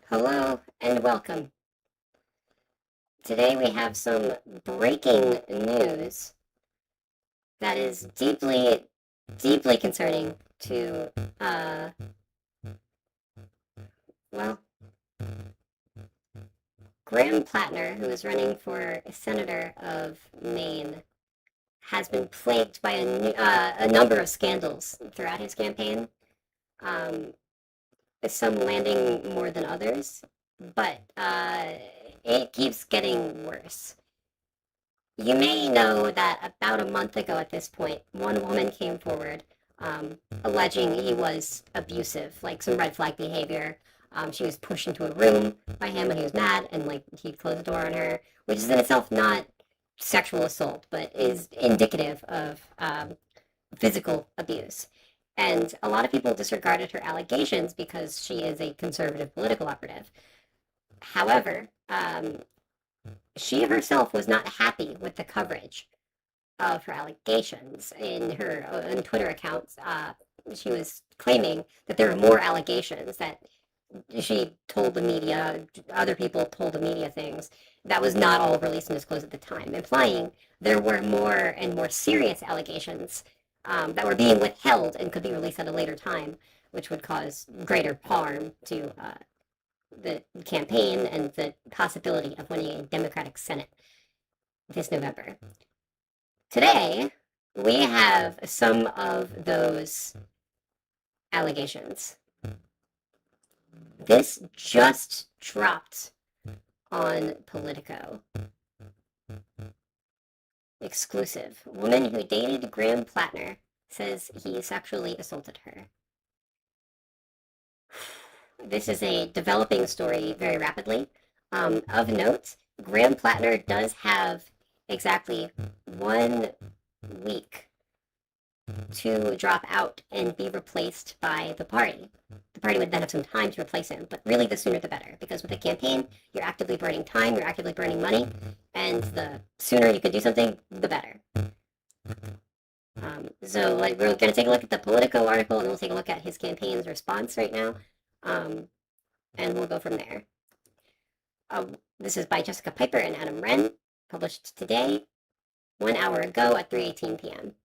Hello and welcome. Today we have some breaking news that is deeply concerning to, well, Graham Plattner, who is running for Senator of Maine, has been plagued by a number of scandals throughout his campaign, um, some landing more than others, but it keeps getting worse. You may know that about a month ago at this point, one woman came forward alleging he was abusive, like some red flag behavior. She was pushed into a room by him when he was mad, and like he closed the door on her, which is in itself not sexual assault, but is indicative of physical abuse. And a lot of people disregarded her allegations because she is a conservative political operative. However, she herself was not happy with the coverage of her allegations in her own Twitter accounts. She was claiming that there were more allegations, that she told the media, other people told the media things that was not all released and disclosed at the time, implying there were more and more serious allegations that were being withheld and could be released at a later time, which would cause greater harm to the campaign and the possibility of winning a Democratic Senate this November. Today, we have some of those allegations. This just dropped on Politico. Exclusive. Woman who dated Graham Plattner says he sexually assaulted her. This is a developing story very rapidly. Of note, Graham Plattner does have exactly 1 week to drop out and be replaced by the party. The party would then have some time to replace him, but really the sooner the better, because with a campaign, you're actively burning time, you're actively burning money, and the sooner you can do something, the better. So like we're going to take a look at the Politico article, and we'll take a look at his campaign's response right now, and we'll go from there. This is by Jessica Piper and Adam Wren, published today, 1 hour ago at 3:18 p.m.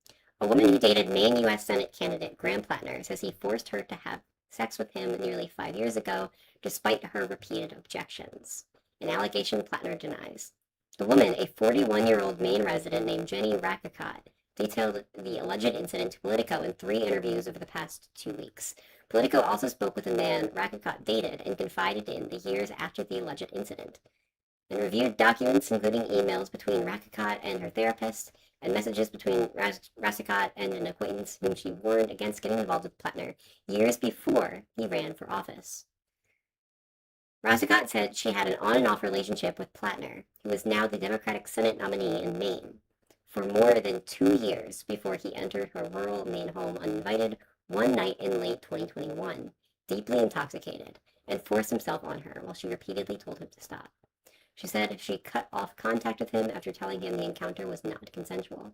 A woman who dated Maine U.S. Senate candidate Graham Plattner says he forced her to have sex with him nearly 5 years ago, despite her repeated objections. An allegation Plattner denies. The woman, a 41-year-old Maine resident named Jenny Rackicott, detailed the alleged incident to Politico in 3 interviews over the past 2 weeks. Politico also spoke with a man Rackicott dated and confided in the years after the alleged incident, and reviewed documents including emails between Rackicott and her therapist, and messages between Rackicott and an acquaintance whom she warned against getting involved with Plattner years before he ran for office. Rackicott said she had an on-and-off relationship with Plattner, who is now the Democratic Senate nominee in Maine, for more than 2 years before he entered her rural Maine home uninvited one night in late 2021, deeply intoxicated, and forced himself on her while she repeatedly told him to stop. She said she cut off contact with him after telling him the encounter was not consensual.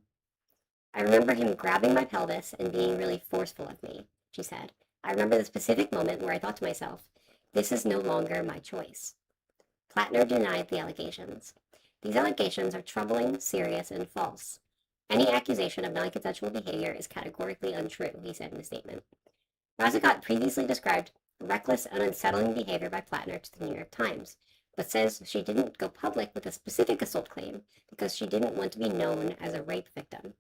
I remember him grabbing my pelvis and being really forceful of me, she said. I remember the specific moment where I thought to myself, this is no longer my choice. Plattner denied the allegations. These allegations are troubling, serious, and false. Any accusation of non-consensual behavior is categorically untrue, he said in a statement. Rackicott previously described reckless and unsettling behavior by Plattner to the New York Times, but says she didn't go public with a specific assault claim because she didn't want to be known as a rape victim.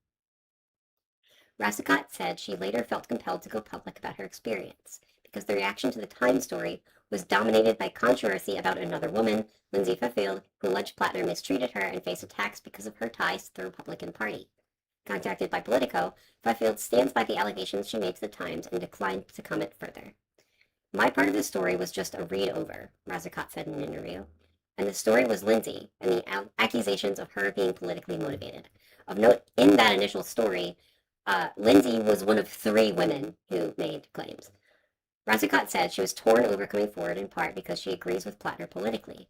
Rackicott said she later felt compelled to go public about her experience because the reaction to the Times story was dominated by controversy about another woman, Lindsay Feffield, who alleged Plattner mistreated her and faced attacks because of her ties to the Republican Party. Contacted by Politico, Feffield stands by the allegations she made to the Times and declined to comment further. My part of the story was just a read-over, Rackicott said in an interview. And the story was Lindsay and the accusations of her being politically motivated. Of note, in that initial story, Lindsay was one of 3 women who made claims. Rackicott said she was torn over coming forward in part because she agrees with Plattner politically.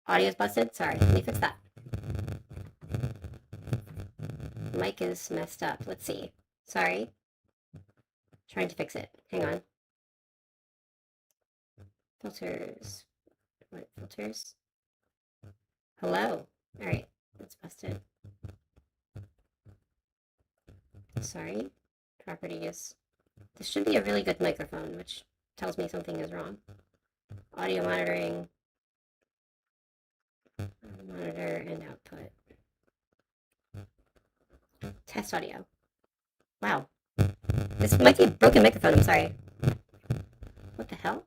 Audio's busted? Sorry, let me fix that. Mic is messed up. Let's see. Sorry. Trying to fix it. Hang on. Filters. What filters? Hello. Alright, let's bust it. Sorry. Properties. This should be a really good microphone, which tells me something is wrong. Audio monitoring. Monitor and output. Test audio. Wow. This might be a broken microphone, I'm sorry. What the hell?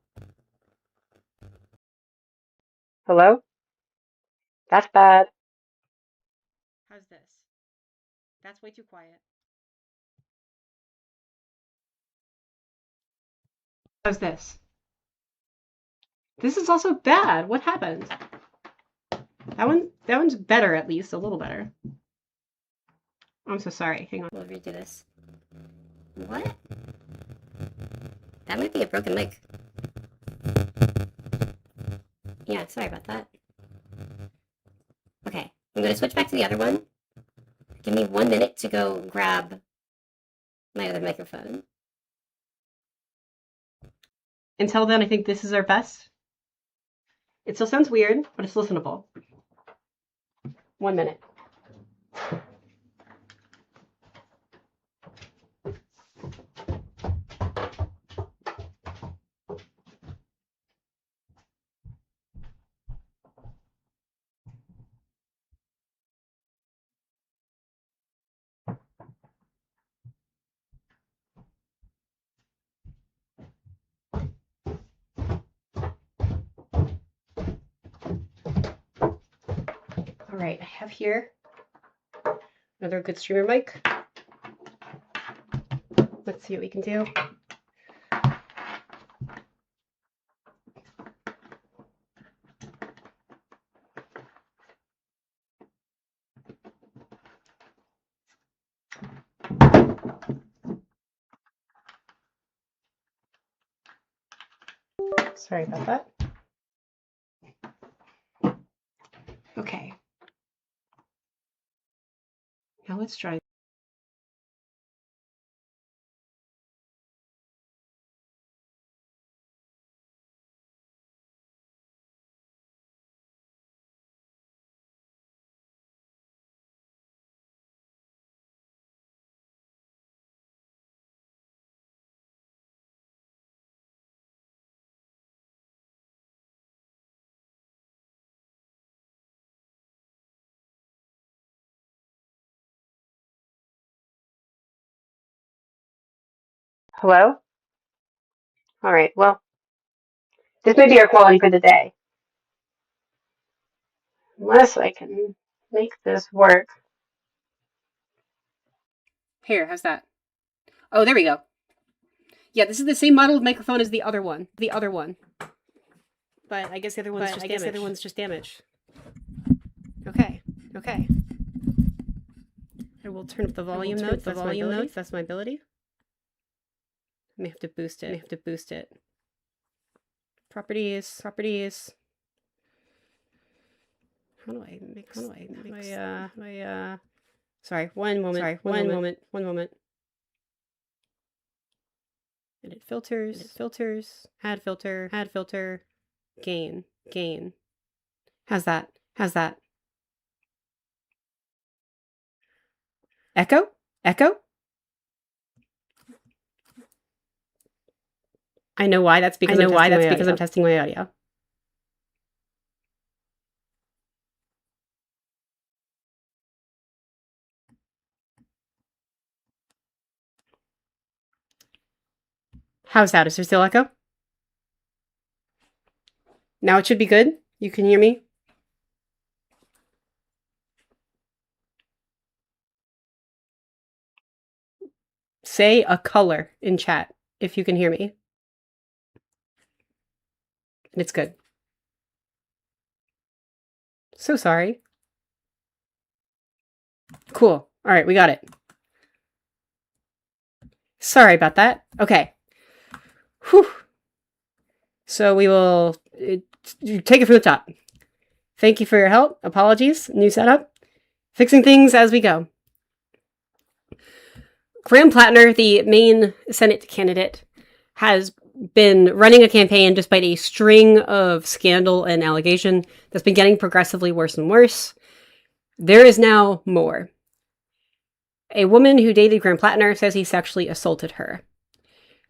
Hello? That's bad. How's this? That's way too quiet. How's this? This is also bad. What happened? That one's better, at least a little better. I'm so sorry. Hang on. We'll redo this. What? That might be a broken mic. Yeah, sorry about that. Okay, I'm going to switch back to the other one. Give me 1 minute to go grab my other microphone. Until then, I think this is our best. It still sounds weird, but it's listenable. 1 minute. All right, I have here another good streamer mic. Let's see what we can do. Sorry about that. Okay. Now let's try. Hello? All right, well, this may be our quality for the day. Unless I can make this work. Here, how's that? Oh, there we go. Yeah, this is the same model of microphone as the other one. But I guess the other one's just damaged. Okay. I will turn up the volume notes. That's my ability. I may have to boost it. Properties. How do I mix? Sorry, one moment. Edit filters. Add filter. Gain. How's that? Echo? I know why. That's because I'm testing my audio. How's that? Is there still echo? Now it should be good. You can hear me. Say a color in chat if you can hear me. And it's good. So sorry. Cool. All right, we got it. Sorry about that. Okay. Whew. So we will take it from the top. Thank you for your help. Apologies. New setup. Fixing things as we go. Graham Plattner, the Maine Senate candidate, has been running a campaign despite a string of scandal and allegation that's been getting progressively worse and worse. There is now more. A woman who dated Graham Plattner says he sexually assaulted her.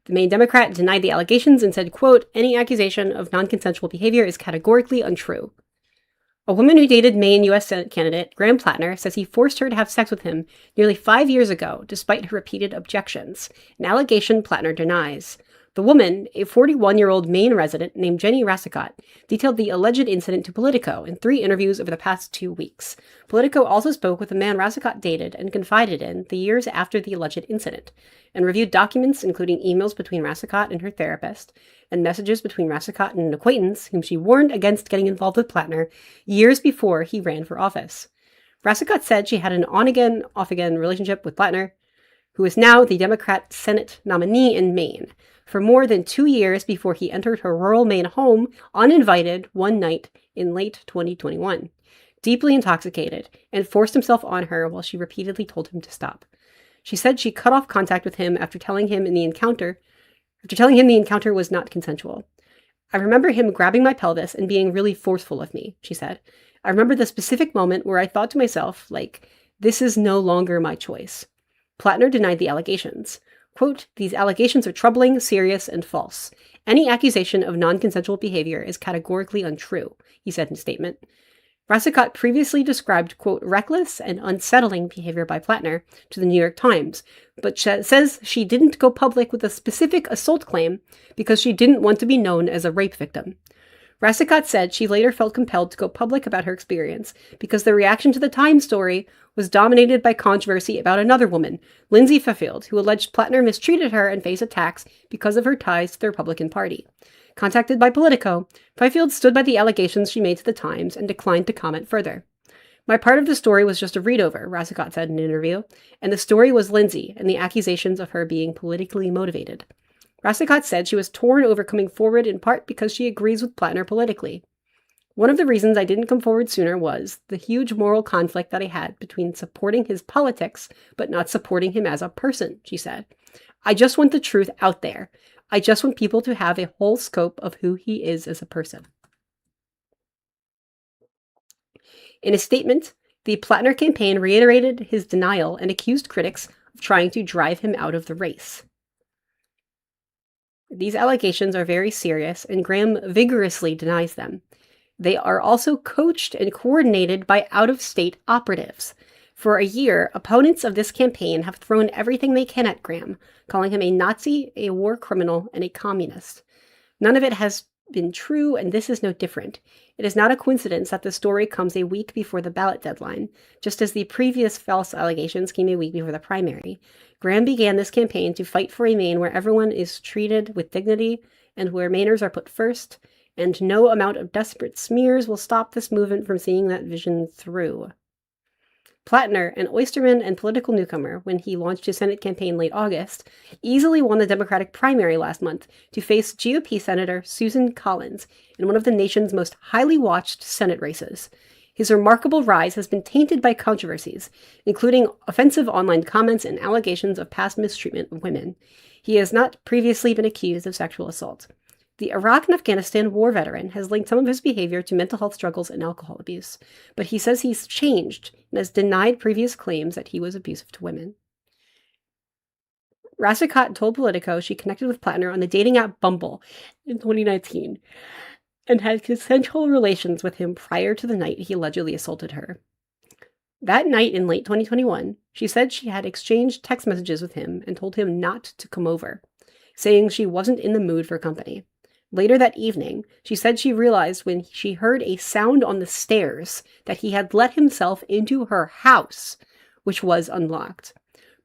The Maine Democrat denied the allegations and said, quote, "Any accusation of non-consensual behavior is categorically untrue." A woman who dated Maine U.S. Senate candidate Graham Plattner says he forced her to have sex with him nearly 5 years ago, despite her repeated objections, an allegation Plattner denies. The woman, a 41-year-old Maine resident named Jenny Rassicott, detailed the alleged incident to Politico in 3 interviews over the past 2 weeks. Politico also spoke with the man Rassicott dated and confided in the years after the alleged incident, and reviewed documents including emails between Rassicott and her therapist, and messages between Rassicott and an acquaintance whom she warned against getting involved with Plattner years before he ran for office. Rassicott said she had an on-again, off-again relationship with Plattner, who is now the Democrat Senate nominee in Maine, for more than 2 years before he entered her rural Maine home uninvited one night in late 2021, deeply intoxicated, and forced himself on her while she repeatedly told him to stop. She said she cut off contact with him after telling him the encounter was not consensual. "I remember him grabbing my pelvis and being really forceful of me," she said. "I remember the specific moment where I thought to myself, like, this is no longer my choice." Plattner denied the allegations. Quote, "These allegations are troubling, serious, and false. Any accusation of non-consensual behavior is categorically untrue," he said in a statement. Rassicott previously described, quote, "reckless and unsettling behavior by Plattner" to the New York Times, but says she didn't go public with a specific assault claim because she didn't want to be known as a rape victim. Rassicott said she later felt compelled to go public about her experience because the reaction to the Times story was dominated by controversy about another woman, Lindsay Fifield, who alleged Plattner mistreated her and faced attacks because of her ties to the Republican Party. Contacted by Politico, Fifield stood by the allegations she made to the Times and declined to comment further. "My part of the story was just a read-over," Rassicott said in an interview, "and the story was Lindsay and the accusations of her being politically motivated." Rassicott said she was torn over coming forward in part because she agrees with Plattner politically. "One of the reasons I didn't come forward sooner was the huge moral conflict that I had between supporting his politics but not supporting him as a person," she said. "I just want the truth out there. I just want people to have a whole scope of who he is as a person." In a statement, the Plattner campaign reiterated his denial and accused critics of trying to drive him out of the race. These allegations are very serious, and Graham vigorously denies them. They are also coached and coordinated by out-of-state operatives. For a year, opponents of this campaign have thrown everything they can at Graham, calling him a Nazi, a war criminal, and a communist. None of it has been true, and this is no different. It is not a coincidence that the story comes a week before the ballot deadline, just as the previous false allegations came a week before the primary. Graham began this campaign to fight for a Maine where everyone is treated with dignity and where Mainers are put first, and no amount of desperate smears will stop this movement from seeing that vision through. Plattner, an oysterman and political newcomer when he launched his Senate campaign late August, easily won the Democratic primary last month to face GOP Senator Susan Collins in one of the nation's most highly watched Senate races. His remarkable rise has been tainted by controversies, including offensive online comments and allegations of past mistreatment of women. He has not previously been accused of sexual assault. The Iraq and Afghanistan war veteran has linked some of his behavior to mental health struggles and alcohol abuse, but he says he's changed and has denied previous claims that he was abusive to women. Rassicott told Politico she connected with Plattner on the dating app Bumble in 2019 and had consensual relations with him prior to the night he allegedly assaulted her. That night in late 2021, she said she had exchanged text messages with him and told him not to come over, saying she wasn't in the mood for company. Later that evening, she said she realized when she heard a sound on the stairs that he had let himself into her house, which was unlocked.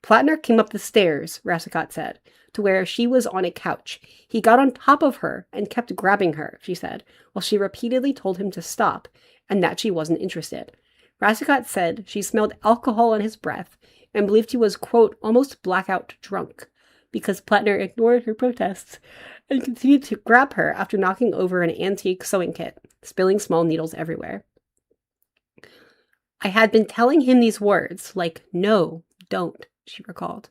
Plattner came up the stairs, Rassicott said, to where she was on a couch. He got on top of her and kept grabbing her, she said, while she repeatedly told him to stop and that she wasn't interested. Rassicott said she smelled alcohol on his breath and believed he was, quote, almost blackout drunk, because Plattner ignored her protests and continued to grab her after knocking over an antique sewing kit, spilling small needles everywhere. "I had been telling him these words, like, no, don't," she recalled.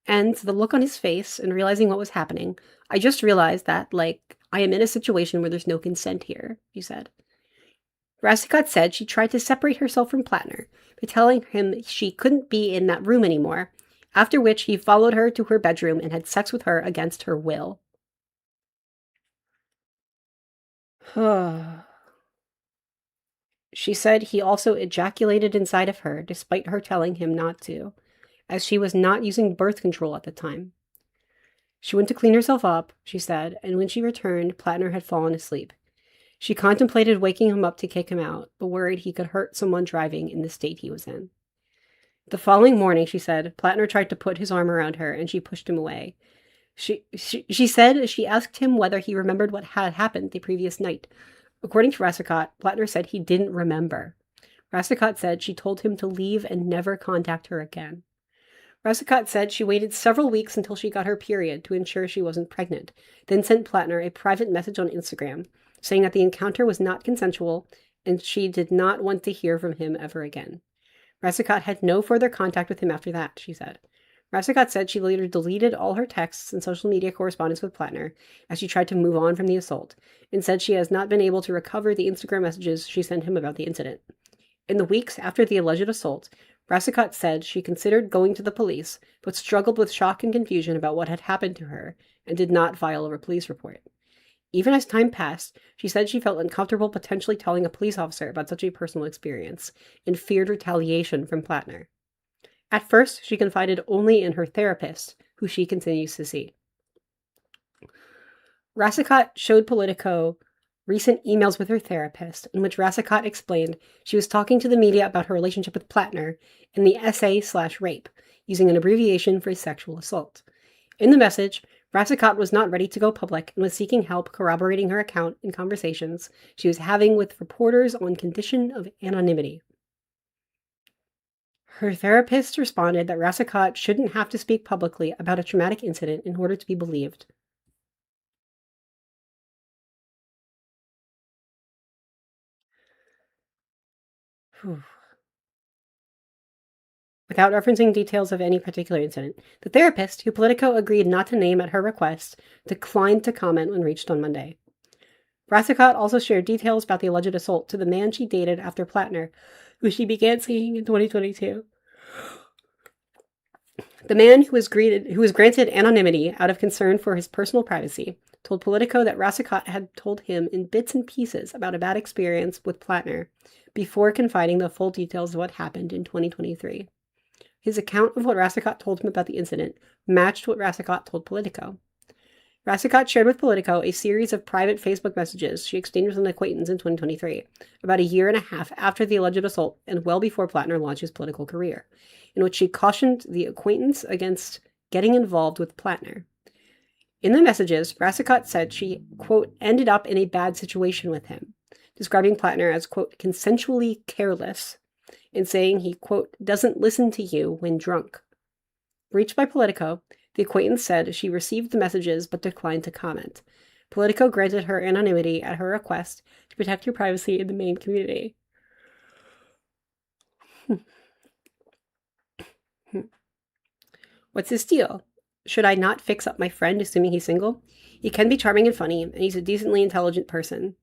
And the look on his face and realizing what was happening, I just realized that, like, I am in a situation where there's no consent here, she said. Rassikat said she tried to separate herself from Plattner by telling him she couldn't be in that room anymore, after which he followed her to her bedroom and had sex with her against her will. She said he also ejaculated inside of her despite her telling him not to, as she was not using birth control at the time. She went to clean herself up, she said, and when she returned, Plattner had fallen asleep. She contemplated waking him up to kick him out, but worried he could hurt someone driving in the state he was in. The following morning, she said, Plattner tried to put his arm around her, and she pushed him away. She said she asked him whether he remembered what had happened the previous night. According to Rassikat, Plattner said he didn't remember. Rassikat said she told him to leave and never contact her again. Rassikat said she waited several weeks until she got her period to ensure she wasn't pregnant, then sent Plattner a private message on Instagram saying that the encounter was not consensual and she did not want to hear from him ever again. Rassikat had no further contact with him after that, she said. Rassikat said she later deleted all her texts and social media correspondence with Plattner as she tried to move on from the assault, and said she has not been able to recover the Instagram messages she sent him about the incident. In the weeks after the alleged assault, Rassikat said she considered going to the police, but struggled with shock and confusion about what had happened to her and did not file a police report. Even as time passed, she said she felt uncomfortable potentially telling a police officer about such a personal experience and feared retaliation from Plattner. At first, she confided only in her therapist, who she continues to see. Rassikat showed Politico recent emails with her therapist, in which Rassikat explained she was talking to the media about her relationship with Plattner in the SA/rape, using an abbreviation for sexual assault. In the message, Rassikat was not ready to go public and was seeking help corroborating her account in conversations she was having with reporters on condition of anonymity. Her therapist responded that Rassikat shouldn't have to speak publicly about a traumatic incident in order to be believed. Without referencing details of any particular incident, the therapist, who Politico agreed not to name at her request, declined to comment when reached on Monday. Rassikat also shared details about the alleged assault to the man she dated after Plattner, who she began seeing in 2022. The man, who was granted anonymity out of concern for his personal privacy, told Politico that Rassikat had told him in bits and pieces about a bad experience with Plattner before confiding the full details of what happened in 2023. His account of what Rassikat told him about the incident matched what Rassikat told Politico. Rassikat shared with Politico a series of private Facebook messages she exchanged with an acquaintance in 2023, about a year and a half after the alleged assault and well before Plattner launched his political career, in which she cautioned the acquaintance against getting involved with Plattner. In the messages, Rassikat said she, quote, ended up in a bad situation with him, describing Plattner as, quote, consensually careless, and saying he, quote, doesn't listen to you when drunk. Reached by Politico, the acquaintance said she received the messages but declined to comment. Politico granted her anonymity at her request to protect her privacy in the main community. What's his deal? Should I not fix up my friend, assuming he's single? He can be charming and funny, and he's a decently intelligent person.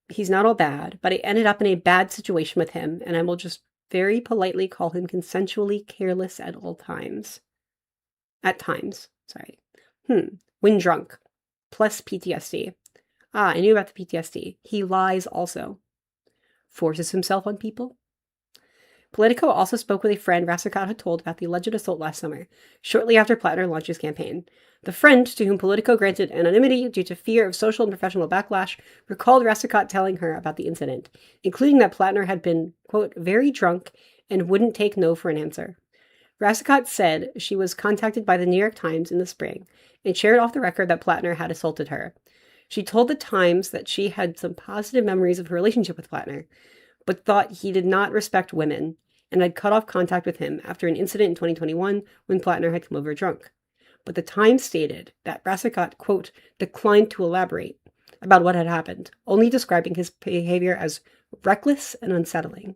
He's not all bad, but I ended up in a bad situation with him, and I will just very politely call him consensually careless at all times. At times, sorry. When drunk. Plus PTSD. I knew about the PTSD. He lies also. Forces himself on people. Politico also spoke with a friend Rassikat had told about the alleged assault last summer, shortly after Plattner launched his campaign. The friend, to whom Politico granted anonymity due to fear of social and professional backlash, recalled Rassikat telling her about the incident, including that Plattner had been, quote, very drunk and wouldn't take no for an answer. Rassikat said she was contacted by the New York Times in the spring and shared off the record that Plattner had assaulted her. She told the Times that she had some positive memories of her relationship with Plattner, but thought he did not respect women and had cut off contact with him after an incident in 2021 when Plattner had come over drunk. But the Times stated that Rassikat, quote, declined to elaborate about what had happened, only describing his behavior as reckless and unsettling.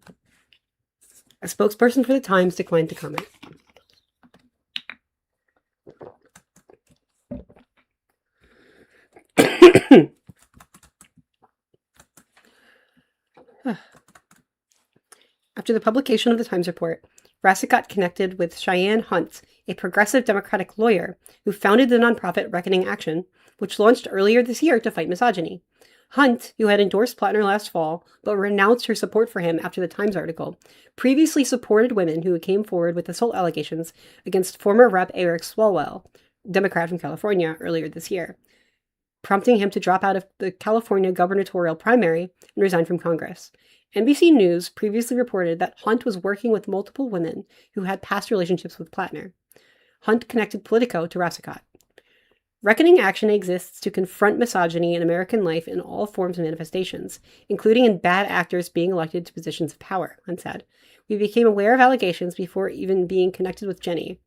A spokesperson for the Times declined to comment. After the publication of the Times report, Rassicot connected with Cheyenne Hunt, a progressive Democratic lawyer who founded the nonprofit Reckoning Action, which launched earlier this year to fight misogyny. Hunt, who had endorsed Plattner last fall but renounced her support for him after the Times article, previously supported women who came forward with assault allegations against former Rep. Eric Swalwell, Democrat from California, earlier this year, prompting him to drop out of the California gubernatorial primary and resign from Congress. NBC News previously reported that Hunt was working with multiple women who had past relationships with Plattner. Hunt connected Politico to Rassicot. Reckoning Action exists to confront misogyny in American life in all forms and manifestations, including in bad actors being elected to positions of power, Hunt said. We became aware of allegations before even being connected with Jenny,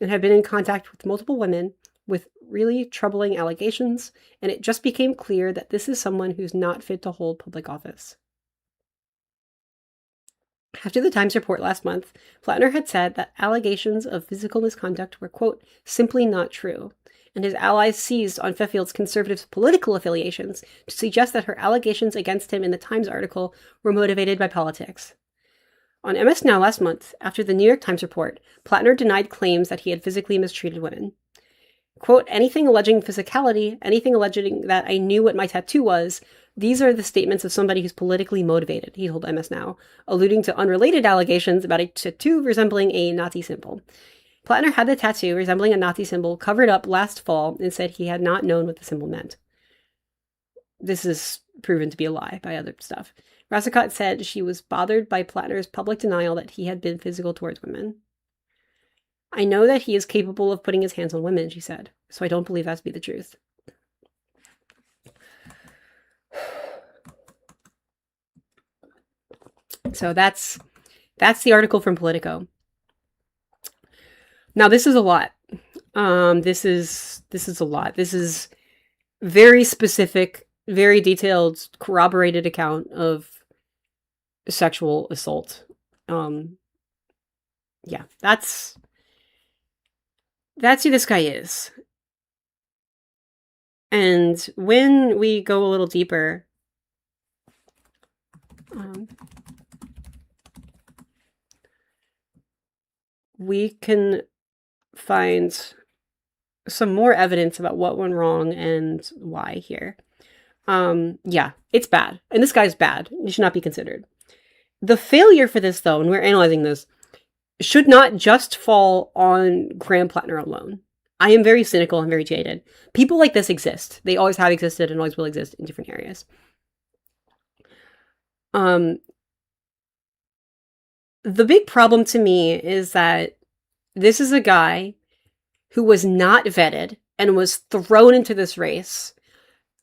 and have been in contact with multiple women with really troubling allegations, and it just became clear that this is someone who's not fit to hold public office. After the Times report last month, Plattner had said that allegations of physical misconduct were, quote, simply not true, and his allies seized on Feffield's conservative political affiliations to suggest that her allegations against him in the Times article were motivated by politics. On MS Now last month, after the New York Times report, Plattner denied claims that he had physically mistreated women. Quote, anything alleging physicality, anything alleging that I knew what my tattoo was, these are the statements of somebody who's politically motivated, he told MS Now, alluding to unrelated allegations about a tattoo resembling a Nazi symbol. Plattner had the tattoo resembling a Nazi symbol covered up last fall and said he had not known what the symbol meant. This is proven to be a lie by other stuff. Rassicot said she was bothered by Plattner's public denial that he had been physical towards women. I know that he is capable of putting his hands on women, she said, so I don't believe that to be the truth. So that's the article from Politico. Now this is a lot. This is a lot. This is very specific, very detailed, corroborated account of sexual assault. Yeah, that's who this guy is. And when we go a little deeper, we can find some more evidence about what went wrong and why here. Yeah, it's bad. And this guy's bad. He should not be considered. The failure for this, though, and we're analyzing this, should not just fall on Graham Plattner alone. I am very cynical and very jaded. People like this exist. They always have existed and always will exist in different areas. The big problem to me is that this is a guy who was not vetted and was thrown into this race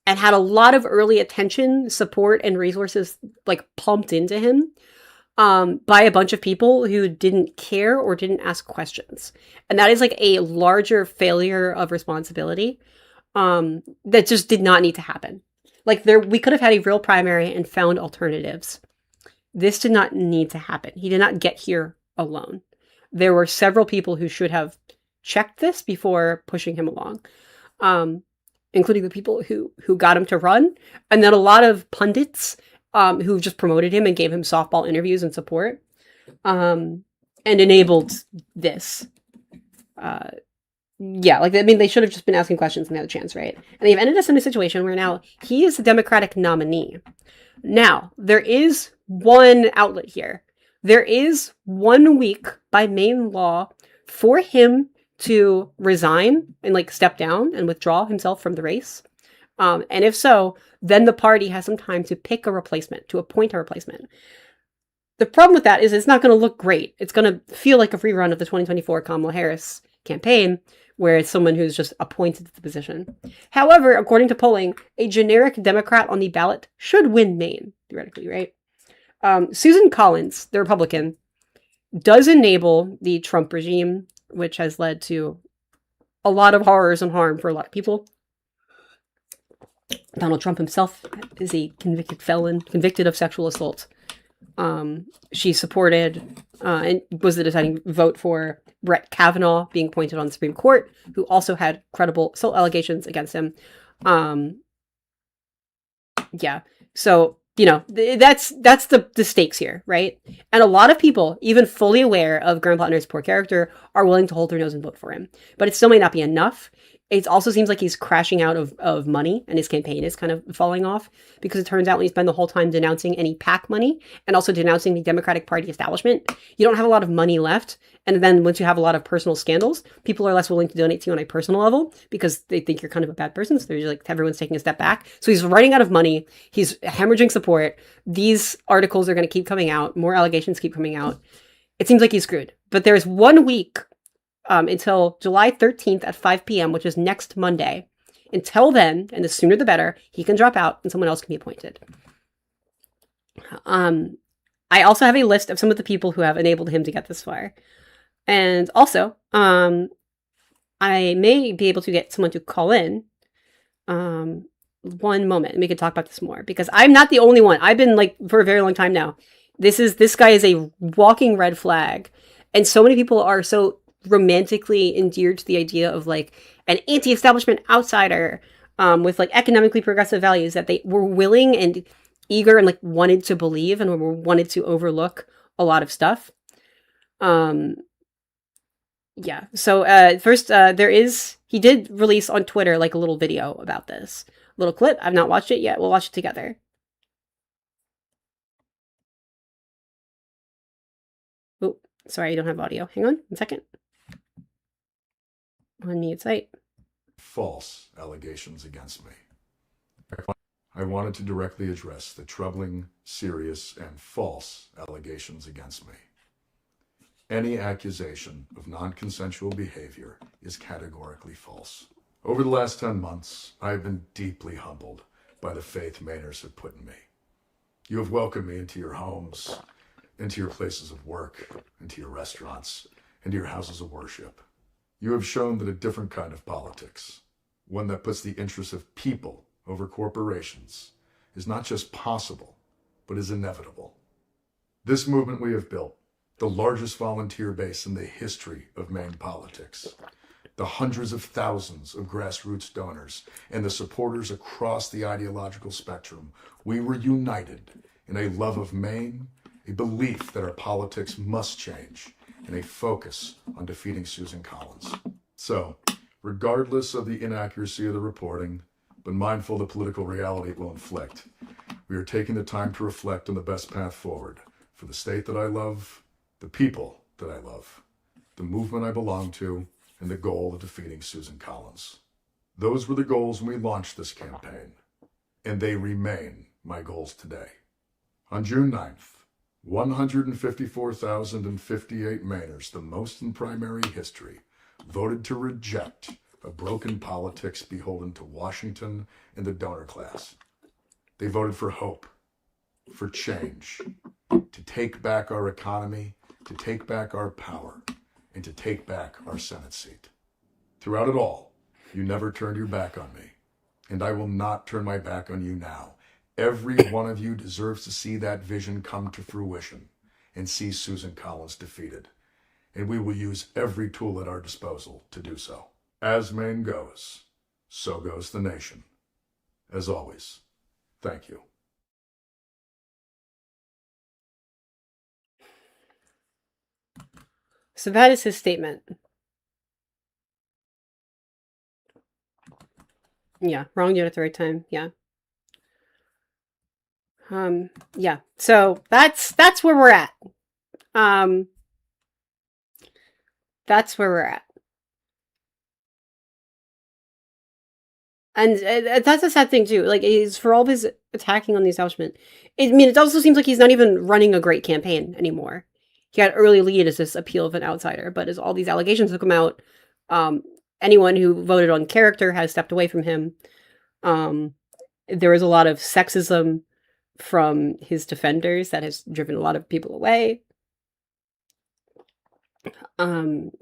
and had a lot of early attention, support, and resources like pumped into him by a bunch of people who didn't care or didn't ask questions. And that is like a larger failure of responsibility that just did not need to happen. Like we could have had a real primary and found alternatives. This did not need to happen. He did not get here alone. There were several people who should have checked this before pushing him along, including the people who got him to run, and then a lot of pundits who just promoted him and gave him softball interviews and support, and enabled this. Yeah, like, I mean, they should have just been asking questions and had a chance, right? And they've ended us in a situation where now he is the Democratic nominee. Now, there is one outlet here. There is 1 week by Maine law for him to resign and like step down and withdraw himself from the race. And if so, then the party has some time to pick a replacement, to appoint a replacement. The problem with that is it's not going to look great. It's going to feel like a rerun of the 2024 Kamala Harris campaign, where it's someone who's just appointed to the position. However, according to polling, a generic Democrat on the ballot should win Maine, theoretically, right? Susan Collins, the Republican, does enable the Trump regime, which has led to a lot of horrors and harm for a lot of people. Donald Trump himself is a convicted felon, convicted of sexual assault. She supported and was the deciding vote for Brett Kavanaugh being appointed on the Supreme Court, who also had credible assault allegations against him. Yeah. So, that's the stakes here, right? And a lot of people, even fully aware of Graham Plattner's poor character, are willing to hold their nose and vote for him. But it still may not be enough. It also seems like he's crashing out of money, and his campaign is kind of falling off, because it turns out when you spend the whole time denouncing any PAC money and also denouncing the Democratic Party establishment, you don't have a lot of money left. And then once you have a lot of personal scandals, people are less willing to donate to you on a personal level because they think you're kind of a bad person. So they're like, everyone's taking a step back. So he's running out of money. He's hemorrhaging support. These articles are going to keep coming out. More allegations keep coming out. It seems like he's screwed. But there's 1 week until July 13th at 5 p.m., which is next Monday. Until then, and the sooner the better, he can drop out and someone else can be appointed. I also have a list of some of the people who have enabled him to get this far. And also, I may be able to get someone to call in. One moment, and we can talk about this more, because I'm not the only one. I've been like, for a very long time now, this guy is a walking red flag. And so many people are so romantically endeared to the idea of like an anti-establishment outsider with like economically progressive values that they were willing and eager and like wanted to believe and were wanted to overlook a lot of stuff. Yeah. So first, he did release on Twitter like a little video about this. Little clip. I've not watched it yet. We'll watch it together. Oh, sorry, I don't have audio. Hang on 1 second. Unmute site. False allegations against me. I wanted to directly address the troubling, serious, and false allegations against me. Any accusation of non-consensual behavior is categorically false. Over the last 10 months, I have been deeply humbled by the faith Mainers have put in me. You have welcomed me into your homes, into your places of work, into your restaurants, into your houses of worship. You have shown that a different kind of politics, one that puts the interests of people over corporations, is not just possible, but is inevitable. This movement we have built, the largest volunteer base in the history of Maine politics, the hundreds of thousands of grassroots donors, and the supporters across the ideological spectrum, we were united in a love of Maine, a belief that our politics must change, and a focus on defeating Susan Collins. So, regardless of the inaccuracy of the reporting, but mindful of the political reality it will inflict, we are taking the time to reflect on the best path forward for the state that I love, the people that I love, the movement I belong to, and the goal of defeating Susan Collins. Those were the goals when we launched this campaign, and they remain my goals today. On June 9th, 154,058 Mainers, the most in primary history, voted to reject a broken politics beholden to Washington and the donor class. They voted for hope, for change, to take back our economy, to take back our power, and to take back our Senate seat. Throughout it all, you never turned your back on me, and I will not turn my back on you now. Every one of you deserves to see that vision come to fruition and see Susan Collins defeated, and we will use every tool at our disposal to do so. As Maine goes, so goes the nation. As always, thank you. So that is his statement. Yeah, wrong dude at the right time. Yeah. Yeah. So that's where we're at. That's where we're at. And that's a sad thing too. Like, is for all of his attacking on the establishment. It also seems like he's not even running a great campaign anymore. He had early lead as this appeal of an outsider, but as all these allegations have come out, anyone who voted on character has stepped away from him. There is a lot of sexism from his defenders that has driven a lot of people away. And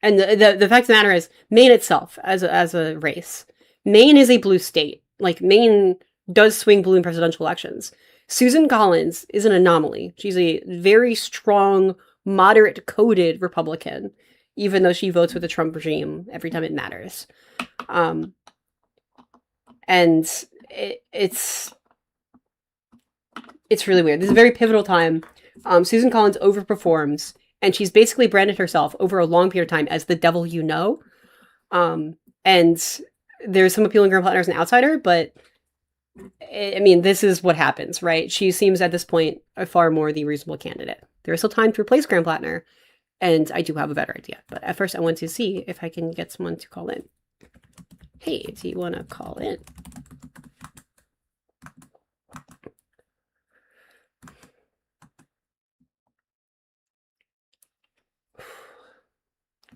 the fact of the matter is, Maine itself, as a race, Maine is a blue state. Like, Maine does swing blue in presidential elections. Susan Collins is an anomaly. She's a very strong, moderate-coded Republican, even though she votes with the Trump regime every time it matters. And it's It's really weird. This is a very pivotal time. Susan Collins overperforms, and she's basically branded herself over a long period of time as the devil you know. And there's some appealing Graham Plattner as an outsider, but I mean, this is what happens, right? She seems at this point a far more the reasonable candidate. There is still time to replace Graham Plattner, and I do have a better idea. But at first, I want to see if I can get someone to call in. Hey, do you want to call in?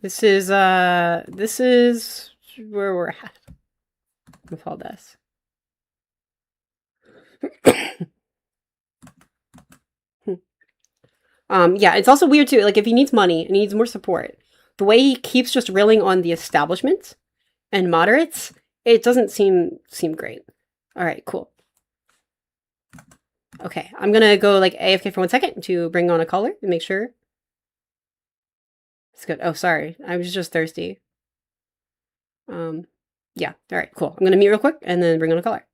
This is where we're at with all this. Yeah, it's also weird too. Like, if he needs money and he needs more support, the way he keeps just railing on the establishment and moderates, it doesn't seem great. All right, cool. Okay, I'm gonna go like AFK for 1 second to bring on a caller and make sure. It's good. Oh, sorry, I was just thirsty. Yeah. All right, cool. I'm gonna mute real quick and then bring on a caller.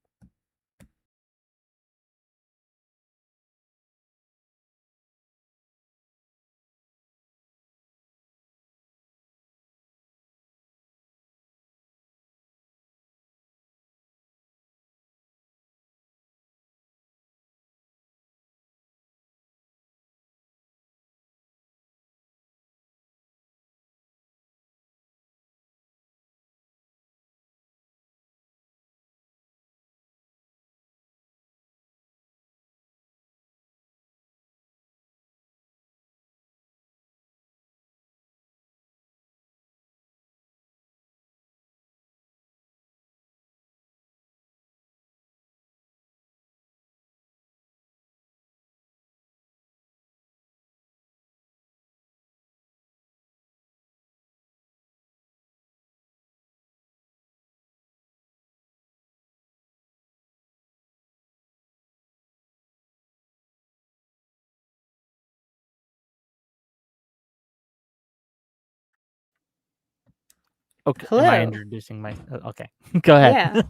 Okay. Hello. Am I introducing my? Okay. Go ahead. Yeah.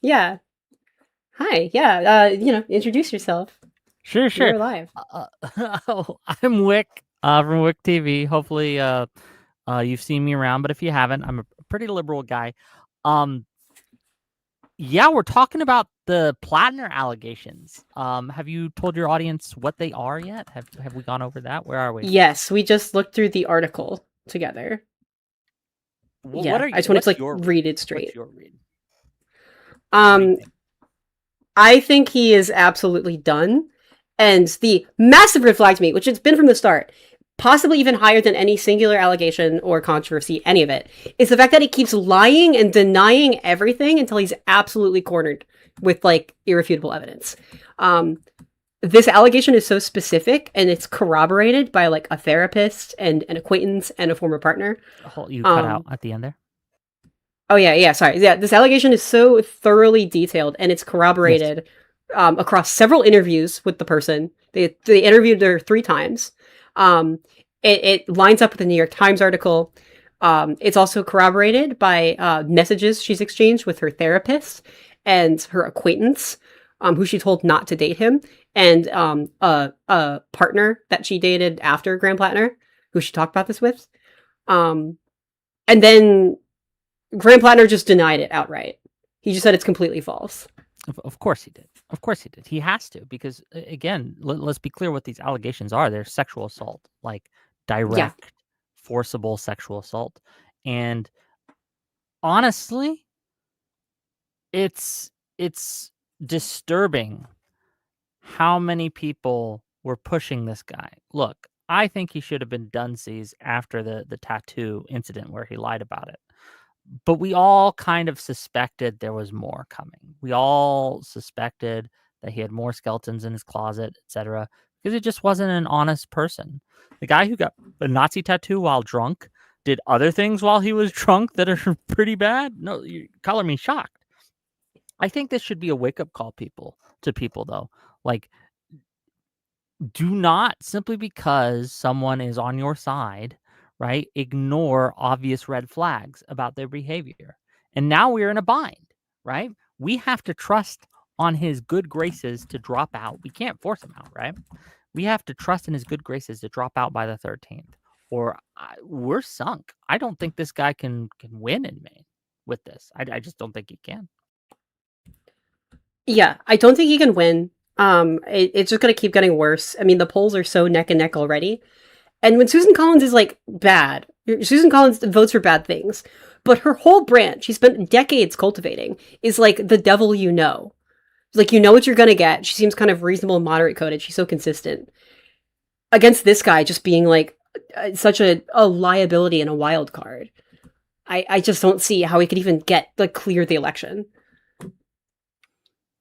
Yeah. Hi. Yeah. Introduce yourself. Sure. You're live. I'm Wick from WHICKTV. Hopefully, you've seen me around, but if you haven't, I'm a pretty liberal guy. Yeah, we're talking about the Plattner allegations. Have you told your audience what they are yet? Have we gone over that? Where are we? Yes, we just looked through the article together. Yeah, What are you? I just wanted to read it straight. What's your read? What do you think? I think he is absolutely done. And the massive red flag to me, which it's been from the start, possibly even higher than any singular allegation or controversy, any of it, is the fact that he keeps lying and denying everything until he's absolutely cornered with like irrefutable evidence. This allegation is so specific and it's corroborated by like a therapist and an acquaintance and a former partner. You cut out at the end there. Oh yeah, sorry. Yeah, this allegation is so thoroughly detailed and it's corroborated across several interviews with the person. They interviewed her 3 times. It lines up with the New York Times article. It's also corroborated by messages she's exchanged with her therapist and her acquaintance, who she told not to date him, and a partner that she dated after Graham Plattner, who she talked about this with. And then Graham Plattner just denied it outright. He just said it's completely false. Of course he did. Of course he did. He has to, because again, let's be clear what these allegations are. They're sexual assault, like direct, forcible sexual assault. And honestly, it's disturbing how many people were pushing this guy. Look, I think he should have been dunsies after the tattoo incident where he lied about it. But we all kind of suspected there was more coming. We all suspected that he had more skeletons in his closet, etc., because it just wasn't an honest person. The guy who got a Nazi tattoo while drunk did other things while he was drunk that are pretty bad. No, you color me shocked. I think this should be a wake-up call to people, though. Like, do not, simply because someone is on your side, right, ignore obvious red flags about their behavior. And now we're in a bind, right? We have to trust on his good graces to drop out. We can't force him out, right? We have to trust in his good graces to drop out by the 13th, or we're sunk. I don't think this guy can win in Maine with this. I just don't think he can. Yeah, I don't think he can win. It's just gonna keep getting worse. I mean, the polls are so neck and neck already. And when Susan Collins is like bad, Susan Collins votes for bad things, but her whole brand, she spent decades cultivating, is like the devil you know. Like, you know what you're gonna get. She seems kind of reasonable and moderate coded. She's so consistent. Against this guy just being like such a liability and a wild card. I just don't see how he could even clear the election.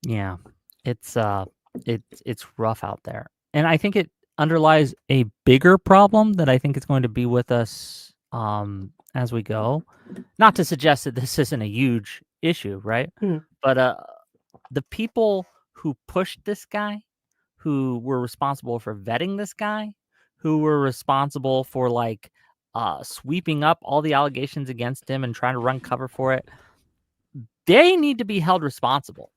Yeah, it's rough out there, and I think it underlies a bigger problem that I think is going to be with us as we go. Not to suggest that this isn't a huge issue, right? But the people who pushed this guy, who were responsible for vetting this guy, who were responsible for like sweeping up all the allegations against him and trying to run cover for it, they need to be held responsible.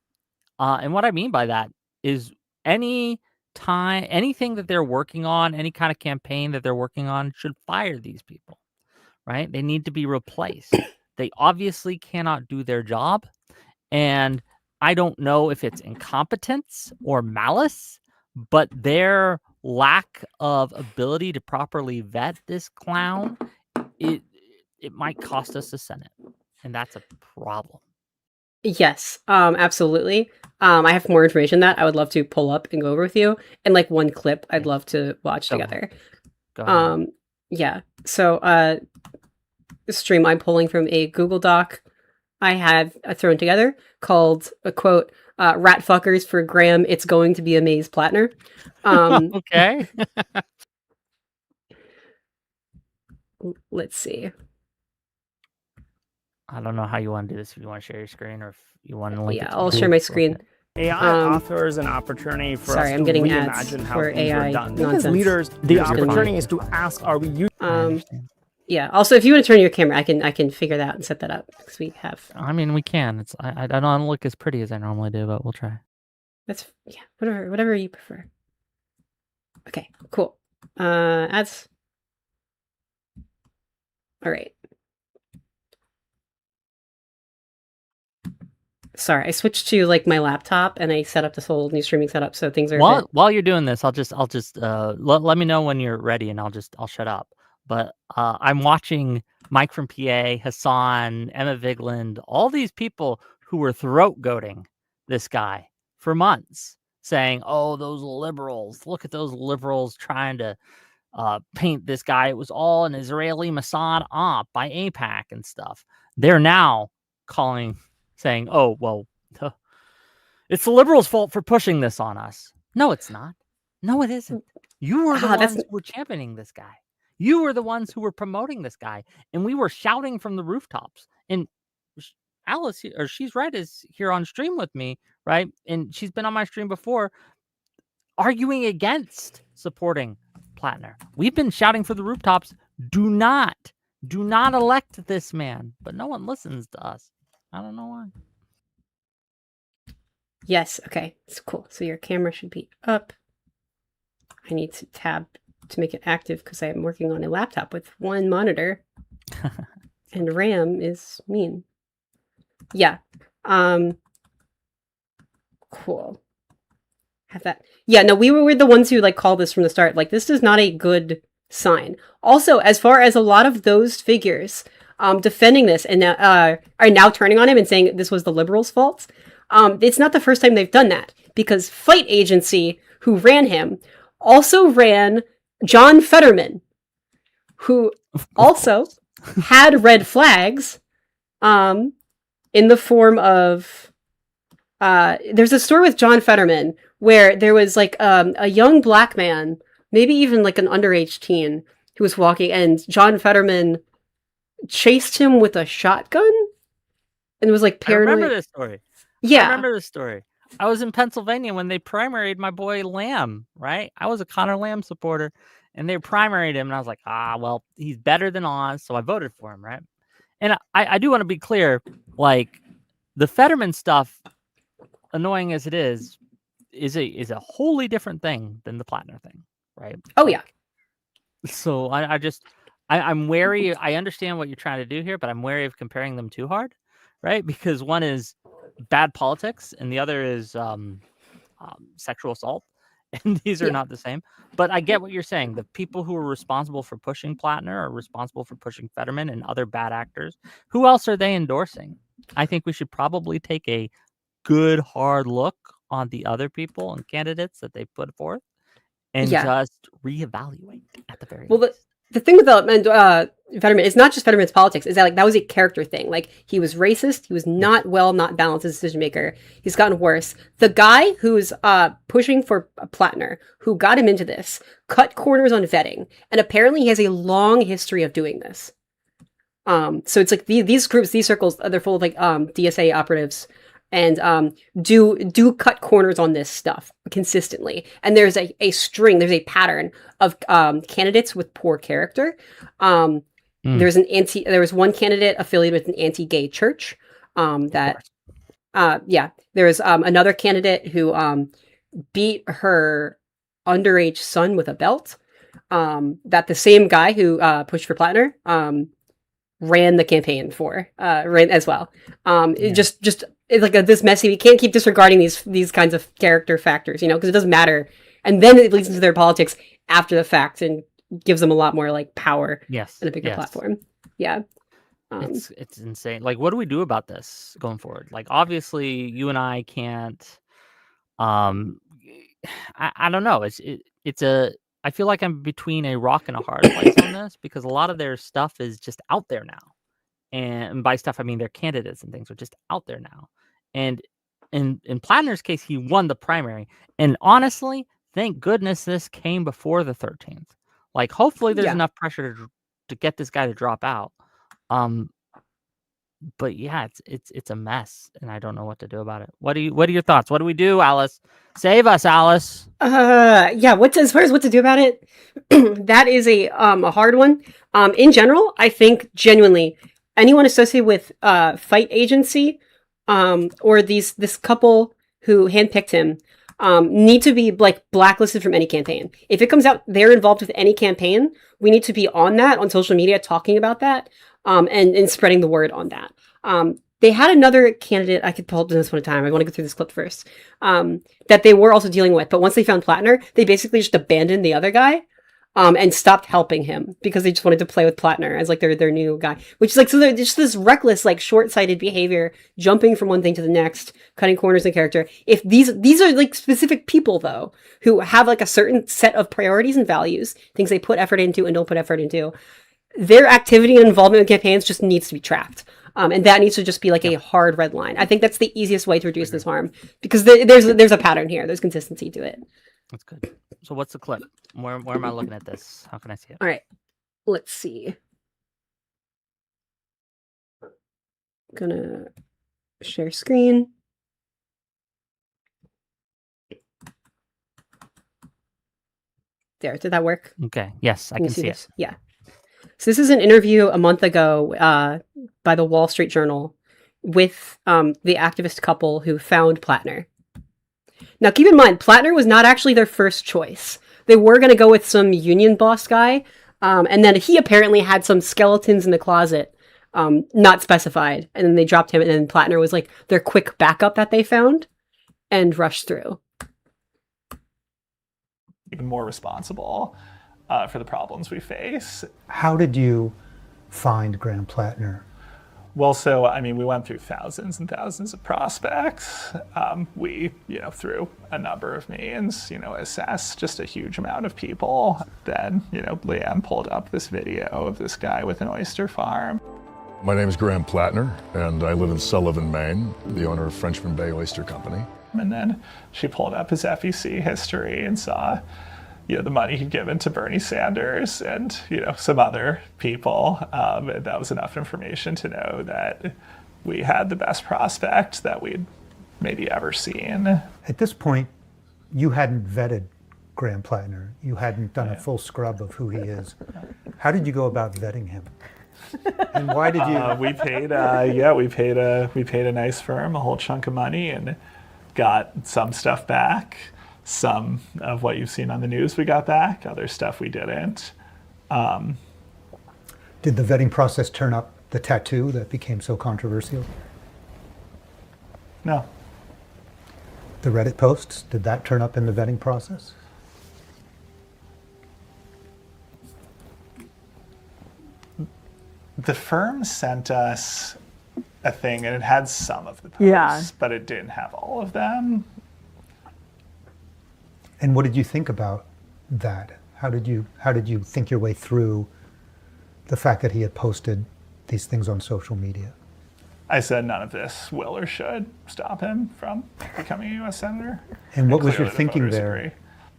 And what I mean by that is anything that they're working on, any kind of campaign that they're working on, should fire these people, right? They need to be replaced. They obviously cannot do their job. And I don't know if it's incompetence or malice, but their lack of ability to properly vet this clown, it might cost us the Senate. And that's a problem. Yes, absolutely. I have more information that I would love to pull up and go over with you, and like one clip I'd love to watch together. Go ahead. Yeah. So, this stream I'm pulling from a Google Doc I had thrown together called a quote, "Rat fuckers for Graham. It's going to be a maze Plattner." Okay. Let's see. I don't know how you want to do this. If you want to share your screen, or if you want to link it. Yeah, I'll share my screen. AI offers an opportunity for sorry, us I'm to getting ads reimagine how for things AI were done. nonsense. As leaders, the opportunity is to ask, are we using Yeah. Also, if you want to turn your camera, I can figure that out and set that up because we have. I mean, we can. It's I don't look as pretty as I normally do, but we'll try. That's whatever you prefer. Okay, cool. Ads. All right. Sorry, I switched to like my laptop and I set up this whole new streaming setup, so things are. While you're doing this, I'll just let me know when you're ready, and I'll shut up. But I'm watching Mike from PA, Hassan, Emma Vigland, all these people who were throat goating this guy for months, saying, "Oh, those liberals! Look at those liberals trying to paint this guy. It was all an Israeli Mossad op by AIPAC and stuff." They're now saying, "Oh, well, it's the liberals' fault for pushing this on us." No, it's not. No, it isn't. You were the ones who were championing this guy. You were the ones who were promoting this guy, and we were shouting from the rooftops. And Alice, or She's Right, is here on stream with me, right? And she's been on my stream before, arguing against supporting Plattner. We've been shouting for the rooftops, do not elect this man. But no one listens to us. I don't know why. Yes, okay. It's cool. So your camera should be up. I need to tab to make it active because I'm working on a laptop with one monitor. And RAM is mean. Yeah. Cool. Have that. Yeah, no, we were the ones who like called this from the start. Like, this is not a good sign. Also, as far as a lot of those figures defending this and are now turning on him and saying this was the liberals' fault, it's not the first time they've done that, because Fight Agency, who ran him, also ran John Fetterman, who also had red flags in the form of there's a story with John Fetterman where there was like a young black man, maybe even like an underage teen, who was walking, and John Fetterman chased him with a shotgun and was like paranoid. I remember this story. Yeah. I remember this story. I was in Pennsylvania when they primaried my boy Lamb, right? I was a Connor Lamb supporter, and they primaried him, and I was like, well, he's better than Oz, so I voted for him, right? And I do want to be clear, like, the Fetterman stuff, annoying as it is a wholly different thing than the Plattner thing, right? Oh yeah. So I'm wary. I understand what you're trying to do here, but I'm wary of comparing them too hard, right? Because one is bad politics and the other is sexual assault, and these are not the same. But I get what you're saying. The people who are responsible for pushing Plattner are responsible for pushing Fetterman and other bad actors. Who else are they endorsing? I think we should probably take a good hard look on the other people and candidates that they put forth and just reevaluate at the very least. The thing with Fetterman, it's not just Fetterman's politics, is that like that was a character thing. Like he was racist, he was not balanced as a decision maker. He's gotten worse. The guy who's pushing for Plattner, who got him into this, cut corners on vetting, and apparently he has a long history of doing this. So it's like these groups, these circles, they're full of like DSA operatives. And do cut corners on this stuff consistently. And there's a string, there's a pattern of candidates with poor character. There was one candidate affiliated with an anti-gay church. There was another candidate who beat her underage son with a belt. That the same guy who pushed for Plattner ran the campaign for ran as well. It's like this messy. We can't keep disregarding these kinds of character factors, because it doesn't matter. And then it leads into their politics after the fact and gives them a lot more like power and a bigger platform. Yeah. It's insane. Like, what do we do about this going forward? Like, obviously you and I can't, I don't know. I feel like I'm between a rock and a hard place on this because a lot of their stuff is just out there now. And by stuff, I mean their candidates and things are just out there now. And in Plattner's case, he won the primary. And honestly, thank goodness this came before the 13th. Like, hopefully there's enough pressure to get this guy to drop out. But yeah, it's a mess, and I don't know what to do about it. What are your thoughts? What do we do, Alice? Save us, Alice. As far as what to do about it, that is a hard one. In general, I think genuinely anyone associated with Fight Agency or this couple who handpicked him need to be like blacklisted from any campaign. If it comes out they're involved with any campaign, we need to be on that on social media talking about that and spreading the word on that. They had another candidate, I could pull up this one at a time. I want to go through this clip first, that they were also dealing with. But once they found Plattner, they basically just abandoned the other guy. And stopped helping him because they just wanted to play with Plattner as like their new guy, which is like, so they're just this reckless, like short-sighted behavior, jumping from one thing to the next, cutting corners in character. If these are like specific people though, who have like a certain set of priorities and values, things they put effort into and don't put effort into, their activity and involvement in campaigns just needs to be tracked. And that needs to just be like a hard red line. I think that's the easiest way to reduce this harm because there's a pattern here. There's consistency to it. That's good. So what's the clip? Where am I looking at this? How can I see it? All right. Let's see. Gonna share screen. There, did that work? Okay. Yes, I can see it. Yeah. So this is an interview a month ago by the Wall Street Journal with the activist couple who found Plattner. Now, keep in mind, Plattner was not actually their first choice. They were going to go with some union boss guy, and then he apparently had some skeletons in the closet, not specified, and then they dropped him, and then Plattner was like their quick backup that they found and rushed through. Even more responsible for the problems we face. How did you find Graham Plattner? Well, so, I mean, we went through thousands and thousands of prospects. We, through a number of means, assessed just a huge amount of people. Then, Leanne pulled up this video of this guy with an oyster farm. My name is Graham Plattner, and I live in Sullivan, Maine, the owner of Frenchman Bay Oyster Company. And then she pulled up his FEC history and saw the money he'd given to Bernie Sanders and, some other people. And that was enough information to know that we had the best prospect that we'd maybe ever seen. At this point, you hadn't vetted Graham Plattner. You hadn't done a full scrub of who he is. How did you go about vetting him? And why did you? We paid a nice firm a whole chunk of money, and got some stuff back. Some of what you've seen on the news we got back. Other stuff we didn't. Did the vetting process turn up the tattoo that became so controversial? No. The Reddit posts, did that turn up in the vetting process? The firm sent us a thing, and it had some of the posts, but it didn't have all of them. And what did you think about that? How did you think your way through the fact that he had posted these things on social media? I said none of this will or should stop him from becoming a U.S. Senator. And what was your Clearly the thinking voters there? agree.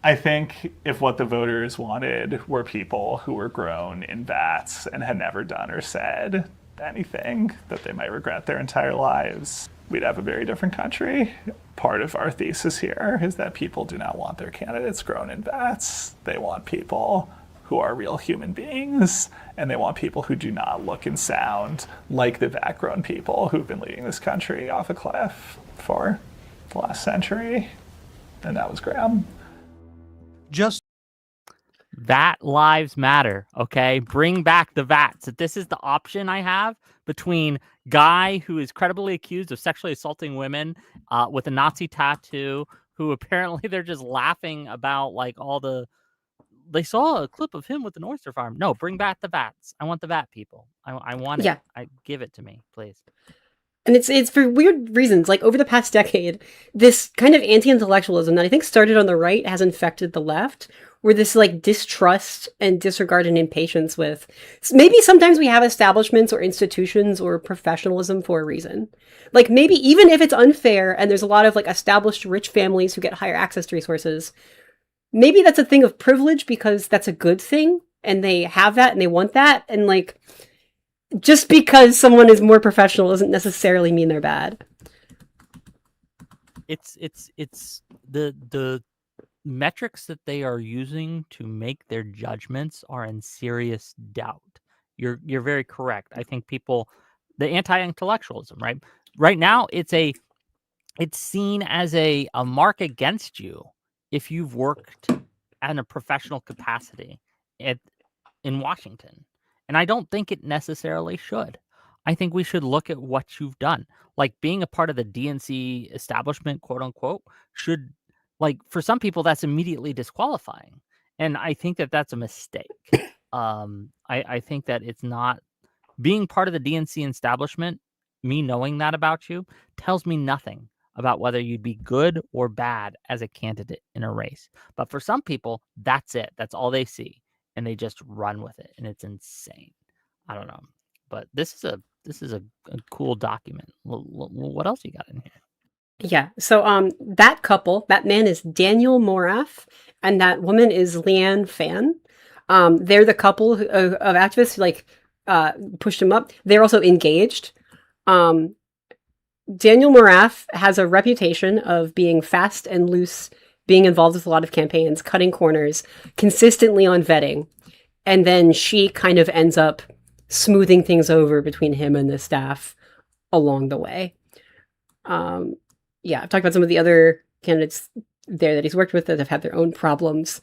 I think if what the voters wanted were people who were grown in vats and had never done or said anything that they might regret their entire lives, we'd have a very different country. Part of our thesis here is that people do not want their candidates grown in vats. They want people who are real human beings, and they want people who do not look and sound like the vat-grown people who've been leading this country off a cliff for the last century. And that was Graham. Just Vat lives matter, okay? Bring back the vats. If this is the option I have between guy who is credibly accused of sexually assaulting women with a Nazi tattoo, who apparently they're just laughing about like all the... They saw a clip of him with an oyster farm. No, bring back the vats. I want the vat people. I want it. Yeah. Give it to me, please. And it's for weird reasons. Like over the past decade, this kind of anti-intellectualism that I think started on the right has infected the left, where this like distrust and disregard and impatience with maybe sometimes we have establishments or institutions or professionalism for a reason. Like maybe even if it's unfair and there's a lot of like established rich families who get higher access to resources, maybe that's a thing of privilege because that's a good thing and they have that and they want that. And like, just because someone is more professional doesn't necessarily mean they're bad. It's the metrics that they are using to make their judgments are in serious doubt. You're very correct. I think people, the anti-intellectualism, right? Right now, it's seen as a mark against you if you've worked in a professional capacity in Washington. And I don't think it necessarily should. I think we should look at what you've done. Like being a part of the DNC establishment, quote unquote, should, like, for some people, that's immediately disqualifying. And I think that that's a mistake. I think that it's not being part of the DNC establishment. Me knowing that about you tells me nothing about whether you'd be good or bad as a candidate in a race. But for some people, that's it. That's all they see. And they just run with it, and it's insane. I don't know, but this is a cool document. What else you got in here? Yeah. So that couple, that man is Daniel Morath, and that woman is Leanne Fan. They're the couple of activists who like pushed him up. They're also engaged. Daniel Morath has a reputation of being fast and loose, being involved with a lot of campaigns, cutting corners, consistently on vetting. And then she kind of ends up smoothing things over between him and the staff along the way. Yeah, I've talked about some of the other candidates there that he's worked with that have had their own problems.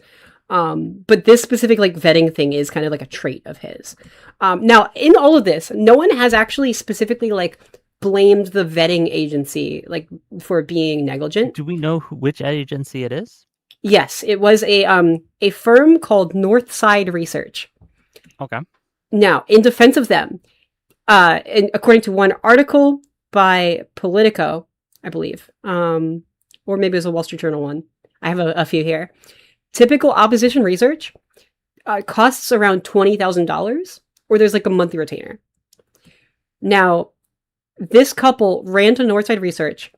But this specific like vetting thing is kind of like a trait of his. Now, in all of this, no one has actually specifically like blamed the vetting agency like for being negligent. Do we know which agency it is? Yes, it was a firm called Northside Research. Okay. Now, in defense of them, and according to one article by Politico, I believe, or maybe it was a Wall Street Journal one. I have a few here. Typical opposition research costs around $20,000, or there's like a monthly retainer. Now, this couple ran to Northside Research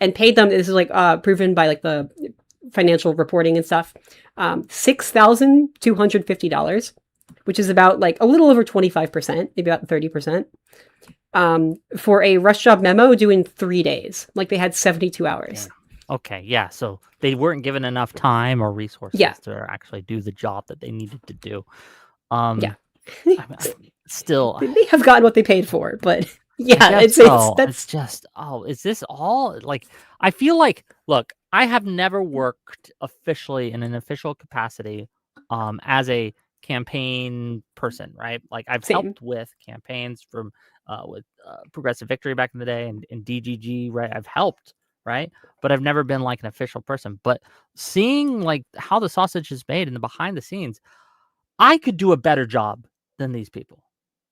and paid them, this is like proven by like the financial reporting and stuff, $6,250, which is about like a little over 25%, maybe about 30%, for a rush job memo due in 3 days. Like they had 72 hours. Okay, yeah. So they weren't given enough time or resources to actually do the job that they needed to do. Yeah. Still, they may have gotten what they paid for, but Yeah, It's that's just, oh, is this all? Like, I feel like, look, I have never worked officially in an official capacity as a campaign person, right? Like, I've same. helped with campaigns from with Progressive Victory back in the day and DGG, right? I've helped, right? But I've never been like an official person. But seeing like how the sausage is made in the behind the scenes, I could do a better job than these people.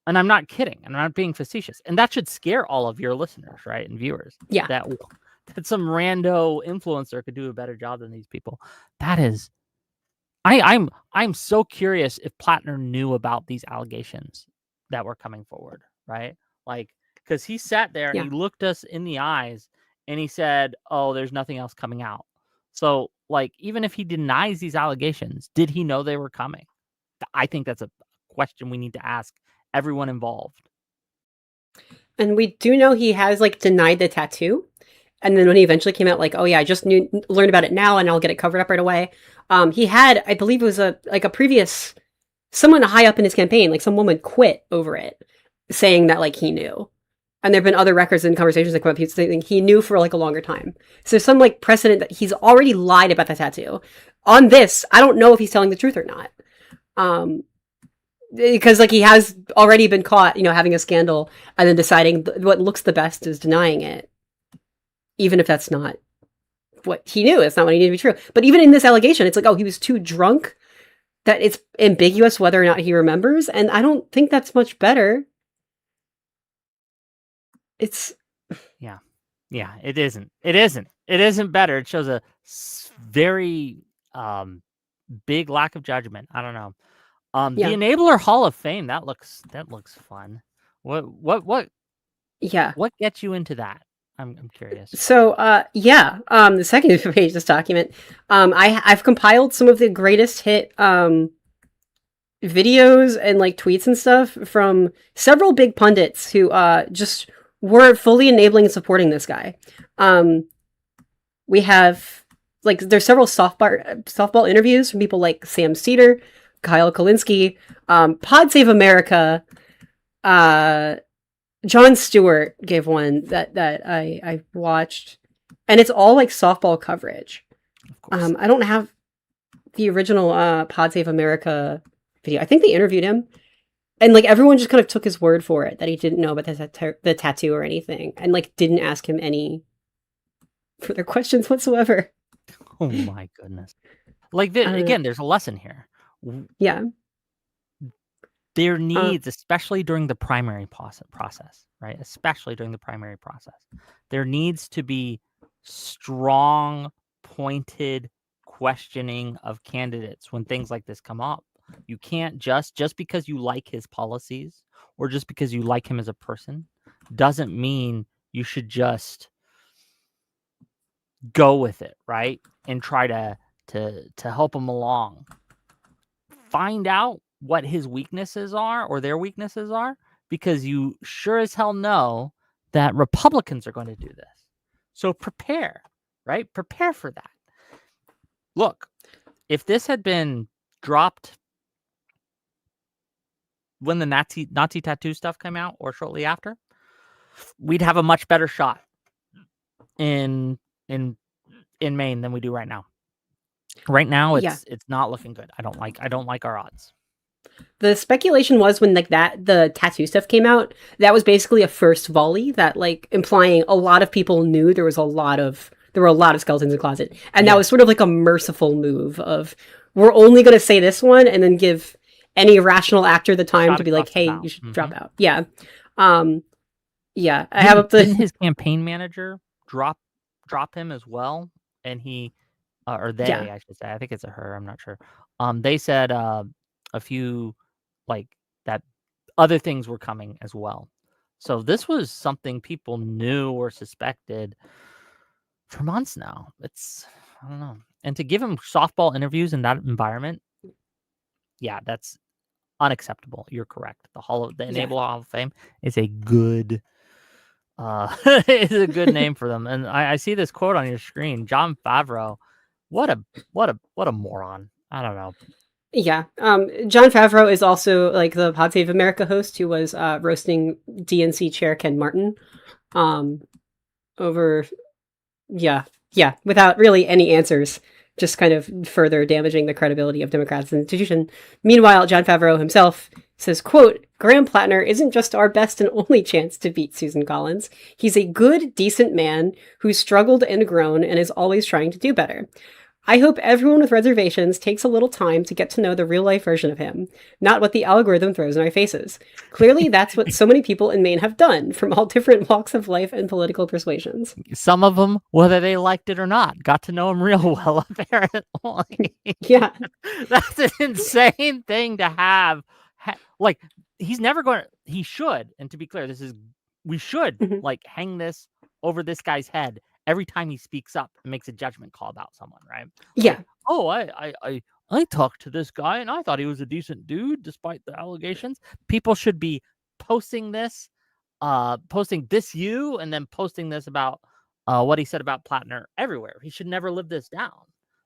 And I'm not kidding. And I'm not being facetious. And that should scare all of your listeners, right? And viewers. Yeah. That some rando influencer could do a better job than these people. That is I'm so curious if Plattner knew about these allegations that were coming forward, right? Like, because he sat there and he looked us in the eyes and he said, "Oh, there's nothing else coming out." So, like, even if he denies these allegations, did he know they were coming? I think that's a question we need to ask everyone involved. And we do know he has like denied the tattoo. And then when he eventually came out, like, oh yeah, I just learned about it now, and I'll get it covered up right away. He had, I believe, it was a previous someone high up in his campaign, like some woman, quit over it, saying that like he knew. And there've been other records and conversations that come up. People saying he knew for like a longer time. So there's some like precedent that he's already lied about the tattoo. On this, I don't know if he's telling the truth or not. Because like he has already been caught, having a scandal and then deciding what looks the best is denying it. Even if that's not what he knew, it's not what he knew to be true. But even in this allegation, it's like, oh, he was too drunk, that it's ambiguous whether or not he remembers. And I don't think that's much better. It's... Yeah, it isn't. It isn't better. It shows a very big lack of judgment. I don't know. The Enabler Hall of Fame, that looks fun. What gets you into that? I'm curious. So, the second page of this document, I've compiled some of the greatest hit videos and like tweets and stuff from several big pundits who just were fully enabling and supporting this guy. We have like there's several softball interviews from people like Sam Cedar, Kyle Kalinske, Pod Save America, Jon Stewart gave one that I watched, and it's all like softball coverage. I don't have the original Pod Save America video. I think they interviewed him, and like everyone just kind of took his word for it that he didn't know about the tattoo or anything, and like didn't ask him any further questions whatsoever. Oh my goodness! Like again, there's a lesson here. Yeah. There needs, especially during the primary process, right? Especially during the primary process, there needs to be strong, pointed questioning of candidates when things like this come up. You can't just because you like his policies or just because you like him as a person doesn't mean you should just go with it, right? And try to help him along. Find out what his weaknesses are or their weaknesses are, because you sure as hell know that Republicans are going to do this. So prepare, right? Prepare for that. Look, if this had been dropped when the Nazi tattoo stuff came out or shortly after, we'd have a much better shot in Maine than we do right now. Right now, it's not looking good. I don't like our odds. The speculation was when like the tattoo stuff came out, that was basically a first volley that like implying a lot of people knew there were a lot of skeletons in the closet, and that was sort of like a merciful move of we're only going to say this one and then give any rational actor the time to be like, hey, you should drop out. Yeah. I have up didn't his campaign manager drop him as well, and he or they, I should say, I think it's a her, I'm not sure. They said a few like that other things were coming as well. So this was something people knew or suspected for months now. I don't know. And to give him softball interviews in that environment, that's unacceptable. You're correct. The Enable Hall of Fame is a good is a good name for them. And I see this quote on your screen, Jon Favreau. What a moron. I don't know. Yeah. John Favreau is also like the Pod Save America host who was roasting DNC chair Ken Martin over, yeah, without really any answers, just kind of further damaging the credibility of Democrats and the institution. Meanwhile, John Favreau himself says, quote, Graham Plattner isn't just our best and only chance to beat Susan Collins. He's a good, decent man who's struggled and grown and is always trying to do better. I hope everyone with reservations takes a little time to get to know the real-life version of him, not what the algorithm throws in our faces. Clearly, that's what so many people in Maine have done, from all different walks of life and political persuasions. Some of them, whether they liked it or not, got to know him real well, apparently. Yeah. That's an insane thing to have. Like, he's never going to... He should, and to be clear, we should, like, hang this over this guy's head every time he speaks up and makes a judgment call about someone, right? Yeah. Like, oh, I talked to this guy and I thought he was a decent dude despite the allegations. People should be posting this, posting this and then posting this about what he said about Plattner everywhere. He should never live this down.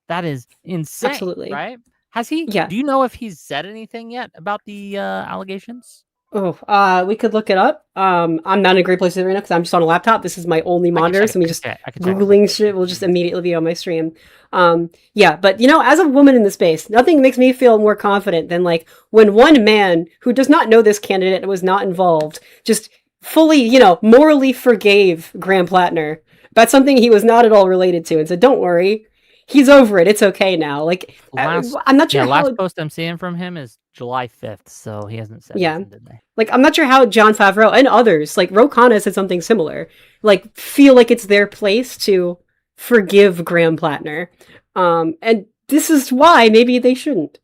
That is insane. Absolutely. Right? Has he? Yeah. Do you know if he's said anything yet about the allegations? Oh, we could look it up. I'm not in a great place right now because I'm just on a laptop. This is my only monitor, so me just Googling shit will just immediately be on my stream. Yeah, but you know, as a woman in the space, nothing makes me feel more confident than like when one man who does not know this candidate and was not involved just fully, you know, morally forgave Graham Plattner about something he was not at all related to and said, "Don't worry, he's over it. It's okay now." Like, I'm not sure. Last post I'm seeing from him is July 5th, so he hasn't said anything today. Like, I'm not sure how John Favreau and others, like Ro Khanna said something similar, like feel like it's their place to forgive Graham Plattner. And this is why maybe they shouldn't.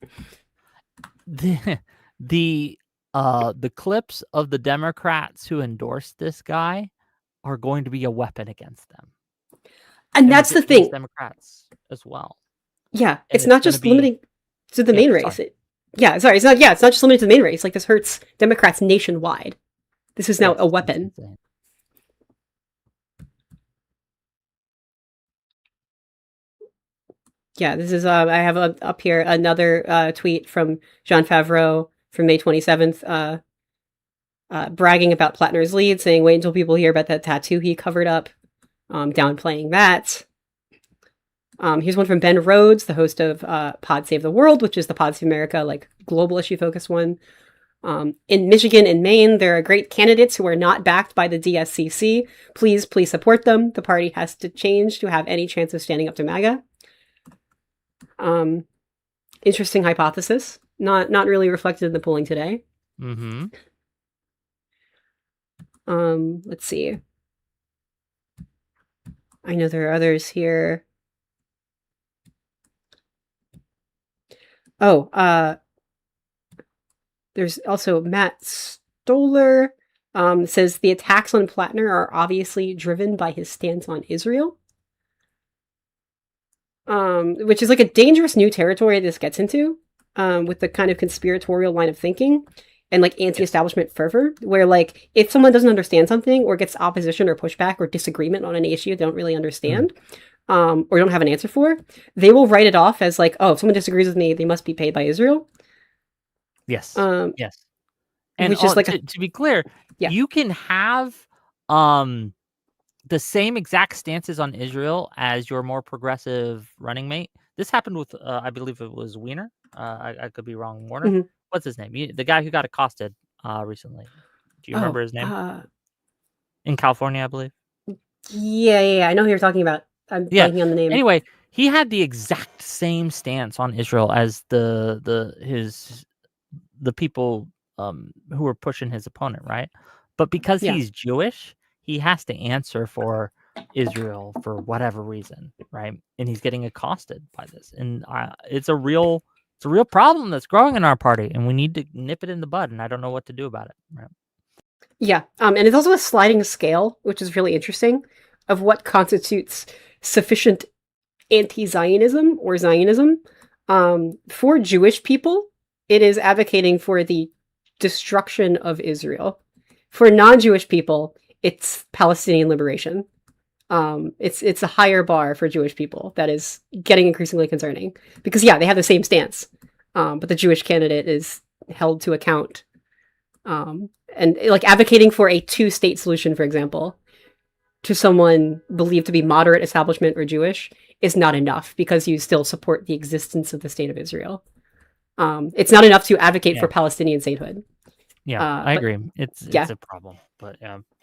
The clips of the Democrats who endorsed this guy are going to be a weapon against them. And that's the thing. Democrats as well. Yeah, it's not just limiting to the main race. It's not just limited to the main race. Like, this hurts Democrats nationwide. This is now a weapon. Yeah, this is I have up here another tweet from John Favreau from May 27th, bragging about Plattner's lead, saying, "Wait until people hear about that tattoo he covered up," downplaying that. Here's one from Ben Rhodes, the host of Pod Save the World, which is the Pod Save America, like, global issue focused one. In Michigan and Maine, there are great candidates who are not backed by the DSCC. Please support them. The party has to change to have any chance of standing up to MAGA. Interesting hypothesis. Not really reflected in the polling today. Mm-hmm. Let's see. I know there are others here. There's also Matt Stoller, says the attacks on Plattner are obviously driven by his stance on Israel. Which is like a dangerous new territory this gets into, with the kind of conspiratorial line of thinking and like anti-establishment fervor, where like if someone doesn't understand something or gets opposition or pushback or disagreement on any issue they don't really understand, or don't have an answer for, they will write it off as like, oh, if someone disagrees with me, they must be paid by Israel. Yes. Yes. And which is like to be clear, you can have the same exact stances on Israel as your more progressive running mate. This happened with, I believe it was Wiener. I could be wrong. Warner. Mm-hmm. What's his name? The guy who got accosted recently. Do you remember his name? In California, I believe. Yeah. I know who you're talking about. I'm blanking on the name. Anyway, he had the exact same stance on Israel as the people who were pushing his opponent, right? But because he's Jewish, he has to answer for Israel for whatever reason, right? And he's getting accosted by this, and it's a real problem that's growing in our party, and we need to nip it in the bud. And I don't know what to do about it. Right? Yeah, and it's also a sliding scale, which is really interesting, of what constitutes sufficient anti-Zionism or Zionism. For Jewish people, it is advocating for the destruction of Israel. For non-Jewish people, it's Palestinian liberation. It's a higher bar for Jewish people that is getting increasingly concerning because they have the same stance. but the Jewish candidate is held to account. And like advocating for a two-state solution, for example, to someone believed to be moderate establishment or Jewish is not enough because you still support the existence of the state of Israel. It's not enough to advocate for Palestinian statehood. Yeah, I agree. It's a problem, but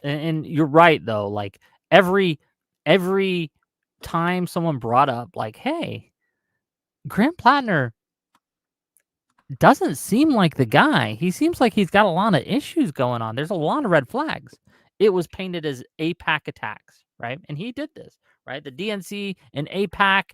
and you're right though. Like every time someone brought up, like, hey, Grant Plattner doesn't seem like the guy. He seems like he's got a lot of issues going on. There's a lot of red flags. It was painted as AIPAC attacks, right? And he did this, right? The DNC and AIPAC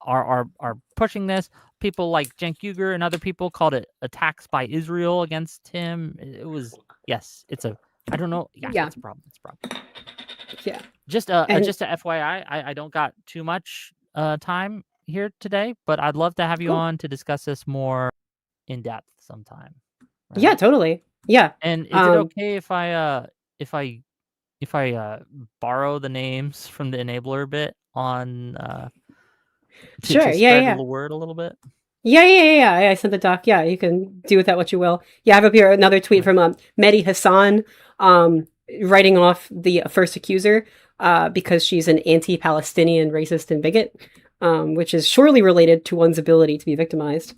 are pushing this. People like Cenk Uygur and other people called it attacks by Israel against him. It was, yes, it's a, I don't know. Yeah, it's a problem. It's a problem. Yeah. Just a FYI, I don't got too much time here today, but I'd love to have you on to discuss this more in depth sometime. Right? Yeah, totally. Yeah. And is it okay if I borrow the names from the enabler bit on to sure, spread the word a little bit? Yeah. I sent the doc. Yeah, you can do with that what you will. Yeah, I have up here another tweet from Mehdi Hassan writing off the first accuser because she's an anti-Palestinian racist and bigot, which is surely related to one's ability to be victimized.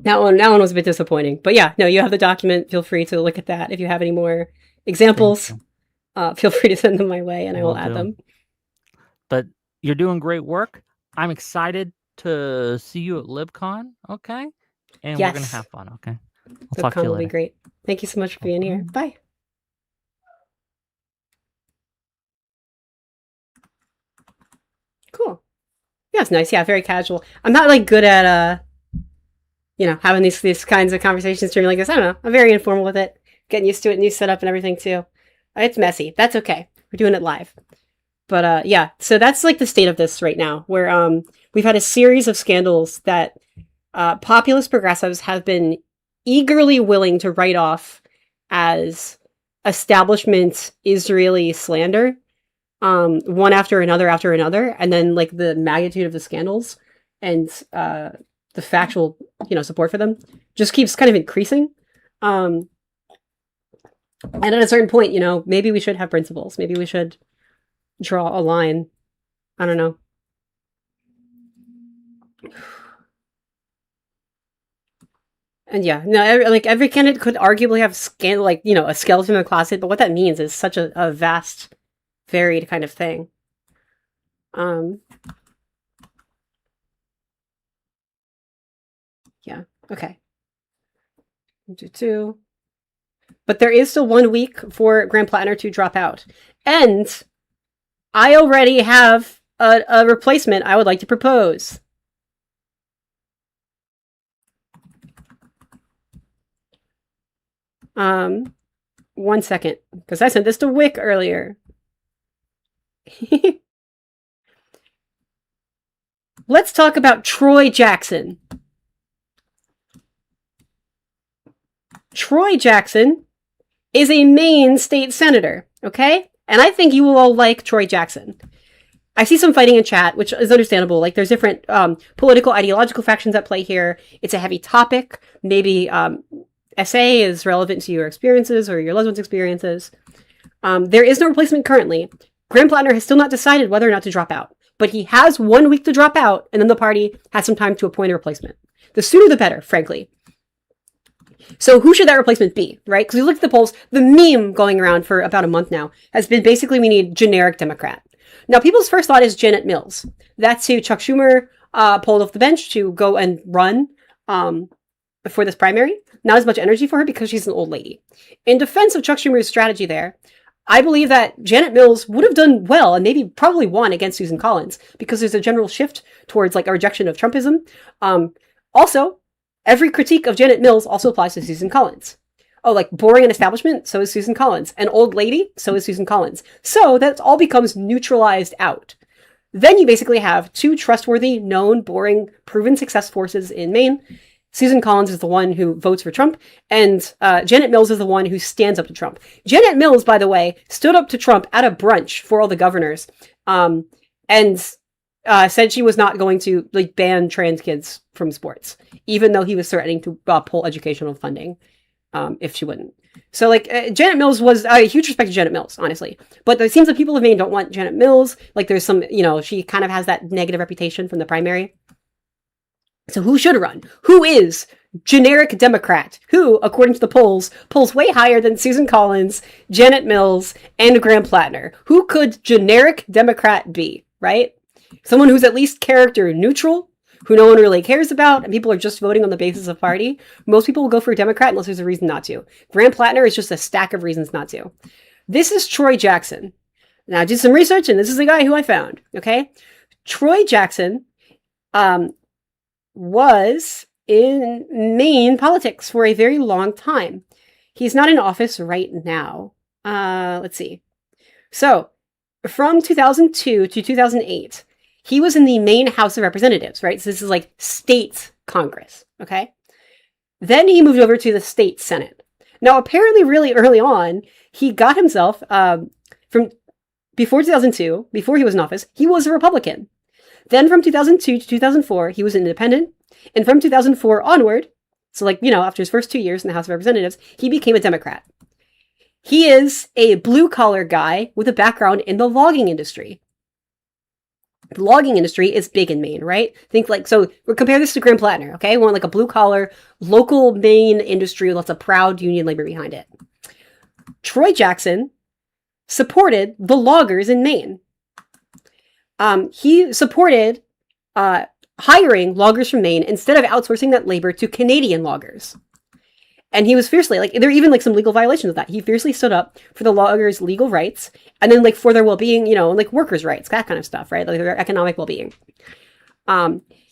That one was a bit disappointing. But yeah, no, you have the document. Feel free to look at that. If you have any more examples, feel free to send them my way and I will add them. But you're doing great work. I'm excited to see you at LibCon, okay? And we're going to have fun, okay? I'll talk to you later. Will be great. Thank you so much for being here. Bye. Cool. Yeah, it's nice. Yeah, very casual. I'm not like good at having these kinds of conversations streaming like this. I don't know. I'm very informal with it. Getting used to it, new setup and everything too. It's messy. That's okay. We're doing it live. But yeah, so that's like the state of this right now, where we've had a series of scandals that populist progressives have been eagerly willing to write off as establishment Israeli slander, one after another, and then like the magnitude of the scandals and the factual, support for them just keeps kind of increasing. And at a certain point, maybe we should have principles. Maybe we should draw a line. I don't know. And yeah, no, every candidate could arguably have a skeleton in the closet, but what that means is such a vast, varied kind of thing. Yeah, okay. 2. But there is still 1 week for Grant Plattner to drop out. And I already have a replacement I would like to propose. One second, because I sent this to Wick earlier. Let's talk about Troy Jackson. Troy Jackson is a Maine state senator, okay? And I think you will all like Troy Jackson. I see some fighting in chat, which is understandable. Like, there's different political, ideological factions at play here. It's a heavy topic. Maybe SA is relevant to your experiences or your loved ones' experiences. There is no replacement currently. Grant Plattner has still not decided whether or not to drop out. But he has 1 week to drop out, and then the party has some time to appoint a replacement. The sooner the better, frankly. So who should that replacement be, right? Because we look at the polls, the meme going around for about a month now has been basically we need generic Democrat. Now, people's first thought is Janet Mills. That's who Chuck Schumer pulled off the bench to go and run for this primary. Not as much energy for her because she's an old lady. In defense of Chuck Schumer's strategy there, I believe that Janet Mills would have done well and maybe probably won against Susan Collins because there's a general shift towards like a rejection of Trumpism. Also, every critique of Janet Mills also applies to Susan Collins. Oh, like boring and establishment? So is Susan Collins. An old lady? So is Susan Collins. So that all becomes neutralized out. Then you basically have two trustworthy, known, boring, proven success forces in Maine. Susan Collins is the one who votes for Trump, and Janet Mills is the one who stands up to Trump. Janet Mills, by the way, stood up to Trump at a brunch for all the governors. And said she was not going to like ban trans kids from sports, even though he was threatening to pull educational funding if she wouldn't. So like Janet Mills was a huge respect to Janet Mills, honestly. But it seems like people of Maine don't want Janet Mills. Like there's some, she kind of has that negative reputation from the primary. So who should run? Who is generic Democrat? Who, according to the polls way higher than Susan Collins, Janet Mills, and Graham Plattner? Who could generic Democrat be, right? Someone who's at least character neutral, who no one really cares about, and people are just voting on the basis of party. Most people will go for a Democrat unless there's a reason not to. Graham Plattner is just a stack of reasons not to. This is Troy Jackson. Now, I did some research, and this is the guy who I found, okay? Troy Jackson was in Maine politics for a very long time. He's not in office right now. Let's see. So, from 2002 to 2008, he was in the Maine House of Representatives, right? So this is like state Congress, okay? Then he moved over to the state Senate. Now, apparently really early on, he got himself, from before 2002, before he was in office, he was a Republican. Then from 2002 to 2004, he was an independent. And from 2004 onward, so like, after his first 2 years in the House of Representatives, he became a Democrat. He is a blue-collar guy with a background in the logging industry. The logging industry is big in Maine, right? So we'll compare this to Graham Plattner, okay? We want like a blue-collar, local Maine industry with lots of proud union labor behind it. Troy Jackson supported the loggers in Maine. He supported hiring loggers from Maine instead of outsourcing that labor to Canadian loggers. And he was fiercely, there are even some legal violations of that. He fiercely stood up for the loggers' legal rights and then for their well-being, and workers' rights, that kind of stuff, right? Like their economic well-being.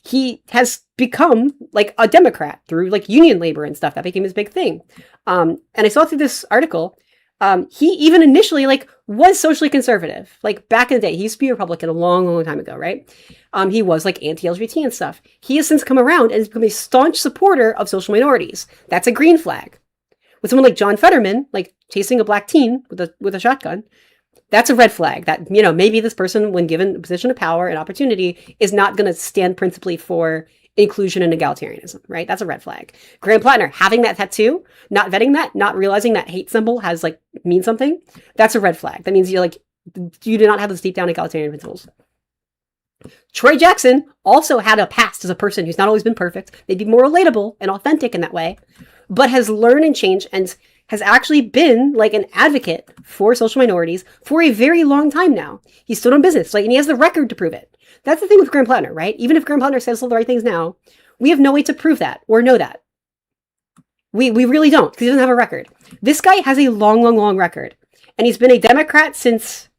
He has become a Democrat through union labor and stuff. That became his big thing. And I saw through this article, he even initially was socially conservative. Back in the day, he used to be a Republican a long, long time ago, right? He was anti-LGBT and stuff. He has since come around and has become a staunch supporter of social minorities. That's a green flag. With someone like John Fetterman, chasing a black teen with a shotgun, that's a red flag. That maybe this person, when given a position of power and opportunity, is not going to stand principally for inclusion and egalitarianism, right? That's a red flag. Graham Plattner, having that tattoo, not vetting that, not realizing that hate symbol has means something, that's a red flag. That means you do not have those deep down egalitarian principles. Troy Jackson also had a past as a person who's not always been perfect, maybe more relatable and authentic in that way, but has learned and changed and has actually been an advocate for social minorities for a very long time now. He stood on business, and he has the record to prove it. That's the thing with Graham Plattner, right? Even if Graham Plattner says all the right things now, we have no way to prove that or know that. We really don't, because he doesn't have a record. This guy has a long, long, long record. And he's been a Democrat since,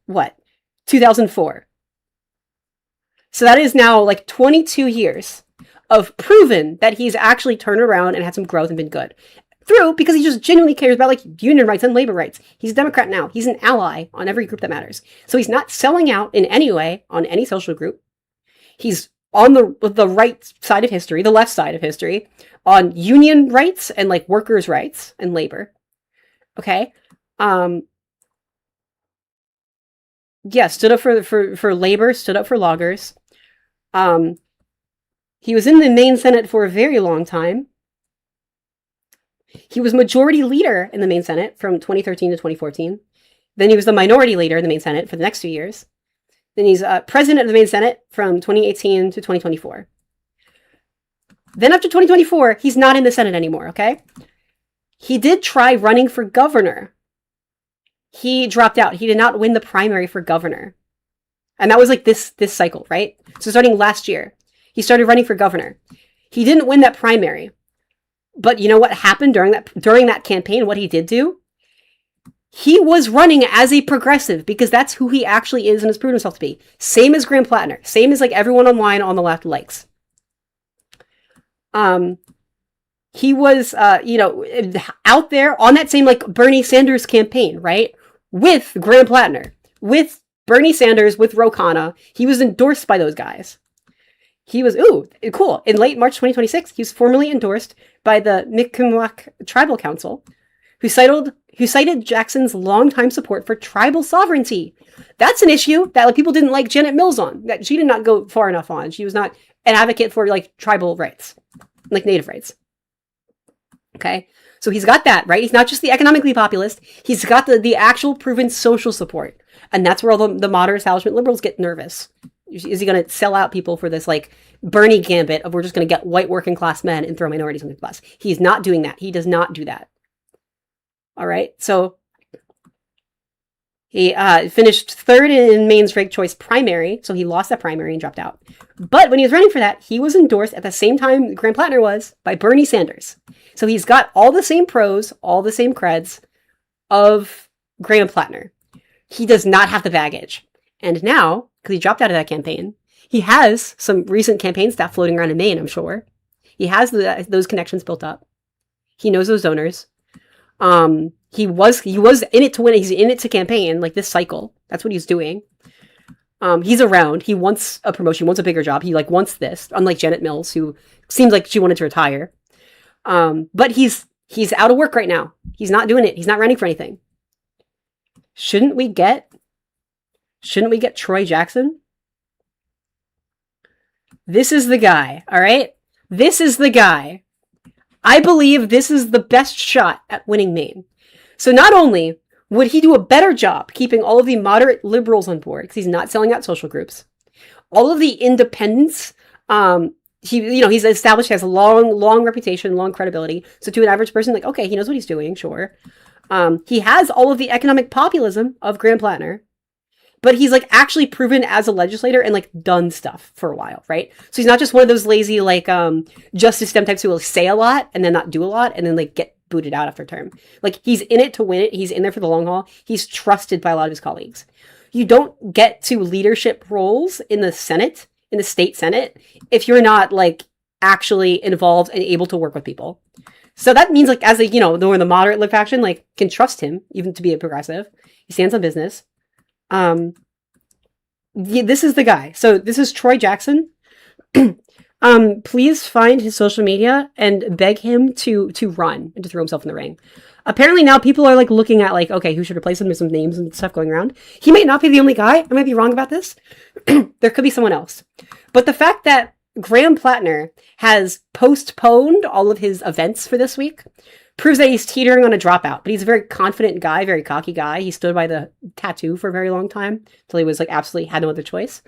2004. So that is now 22 years of proven that he's actually turned around and had some growth and been good. Because he just genuinely cares about union rights and labor rights. He's a Democrat now. He's an ally on every group that matters. So he's not selling out in any way on any social group. He's on the right side of history, the left side of history, on union rights and workers' rights and labor. Okay. Stood up for labor, stood up for loggers. He was in the Maine Senate for a very long time. He was majority leader in the Maine Senate from 2013 to 2014. Then he was the minority leader in the Maine Senate for the next 2 years. Then he's president of the Maine Senate from 2018 to 2024. Then after 2024, he's not in the Senate anymore, okay? He did try running for governor. He dropped out. He did not win the primary for governor. And that was this cycle, right? So starting last year, he started running for governor. He didn't win that primary. But you know what happened during that campaign? What he did do? He was running as a progressive because that's who he actually is and has proven himself to be. Same as Graham Plattner. Same as everyone online on the left likes. He was, out there on that same Bernie Sanders campaign, right? With Graham Plattner, with Bernie Sanders, with Ro Khanna. He was endorsed by those guys. He was, cool. In late March 2026, he was formally endorsed by the Mi'kmaq Tribal Council, who who cited Jackson's longtime support for tribal sovereignty. That's an issue that like, people didn't like Janet Mills on, that she did not go far enough on. She was not an advocate for like tribal rights, like native rights. Okay, so he's got that, right? He's not just the economically populist, he's got the actual proven social support. And that's where all the moderate establishment liberals get nervous. Is he going to sell out people for this like Bernie gambit of we're just going to get white working class men and throw minorities into the bus? He's not doing that. He does not do that. All right. So he finished third in Maine's ranked choice primary. So he lost that primary and dropped out. But when he was running for that, he was endorsed at the same time Graham Plattner was by Bernie Sanders. So he's got all the same pros, all the same creds of Graham Plattner. He does not have the baggage. And now, because he dropped out of that campaign, he has some recent campaign staff floating around in Maine, I'm sure. He has those connections built up. He knows those donors. He was in it to win. He's in it to campaign, like this cycle. That's what he's doing. He's around. He wants a promotion, wants a bigger job. He like wants this, unlike Janet Mills, who seems like she wanted to retire. But he's out of work right now. He's not doing it. He's not running for anything. Shouldn't we get Troy Jackson? This is the guy, all right? This is the guy. I believe this is the best shot at winning Maine. So not only would he do a better job keeping all of the moderate liberals on board, because he's not selling out social groups, all of the independents, he's established, has a long reputation, long credibility. So to an average person, like, okay, he knows what he's doing, sure. He has all of the economic populism of Graham Plattner, but he's like actually proven as a legislator and like done stuff for a while, right? So he's not just one of those lazy like justice STEM types who will say a lot and then not do a lot and then like get booted out after a term. Like he's in it to win it. He's in there for the long haul. He's trusted by a lot of his colleagues. You don't get to leadership roles in the Senate, in the state Senate, if you're not like actually involved and able to work with people. So that means like as a, the moderate lib faction, like can trust him even to be a progressive. He stands on business. This is the guy. So this is Troy Jackson. Please find his social media and beg him to run and to throw himself in the ring. Apparently now people are like looking at like, okay, who should replace him? There's some names and stuff going around. He might not be the only guy. I might be wrong about this. There could be someone else. But the fact that Graham Plattner has postponed all of his events for this week proves that he's teetering on a dropout. But he's a very confident guy, very cocky guy. He stood by the tattoo for a very long time until he was like absolutely had no other choice.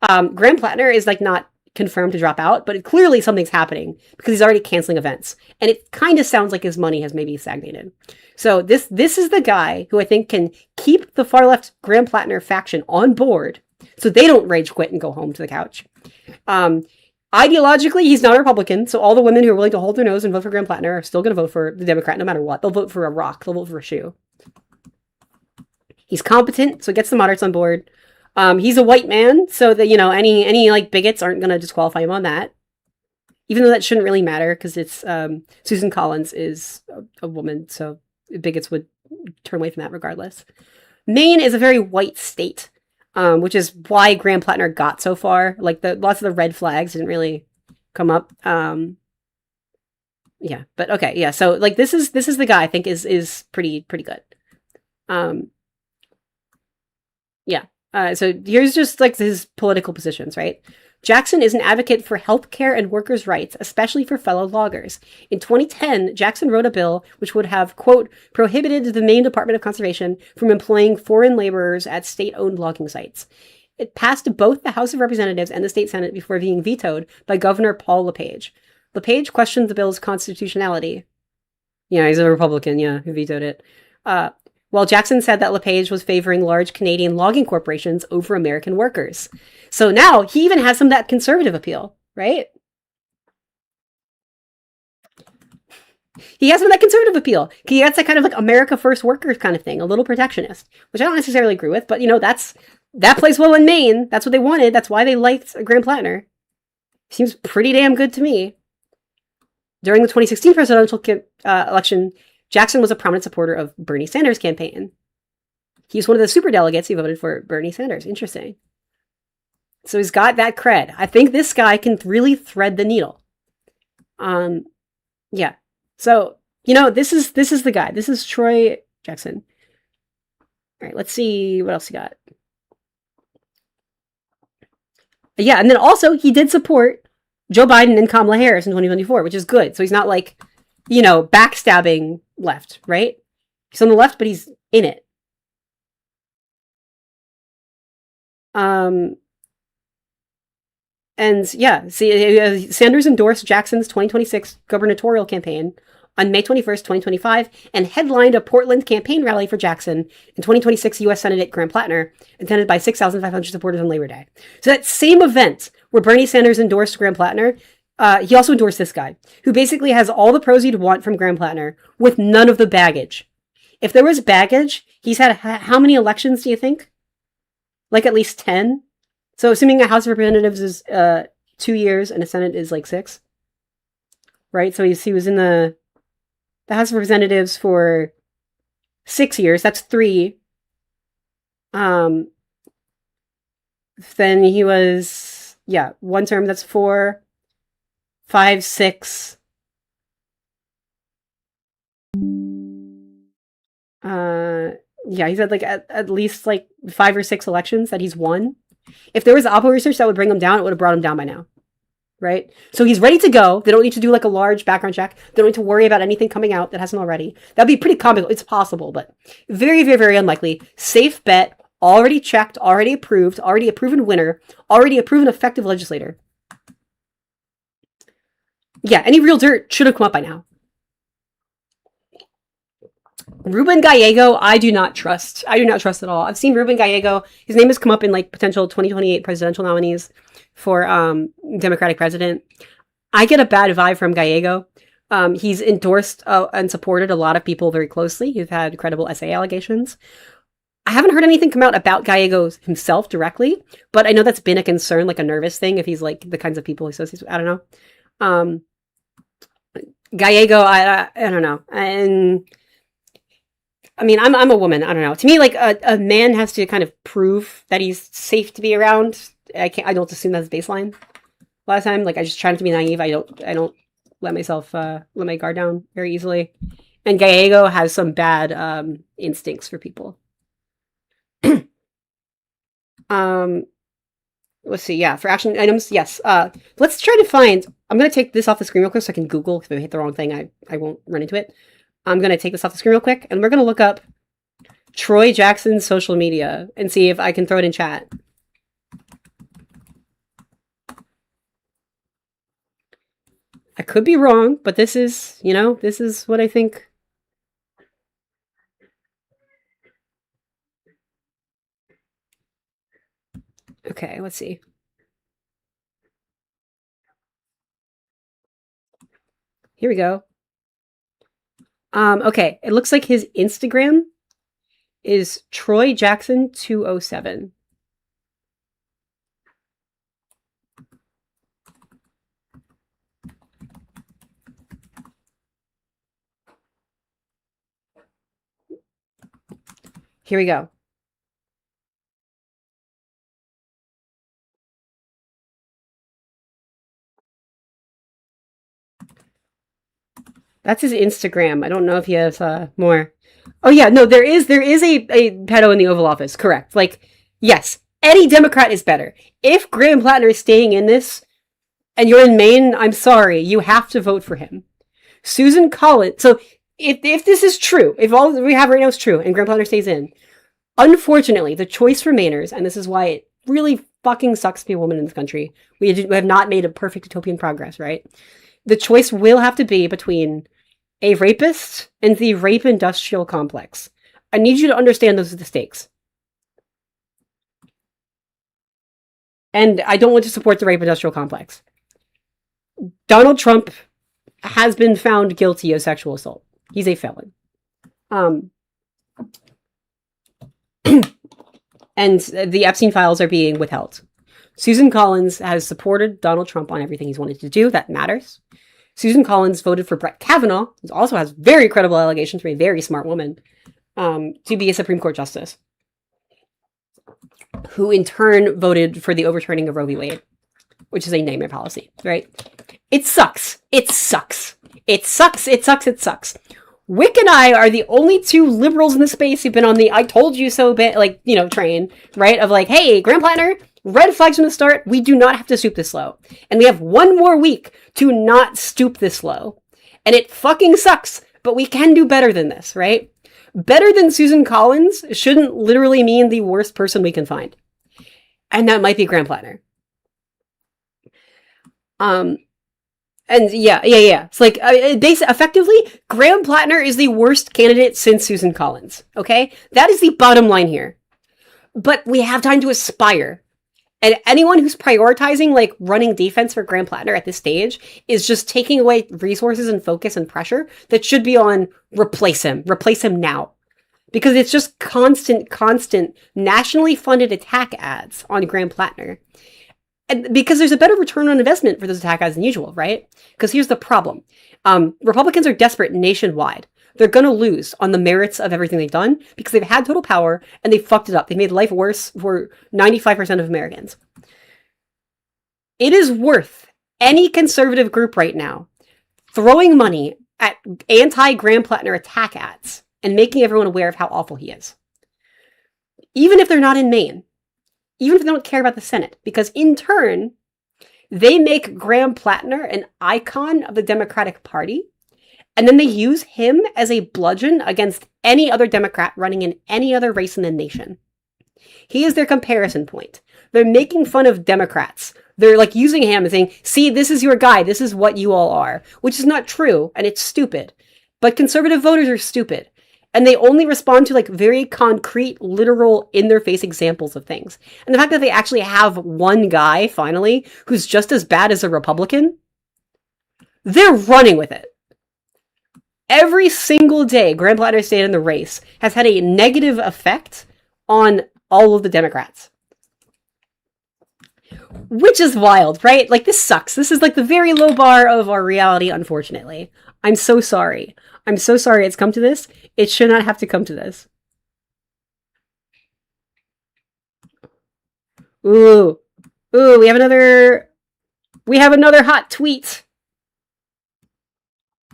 Graham Plattner is like not confirmed to drop out, but clearly something's happening because he's already canceling events. And it kind of sounds like his money has maybe stagnated. So this is the guy who I think can keep the far left Graham Plattner faction on board so they don't rage quit and go home to the couch. Ideologically, he's not a Republican, so all the women who are willing to hold their nose and vote for Graham Plattner are still going to vote for the Democrat no matter what. They'll vote for a rock. They'll vote for a shoe. He's competent, so it gets the moderates on board. He's a white man, so that, any like bigots aren't going to disqualify him on that. Even though that shouldn't really matter, because it's Susan Collins is a woman, so bigots would turn away from that regardless. Maine is a very white state. Which is why Graham Plattner got so far. Like lots of the red flags didn't really come up. Yeah, but okay, yeah. So like this is the guy I think is pretty good. Yeah. So here's just like his political positions, right? Jackson is an advocate for healthcare and workers' rights, especially for fellow loggers. In 2010, Jackson wrote a bill which would have, quote, prohibited the Maine Department of Conservation from employing foreign laborers at state-owned logging sites. It passed both the House of Representatives and the state Senate before being vetoed by Governor Paul LePage. LePage questioned the bill's constitutionality. Yeah, he's a Republican, who vetoed it. While Jackson said that LePage was favoring large Canadian logging corporations over American workers. So now he even has some of that conservative appeal, right? He has some of that conservative appeal. He has that kind of like America First workers kind of thing, a little protectionist, which I don't necessarily agree with, but that plays well in Maine. That's what they wanted. That's why they liked Graham Plattner. Seems pretty damn good to me. During the 2016 presidential election, Jackson was a prominent supporter of Bernie Sanders' campaign. He's one of the superdelegates who voted for Bernie Sanders. Interesting. So he's got that cred. I think this guy can really thread the needle. Yeah. So, this is the guy. This is Troy Jackson. All right, let's see what else he got. Yeah, and then also he did support Joe Biden and Kamala Harris in 2024, which is good. So he's not like, backstabbing left, right? He's on the left, but he's in it. And yeah, see, Sanders endorsed Jackson's 2026 gubernatorial campaign on May 21st, 2025, and headlined a Portland campaign rally for Jackson in 2026 U.S. Senate Graham Plattner, attended by 6,500 supporters on Labor Day. So that same event where Bernie Sanders endorsed Graham Plattner, he also endorsed this guy, who basically has all the pros you'd want from Graham Plattner with none of the baggage. If there was baggage, he's had how many elections, do you think? Like at least 10? So assuming a House of Representatives is 2 years and a Senate is like 6, right? So he was in the House of Representatives for 6 years. That's 3. Then he was, one term. That's 4, 5, 6. He's had like at least like 5 or 6 elections that he's won. If there was Oppo research that would bring him down, it would have brought him down by now. Right? So he's ready to go. They don't need to do like a large background check. They don't need to worry about anything coming out that hasn't already. That'd be pretty comical. It's possible, but very, very, very unlikely. Safe bet. Already checked. Already approved. Already a proven winner. Already a proven effective legislator. Yeah, any real dirt should have come up by now. Ruben Gallego, I do not trust. I do not trust at all. I've seen Ruben Gallego. His name has come up in like potential 2028 presidential nominees for Democratic president. I get a bad vibe from Gallego. He's endorsed and supported a lot of people very closely who've had credible SA allegations. I haven't heard anything come out about Gallego himself directly, but I know that's been a concern, like a nervous thing, if he's like the kinds of people he associates with. I don't know. Gallego, I don't know. And I mean, I'm a woman. I don't know. To me, like a man has to kind of prove that he's safe to be around. I don't assume that's baseline. A lot of time, like I just try not to be naive. I don't let myself let my guard down very easily. And Gallego has some bad instincts for people. Let's see. Yeah, for action items, yes. Let's try to find. I'm gonna take this off the screen real quick so I can Google. If I hit the wrong thing, I won't run into it. I'm going to take this off the screen real quick, and we're going to look up Troy Jackson's social media and see if I can throw it in chat. I could be wrong, but this is, this is what I think. Okay, let's see. Here we go. Okay, it looks like his Instagram is Troy Jackson 207. Here we go. That's his Instagram. I don't know if he has more. Oh yeah, no, there is a pedo in the Oval Office. Correct. Like, yes, any Democrat is better. If Graham Plattner is staying in this, and you're in Maine, I'm sorry, you have to vote for him. Susan Collins. So if this is true, if all we have right now is true, and Graham Plattner stays in, unfortunately, the choice for Mainers, and this is why it really fucking sucks to be a woman in this country. We have not made a perfect utopian progress, right? The choice will have to be between a rapist and the rape industrial complex. I need you to understand those are the stakes. And I don't want to support the rape industrial complex. Donald Trump has been found guilty of sexual assault. He's a felon. And the Epstein files are being withheld. Susan Collins has supported Donald Trump on everything he's wanted to do. That matters. Susan Collins voted for Brett Kavanaugh, who also has very credible allegations from a very smart woman, to be a Supreme Court justice, who in turn voted for the overturning of Roe v. Wade, which is a nightmare policy, right? It sucks. It sucks. It sucks. It sucks. It sucks. Wick and I are the only two liberals in the space who've been on the I told you so train, right? Of like, hey, Graham Plattner, red flags from the start, we do not have to stoop this low. And we have 1 more week to not stoop this low. And it fucking sucks, but we can do better than this, right? Better than Susan Collins shouldn't literally mean the worst person we can find. And that might be Graham Plattner. And yeah. It's like, effectively, Graham Plattner is the worst candidate since Susan Collins, okay? That is the bottom line here. But we have time to aspire. And anyone who's prioritizing, like, running defense for Graham Plattner at this stage is just taking away resources and focus and pressure that should be on replace him now. Because it's just constant, nationally funded attack ads on Graham Plattner. And because there's a better return on investment for those attack ads than usual, right? Because here's the problem. Republicans are desperate nationwide. They're going to lose on the merits of everything they've done because they've had total power and they fucked it up. They made life worse for 95% of Americans. It is worth any conservative group right now throwing money at anti-Graham Plattner attack ads and making everyone aware of how awful he is. Even if they're not in Maine. Even if they don't care about the Senate. Because in turn, they make Graham Plattner an icon of the Democratic Party. And then they use him as a bludgeon against any other Democrat running in any other race in the nation. He is their comparison point. They're making fun of Democrats. They're like using him and saying, see, this is your guy. This is what you all are. Which is not true. And it's stupid. But conservative voters are stupid. And they only respond to like very concrete, literal, in-their-face examples of things. And the fact that they actually have one guy, finally, who's just as bad as a Republican, they're running with it. Every single day Graham Plattner stayed in the race has had a negative effect on all of the Democrats. Which is wild, right? Like, this sucks. This is like the very low bar of our reality, unfortunately. I'm so sorry. I'm so sorry it's come to this. It should not have to come to this. Ooh, we have another hot tweet.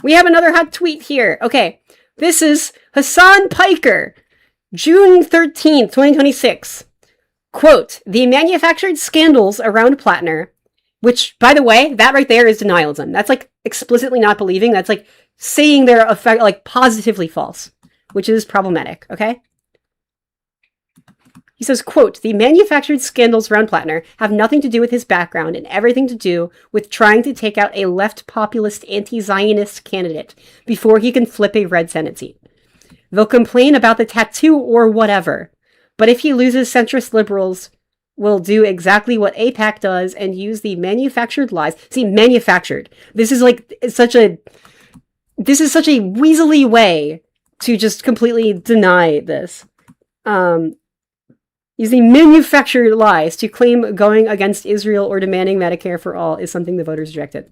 We have another hot tweet here. Okay, this is Hassan Piker, June 13th, 2026. Quote, the manufactured scandals around Plattner, which, by the way, that right there is denialism. That's like explicitly not believing. That's like saying they're like positively false, which is problematic, okay? He says, quote, the manufactured scandals around Plattner have nothing to do with his background and everything to do with trying to take out a left populist anti-Zionist candidate before he can flip a red Senate seat. They'll complain about the tattoo or whatever, but if he loses, centrist liberals will do exactly what AIPAC does and use the manufactured lies. See, manufactured. This is such a weaselly way to just completely deny this. Using manufactured lies to claim going against Israel or demanding Medicare for all is something the voters rejected.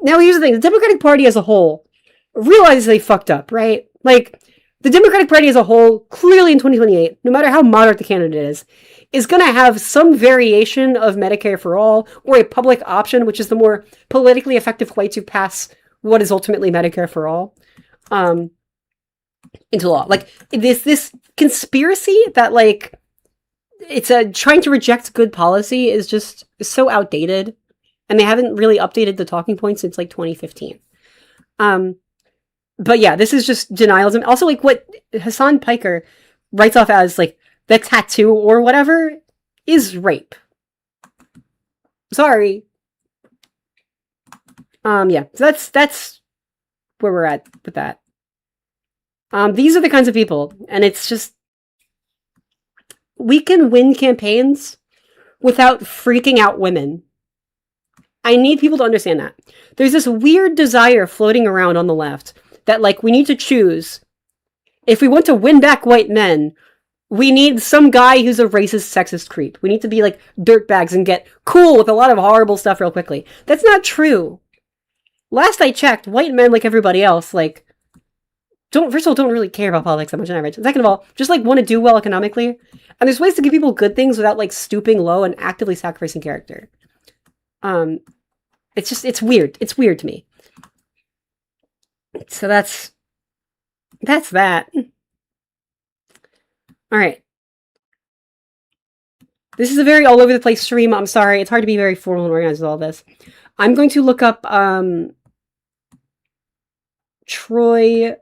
Now, here's the thing. The Democratic Party as a whole realizes they fucked up, right? Like, the Democratic Party as a whole, clearly in 2028, no matter how moderate the candidate is going to have some variation of Medicare for all or a public option, which is the more politically effective way to pass what is ultimately Medicare for all into law. Like, this conspiracy that, like, it's trying to reject good policy is just so outdated, and they haven't really updated the talking points since like 2015. But yeah, this is just denialism. Also, like, what Hassan Piker writes off as like the tattoo or whatever is rape. Sorry. Yeah, so that's where we're at with that. These are the kinds of people, and it's just, we can win campaigns without freaking out women. I need people to understand that. There's this weird desire floating around on the left that, like, we need to choose. If we want to win back white men, we need some guy who's a racist, sexist creep. We need to be, like, dirtbags and get cool with a lot of horrible stuff real quickly. That's not true. Last I checked, white men, like everybody else, like, first of all, don't really care about politics that much on average. Second of all, just, like, want to do well economically. And there's ways to give people good things without, like, stooping low and actively sacrificing character. It's weird. It's weird to me. So that's That's that. All right. This is a very all over the place stream. I'm sorry. It's hard to be very formal and organized with all this. I'm going to look up Troy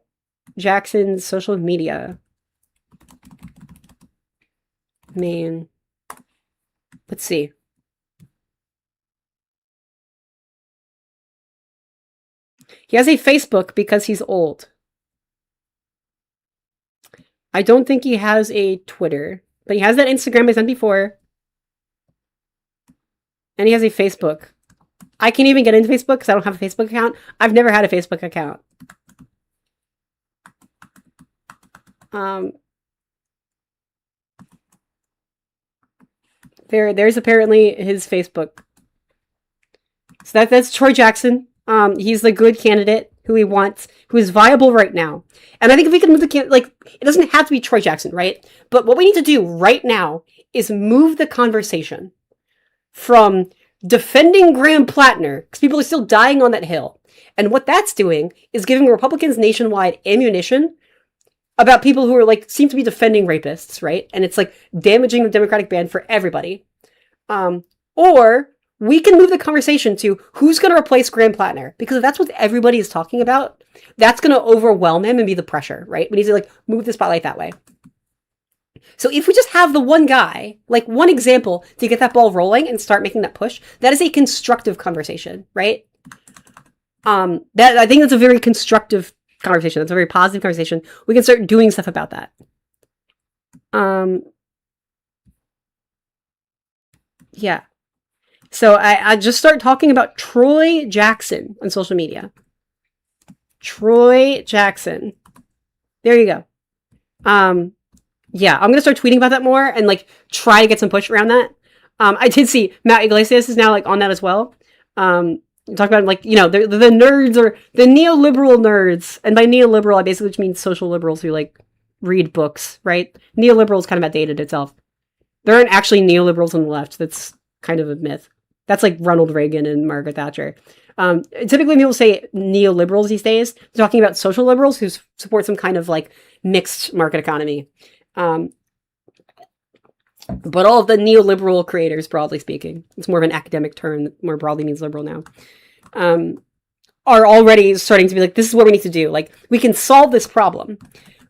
Jackson's social media. Man. Let's see. He has a Facebook because he's old. I don't think he has a Twitter, but he has that Instagram I sent before. And he has a Facebook. I can't even get into Facebook because I don't have a Facebook account. I've never had a Facebook account. There's apparently his Facebook. So that's Troy Jackson. He's the good candidate who he wants, who is viable right now. And I think if we can move the like, it doesn't have to be Troy Jackson, right? But what we need to do right now is move the conversation from defending Graham Plattner, because people are still dying on that hill. And what that's doing is giving Republicans nationwide ammunition about people who are like, seem to be defending rapists, right? And it's like damaging the Democratic band for everybody. Or we can move the conversation to who's going to replace Graham Plattner, because if that's what everybody is talking about, that's going to overwhelm him and be the pressure, right? We need to like move the spotlight that way. So if we just have the one guy, like one example to get that ball rolling and start making that push, that is a constructive conversation, right? That I think that's a very constructive conversation. That's a very positive conversation. We can start doing stuff about that. Yeah. So I just start talking about Troy Jackson on social media. Troy Jackson. There you go. Yeah, I'm gonna start tweeting about that more and like try to get some push around that. I did see Matt Iglesias is now like on that as well. Talk about like, you know, the nerds or the neoliberal nerds, and by neoliberal I basically just mean social liberals who like read books, right? Neoliberal is kind of outdated itself. There aren't actually neoliberals on the left. That's kind of a myth. That's like Ronald Reagan and Margaret Thatcher. Typically when people say neoliberals these days, they're talking about social liberals who support some kind of like mixed market economy. But all of the neoliberal creators, broadly speaking, it's more of an academic term that more broadly means liberal now, are already starting to be like, this is what we need to do. Like, we can solve this problem.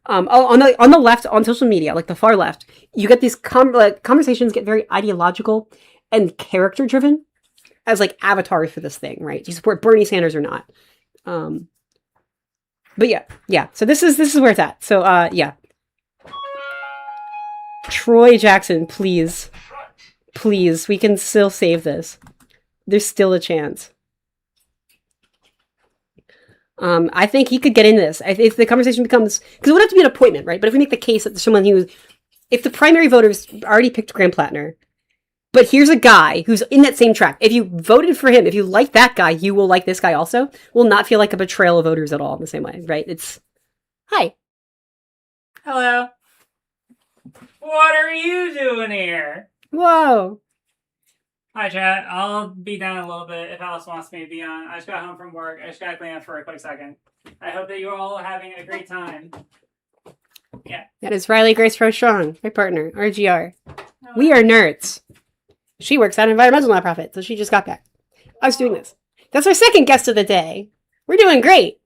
On the left, on social media, like the far left, you get these conversations get very ideological and character driven as like avatars for this thing, right? Do you support Bernie Sanders or not? But yeah. So this is where it's at. So yeah. Troy Jackson, please, we can still save this. There's still a chance. I think he could get in this. If the conversation becomes, because it would have to be an appointment, right? But if we make the case that there's someone who, if the primary voters already picked Graham Plattner, but here's a guy who's in that same track. If you voted for him, if you like that guy, you will like this guy also. Will not feel like a betrayal of voters at all in the same way, right? It's, hi. Hello. What are you doing here? Whoa. Hi, chat. I'll be down a little bit if Alice wants me to be on. I just got home from work. I just got to clean up for a quick second. I hope that you're all having a great time. Yeah. That is Riley Grace Strong, my partner, RGR. We are nerds. She works at an environmental nonprofit, so she just got back. I was doing this. That's our second guest of the day. We're doing great.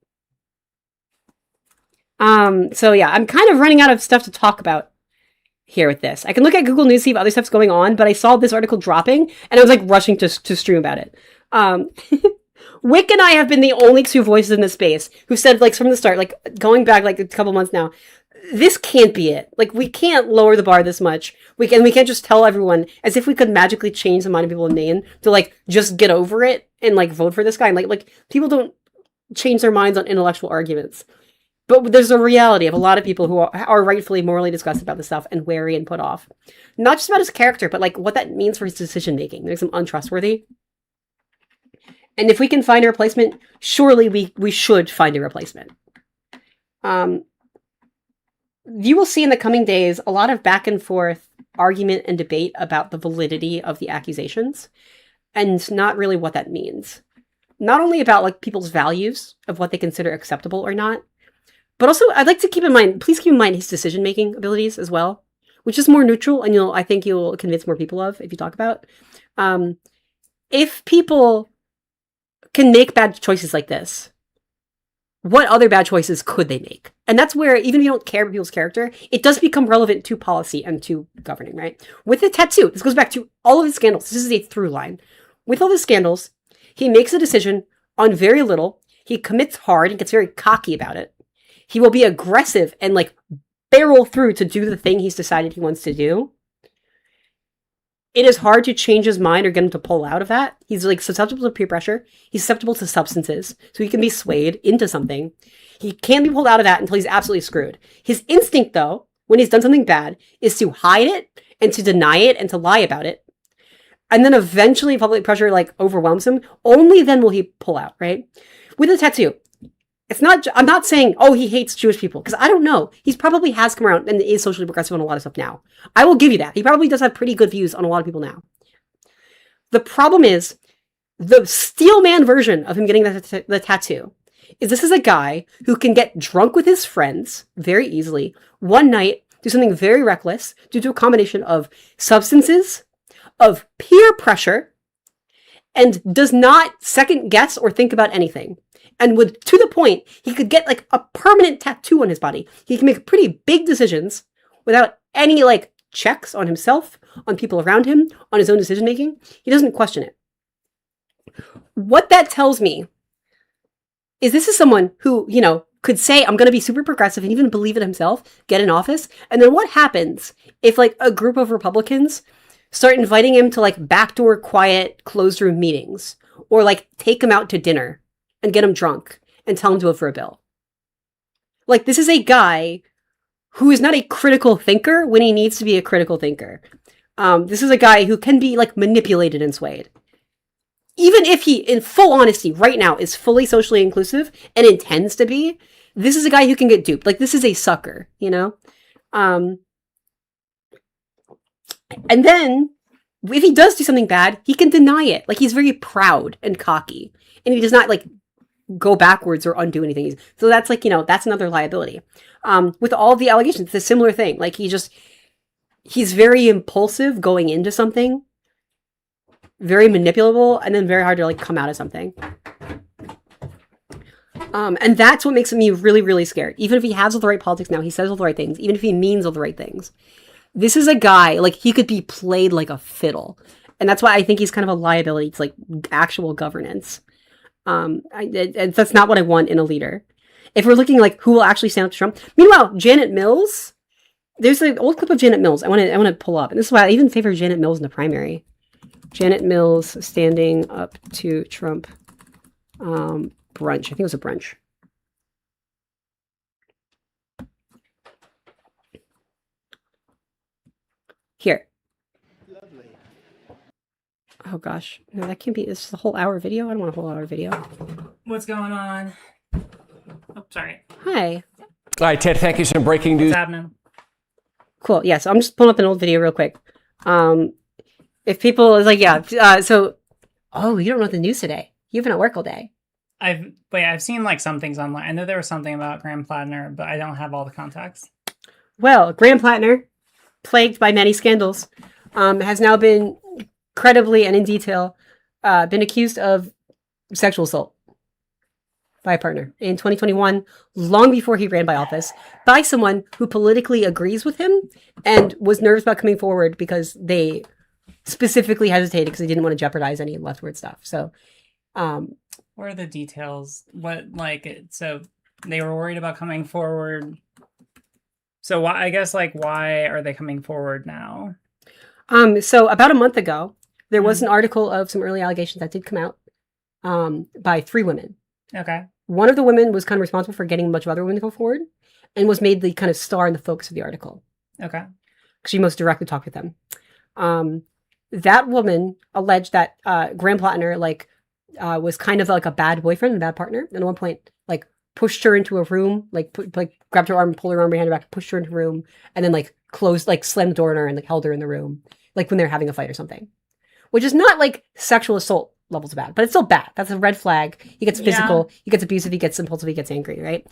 So yeah, I'm kind of running out of stuff to talk about here with this. I can look at Google News, see if other stuff's going on, but I saw this article dropping, and I was like rushing to stream about it. Wick and I have been the only two voices in this space who said, like, from the start, like, going back, like, a couple months now, this can't be it. Like, we can't lower the bar this much. We can't just tell everyone, as if we could magically change the mind of people in Maine to, like, just get over it and, like, vote for this guy. And, like, people don't change their minds on intellectual arguments. But there's a reality of a lot of people who are rightfully morally disgusted about this stuff and wary and put off. Not just about his character, but, like, what that means for his decision-making. There's some untrustworthy. And if we can find a replacement, surely we should find a replacement. You will see in the coming days a lot of back and forth argument and debate about the validity of the accusations and not really what that means. Not only about, like, people's values of what they consider acceptable or not, But also, I'd like to please keep in mind his decision-making abilities as well, which is more neutral, and I think you'll convince more people of if you talk about. If people can make bad choices like this, what other bad choices could they make? And that's where, even if you don't care about people's character, it does become relevant to policy and to governing, right? With the tattoo, this goes back to all of his scandals. This is a through line. With all the scandals, he makes a decision on very little. He commits hard and gets very cocky about it. He will be aggressive and like barrel through to do the thing he's decided he wants to do. It is hard to change his mind or get him to pull out of that. He's like susceptible to peer pressure. He's susceptible to substances, so he can be swayed into something. He can't be pulled out of that until he's absolutely screwed. His instinct, though, when he's done something bad, is to hide it and to deny it and to lie about it. And then eventually public pressure like overwhelms him. Only then will he pull out, right? With the tattoo, I'm not saying, oh, he hates Jewish people, because I don't know. He probably has come around and is socially progressive on a lot of stuff now. I will give you that. He probably does have pretty good views on a lot of people now. The problem is, the Steelman version of him getting the tattoo is this is a guy who can get drunk with his friends very easily, one night, do something very reckless, due to a combination of substances, of peer pressure, and does not second guess or think about anything. And to the point, he could get like a permanent tattoo on his body. He can make pretty big decisions without any like checks on himself, on people around him, on his own decision making. He doesn't question it. What that tells me is this is someone who, could say, I'm going to be super progressive and even believe it himself, get in office. And then what happens if like a group of Republicans start inviting him to like backdoor, quiet, closed room meetings, or like take him out to dinner and get him drunk and tell him to vote for a bill? Like, this is a guy who is not a critical thinker when he needs to be a critical thinker. This is a guy who can be like manipulated and swayed. Even if he, in full honesty, right now is fully socially inclusive and intends to be, this is a guy who can get duped. Like, this is a sucker, And then, if he does do something bad, he can deny it. Like, he's very proud and cocky. And he does not, like, go backwards or undo anything. So that's, like, that's another liability. With all the allegations, it's a similar thing. Like, he's very impulsive going into something, very manipulable, and then very hard to, like, come out of something. And that's what makes me really, really scared. Even if he has all the right politics now, he says all the right things, even if he means all the right things. This is a guy, like, he could be played like a fiddle. And that's why I think he's kind of a liability to, like, actual governance. That's not what I want in a leader. If we're looking, like, who will actually stand up to Trump. Meanwhile, Janet Mills, there's an old clip of Janet Mills I want to pull up. And this is why I even favor Janet Mills in the primary. Janet Mills standing up to Trump. Brunch. I think it was a brunch. Here. Lovely. Oh gosh. No, that can't be. This is a whole hour video. I don't want a whole hour video. What's going on? Oh, sorry. Hi. All right, Ted, thank you. Some breaking news. What's happening? Cool. Yeah, so I'm just pulling up an old video real quick. If people is like, yeah, oh, you don't know the news today. You've been at work all day. I've seen like some things online. I know there was something about Graham PLATNER, but I don't have all the context. Well, Graham PLATNER, plagued by many scandals, has now been credibly and in detail been accused of sexual assault by a partner in 2021, long before he ran by office, by someone who politically agrees with him and was nervous about coming forward because they specifically hesitated because they didn't want to jeopardize any leftward stuff. So, what are the details? So they were worried about coming forward. So why are they coming forward now? So about a month ago, there was an article of some early allegations that did come out by 3 women. Okay. One of the women was kind of responsible for getting a bunch of other women to go forward and was made the kind of star and the focus of the article. Okay. She most directly talked with them. That woman alleged that Graham PLATNER was kind of like a bad boyfriend and a bad partner. And at one point, like, pushed her into a room, grabbed her arm and pulled her arm behind her back, pushed her into a room, and then slammed the door on her and held her in the room, like when they're having a fight or something. Which is not like sexual assault levels of bad, but it's still bad. That's a red flag. He gets physical, he gets abusive, he gets impulsive, he gets angry, right?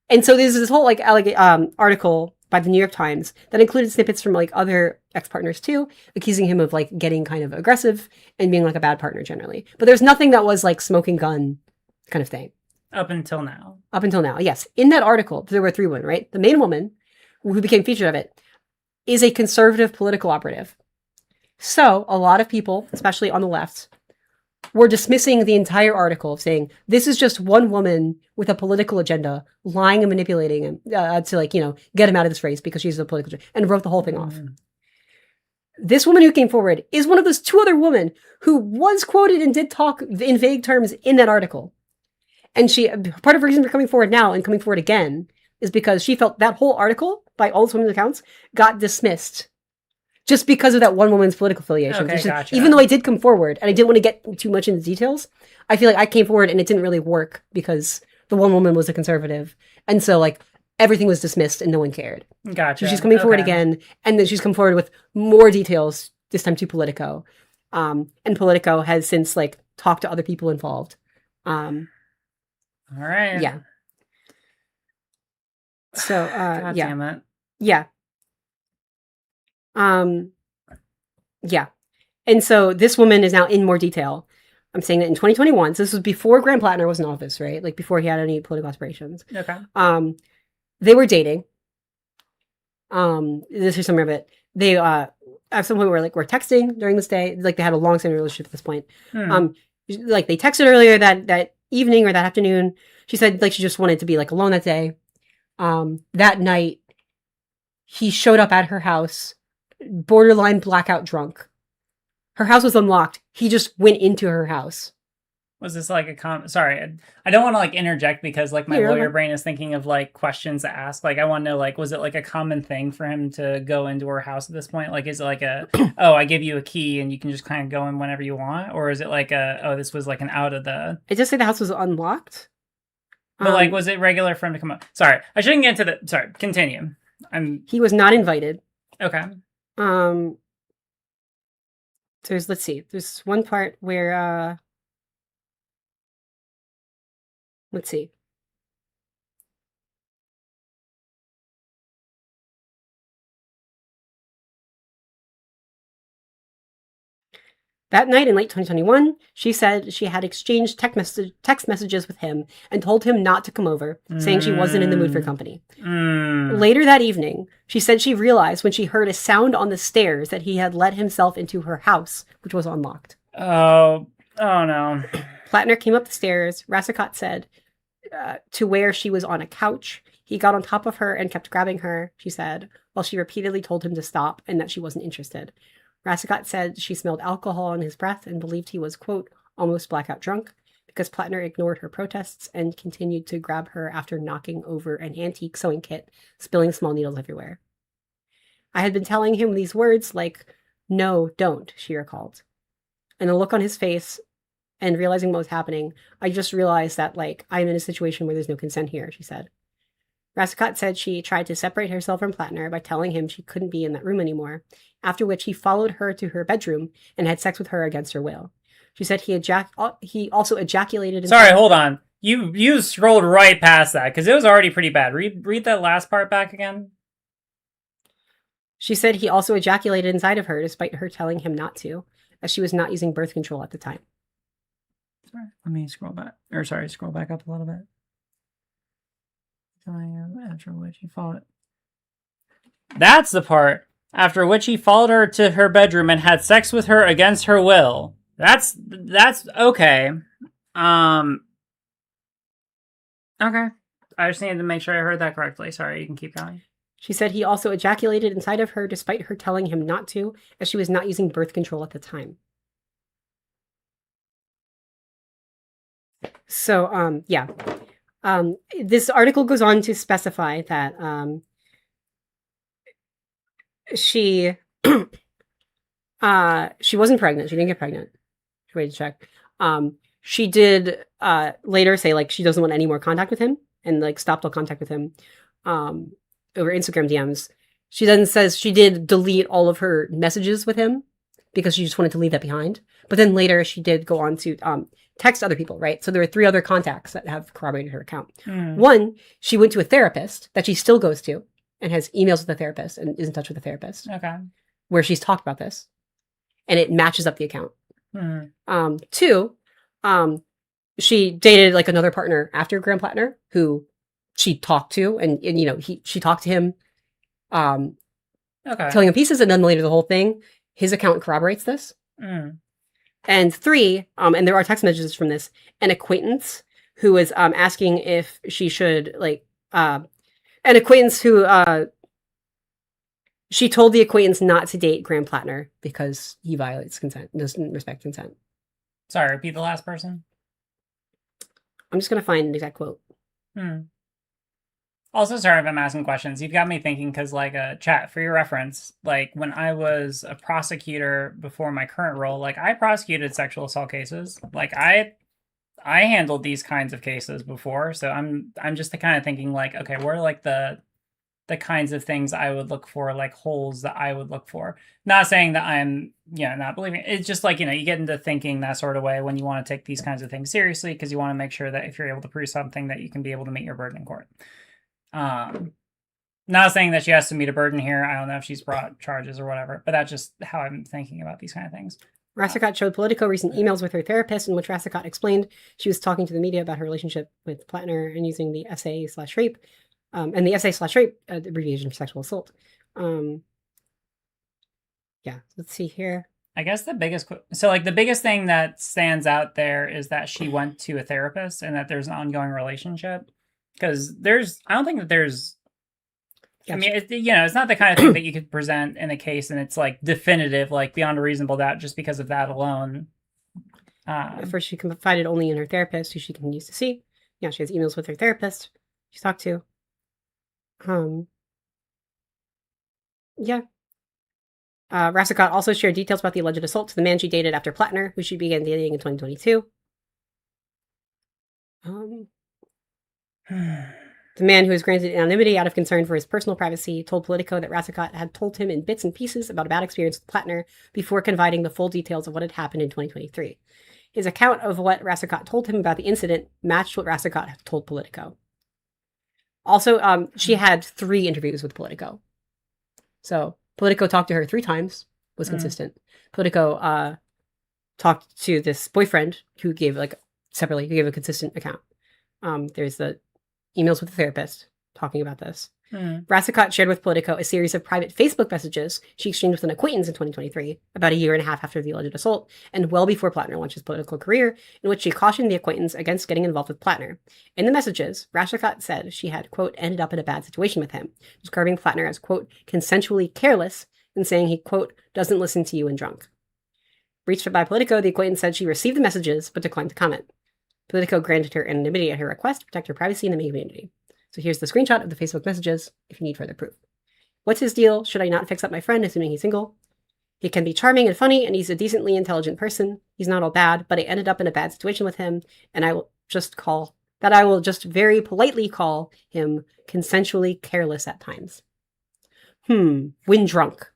And so there's this whole like article by the New York Times that included snippets from like other ex-partners too, accusing him of like getting kind of aggressive and being like a bad partner generally. But there's nothing that was like smoking gun kind of thing. Up until now. Up until now, yes. In that article, there were 3 women, right? The main woman, who became featured of it, is a conservative political operative. So a lot of people, especially on the left, were dismissing the entire article, saying this is just one woman with a political agenda, lying and manipulating him to like, you know, get him out of this race because she's a political agenda, and wrote the whole thing off. This woman who came forward is one of those 2 other women who was quoted and did talk in vague terms in that article. And she, part of her reason for coming forward now and coming forward again is because she felt that whole article, by all those women's accounts, got dismissed just because of that one woman's political affiliation. Okay, gotcha. Even though I did come forward and I didn't want to get too much into details, I feel like I came forward and it didn't really work because the one woman was a conservative. And so like everything was dismissed and no one cared. Gotcha. So she's coming forward again, and then she's come forward with more details, this time to Politico. And Politico has since like talked to other people involved. All right. Yeah. So, God yeah. damn it. Yeah. Yeah. And so this woman is now in more detail. I'm saying that in 2021, so this was before Graham Plattner was in office, right? Like before he had any political aspirations. Okay. They were dating. This is some of it. They, at some point were texting during this day. Like they had a long-standing relationship at this point. Like they texted earlier that evening or that afternoon. She said like she just wanted to be like alone that day. That night he showed up at her house, borderline blackout drunk. Her house was unlocked. He just went into her house. Was this like a sorry, I don't want to like interject because like my lawyer brain is thinking of like questions to ask. Like I want to know like, was it like a common thing for him to go into her house at this point? Like, is it like a, oh, I give you a key and you can just kind of go in whenever you want? Or is it like a, oh, this was like an out of the... It just said the house was unlocked. But like, was it regular for him to come up? Sorry, I shouldn't get into the, sorry, continue. He was not invited. Okay. Let's see, there's one part where, let's see. That night in late 2021, she said she had exchanged text messages with him and told him not to come over, saying she wasn't in the mood for company. Later that evening, she said she realized when she heard a sound on the stairs that he had let himself into her house, which was unlocked. Oh no. Plattner came up the stairs, Rassicot said, to where she was on a couch. He got on top of her and kept grabbing her, she said, while she repeatedly told him to stop and that she wasn't interested. Rassicot said she smelled alcohol on his breath and believed he was, quote, almost blackout drunk, because Plattner ignored her protests and continued to grab her after knocking over an antique sewing kit, spilling small needles everywhere. I had been telling him these words like, no, don't, she recalled. And the look on his face and realizing what was happening, I just realized that, like, I'm in a situation where there's no consent here, she said. Rassicot said she tried to separate herself from Plattner by telling him she couldn't be in that room anymore, after which he followed her to her bedroom and had sex with her against her will. She said he also ejaculated... Sorry, hold on. You scrolled right past that, because it was already pretty bad. Read that last part back again. She said he also ejaculated inside of her, despite her telling him not to, as she was not using birth control at the time. Sorry, let me scroll back. Scroll back up a little bit. After which he followed... That's the part. After which he followed her to her bedroom and had sex with her against her will. That's okay. Okay. I just needed to make sure I heard that correctly. Sorry, you can keep going. She said he also ejaculated inside of her despite her telling him not to, as she was not using birth control at the time. So, yeah. This article goes on to specify that she wasn't pregnant. She didn't get pregnant. Wait to check. She did later say like she doesn't want any more contact with him and like stopped all contact with him over Instagram DMs. She then says she did delete all of her messages with him because she just wanted to leave that behind. But then later she did go on to text other people, right? So there are 3 other contacts that have corroborated her account. One, she went to a therapist that she still goes to and has emails with the therapist and is in touch with the therapist. Okay. Where she's talked about this. And it matches up the account. 2, she dated like another partner after Graham Plattner who she talked to, and you know, she talked to him, telling him pieces, and then later the whole thing. His account corroborates this. And 3, and there are text messages from this, an acquaintance who was asking if she should like an acquaintance who she told the acquaintance not to date Graham Plattner because he violates consent, doesn't respect consent. Sorry, repeat the last person. I'm just gonna find an exact quote. Also, sorry if I'm asking questions. You've got me thinking because, like, chat, for your reference, like, when I was a prosecutor before my current role, like, I prosecuted sexual assault cases. Like, I handled these kinds of cases before, so I'm just the kind of thinking, like, okay, what are, like, the kinds of things I would look for, like, holes that I would look for. Not saying that I'm, not believing. It's just, like, you get into thinking that sort of way when you want to take these kinds of things seriously because you want to make sure that if you're able to prove something that you can be able to meet your burden in court. Not saying that she has to meet a burden here. I don't know if she's brought charges or whatever, but that's just how I'm thinking about these kind of things. Rassicot showed Politico recent emails with her therapist in which Rassicot explained she was talking to the media about her relationship with Plattner and using the SA/rape, and the SA/rape abbreviation for sexual assault. Yeah, let's see here. I guess the biggest thing that stands out there is that she went to a therapist and that there's an ongoing relationship. Because I don't think that there's, I mean, it's not the kind of thing that you could present in a case and it's like definitive, like beyond a reasonable doubt, just because of that alone. At first, she confided only in her therapist, who she continues to see. Yeah, she has emails with her therapist she's talked to. Rassicot also shared details about the alleged assault to the man she dated after Plattner, who she began dating in 2022. The man, who was granted anonymity out of concern for his personal privacy, told Politico that Rassicot had told him in bits and pieces about a bad experience with Plattner before confiding the full details of what had happened in 2023. His account of what Rassicot told him about the incident matched what Rassicot had told Politico. Also, she had 3 interviews with Politico. So Politico talked to her 3 times, was consistent. Politico talked to this boyfriend who gave separately, who gave a consistent account. There's the emails with the therapist talking about this. Rassicot shared with Politico a series of private Facebook messages she exchanged with an acquaintance in 2023, about a year and a half after the alleged assault, and well before Plattner launched his political career, in which she cautioned the acquaintance against getting involved with Plattner. In the messages, Rassicot said she had, quote, ended up in a bad situation with him, describing Plattner as, quote, consensually careless, and saying he, quote, doesn't listen to you and drunk. Reached by Politico, the acquaintance said she received the messages, but declined to comment. Politico granted her anonymity at her request to protect her privacy in the main community. So here's the screenshot of the Facebook messages if you need further proof. What's his deal? Should I not fix up my friend, assuming he's single? He can be charming and funny, and he's a decently intelligent person. He's not all bad, but I ended up in a bad situation with him, and I will just very politely call him consensually careless at times. When drunk.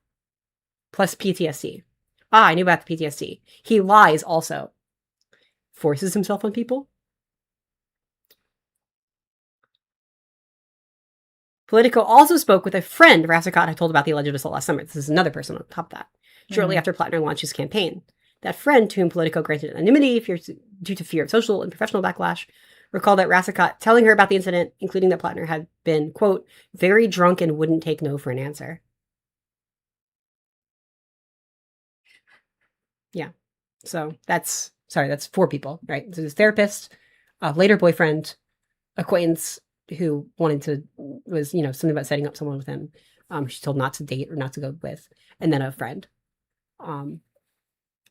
Plus PTSD. I knew about the PTSD. He lies also. Forces himself on people. Politico also spoke with a friend Rassicot had told about the alleged assault last summer. This is another person on top of that. Shortly after Plattner launched his campaign. That friend, to whom Politico granted anonymity due to fear of social and professional backlash, recalled that Rassicot telling her about the incident, including that Plattner had been, quote, very drunk and wouldn't take no for an answer. Yeah. So that's 4 people, right? So his therapist, later boyfriend, acquaintance who was something about setting up someone with him. She's told not to date or not to go with, and then a friend. And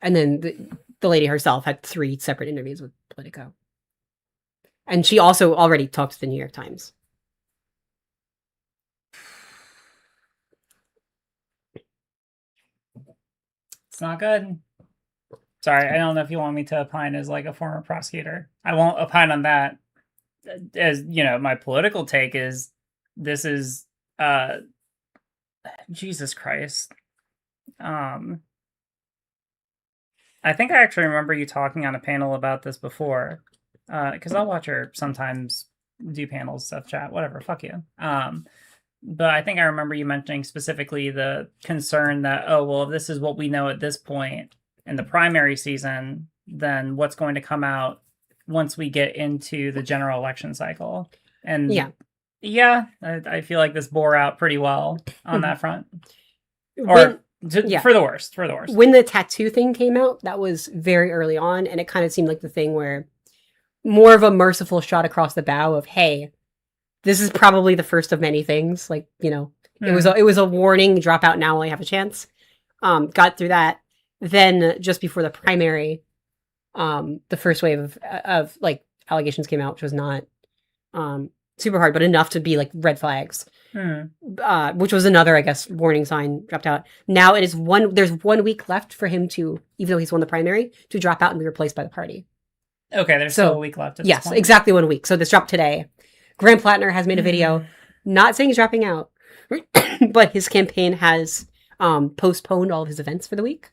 then the lady herself had 3 separate interviews with Politico. And she also already talked to the New York Times. It's not good. Sorry, I don't know if you want me to opine as like a former prosecutor. I won't opine on that. As my political take is this is Jesus Christ. I think I actually remember you talking on a panel about this before, because I'll watch her sometimes do panels, stuff, chat, whatever. Fuck you. But I think I remember you mentioning specifically the concern that, oh, well, if this is what we know at this point in the primary season, then what's going to come out once we get into the general election cycle? And yeah, I feel like this bore out pretty well on that front. Or for the worst, When the tattoo thing came out, that was very early on, and it kind of seemed like the thing where more of a merciful shot across the bow of, hey, this is probably the first of many things. Like, you know, it was a warning, drop out now while you have a chance. Got through that. Then just before the primary, the first wave of like allegations came out, which was not super hard, but enough to be like red flags. Which was another, I guess, warning sign dropped out. Now there's 1 week left for him to, even though he's won the primary, to drop out and be replaced by the party. Okay, there's still a week left. At yes, this point. Exactly 1 week. So this dropped today. Graham Plattner has made a video, not saying he's dropping out, but his campaign has postponed all of his events for the week.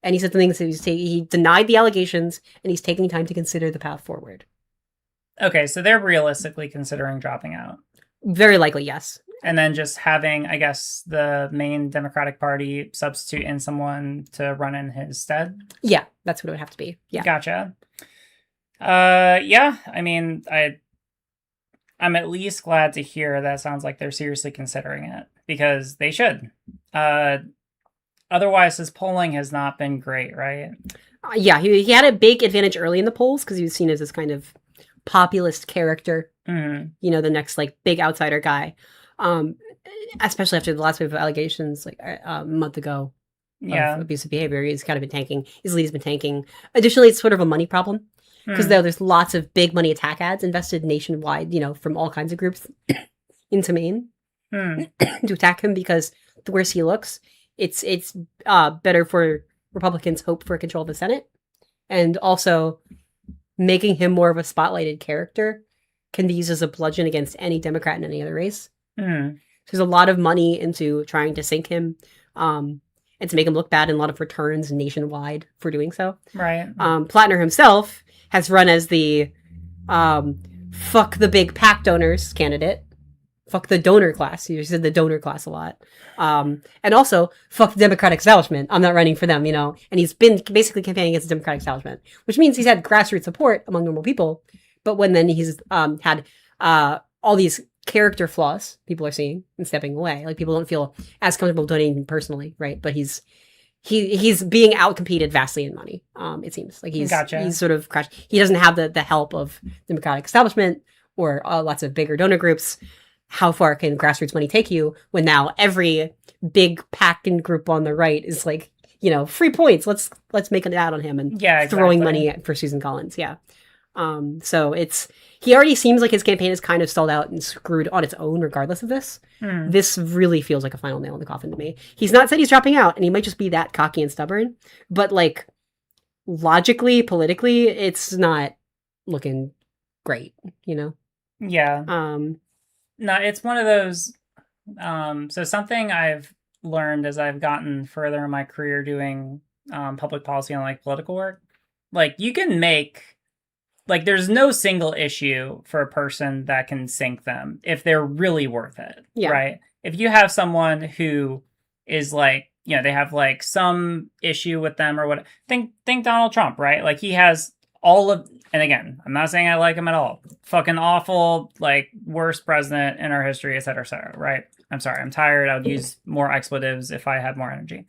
And he said something, so he denied the allegations, and he's taking time to consider the path forward. Okay, so they're realistically considering dropping out. Very likely, yes. And then just having, I guess, the main Democratic Party substitute in someone to run in his stead? Yeah, that's what it would have to be. Yeah. Gotcha. Yeah, I mean, I'm at least glad to hear that sounds like they're seriously considering it, because they should. Otherwise, his polling has not been great, right? Yeah, he had a big advantage early in the polls because he was seen as this kind of populist character, you know, the next like big outsider guy, especially after the last wave of allegations like a month ago of abusive behavior. He's kind of been tanking. His lead has been tanking. Additionally, it's sort of a money problem because there's lots of big money attack ads invested nationwide, you know, from all kinds of groups into Maine to attack him, because the worse he looks, it's better for Republicans' hope for control of the Senate, and also making him more of a spotlighted character can be used as a bludgeon against any Democrat in any other race. There's a lot of money into trying to sink him and to make him look bad, and a lot of returns nationwide for doing so. Right. Plattner himself has run as the fuck the big PAC donors candidate. Fuck the donor class. You said the donor class a lot. And also, fuck the Democratic establishment. I'm not running for them, you know. And he's been basically campaigning against the Democratic establishment, which means he's had grassroots support among normal people. But when then he's had all these character flaws people are seeing and stepping away. Like, people don't feel as comfortable donating personally, right? But he's being outcompeted vastly in money. It seems like he's sort of crashed. He doesn't have the help of the Democratic establishment or lots of bigger donor groups. How far can grassroots money take you when now every big PAC and group on the right is like, you know, free points. Let's make an ad on him and throwing money for Susan Collins. Yeah. So he already seems like his campaign is kind of stalled out and screwed on its own regardless of this. This really feels like a final nail in the coffin to me. He's not said he's dropping out, and he might just be that cocky and stubborn, but like logically, politically, it's not looking great, you know? Yeah. No, it's one of those. So something I've learned as I've gotten further in my career doing public policy and like political work, like you can make, like there's no single issue for a person that can sink them if they're really worth it, right? If you have someone who is like, you know, they have like some issue with them or what, think Donald Trump, right? Like he has all of, and again, I'm not saying I like him at all. Fucking awful, like worst president in our history, et cetera, right? I'm sorry, I'm tired. I would use more expletives if I had more energy.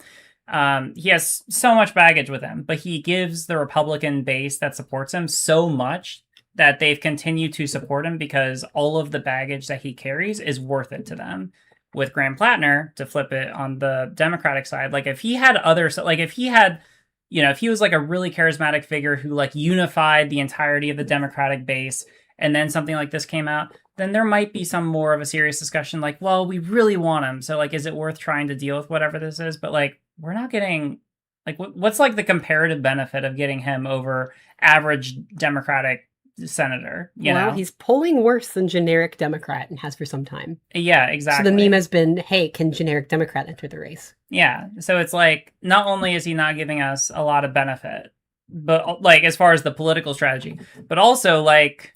He has so much baggage with him, but he gives the Republican base that supports him so much that they've continued to support him because all of the baggage that he carries is worth it to them. With Graham Plattner, to flip it on the Democratic side, like if he had if he had, you know, if he was like a really charismatic figure who like unified the entirety of the Democratic base, and then something like this came out, then there might be some more of a serious discussion like, well, we really want him. So like, is it worth trying to deal with whatever this is? But like, we're not getting, like, what's like the comparative benefit of getting him over average Democratic senator. You Well, know, he's polling worse than generic Democrat and has for some time. Yeah, exactly. So the meme has been, hey, can generic Democrat enter the race? Yeah. So it's like, not only is he not giving us a lot of benefit, but like as far as the political strategy, but also like,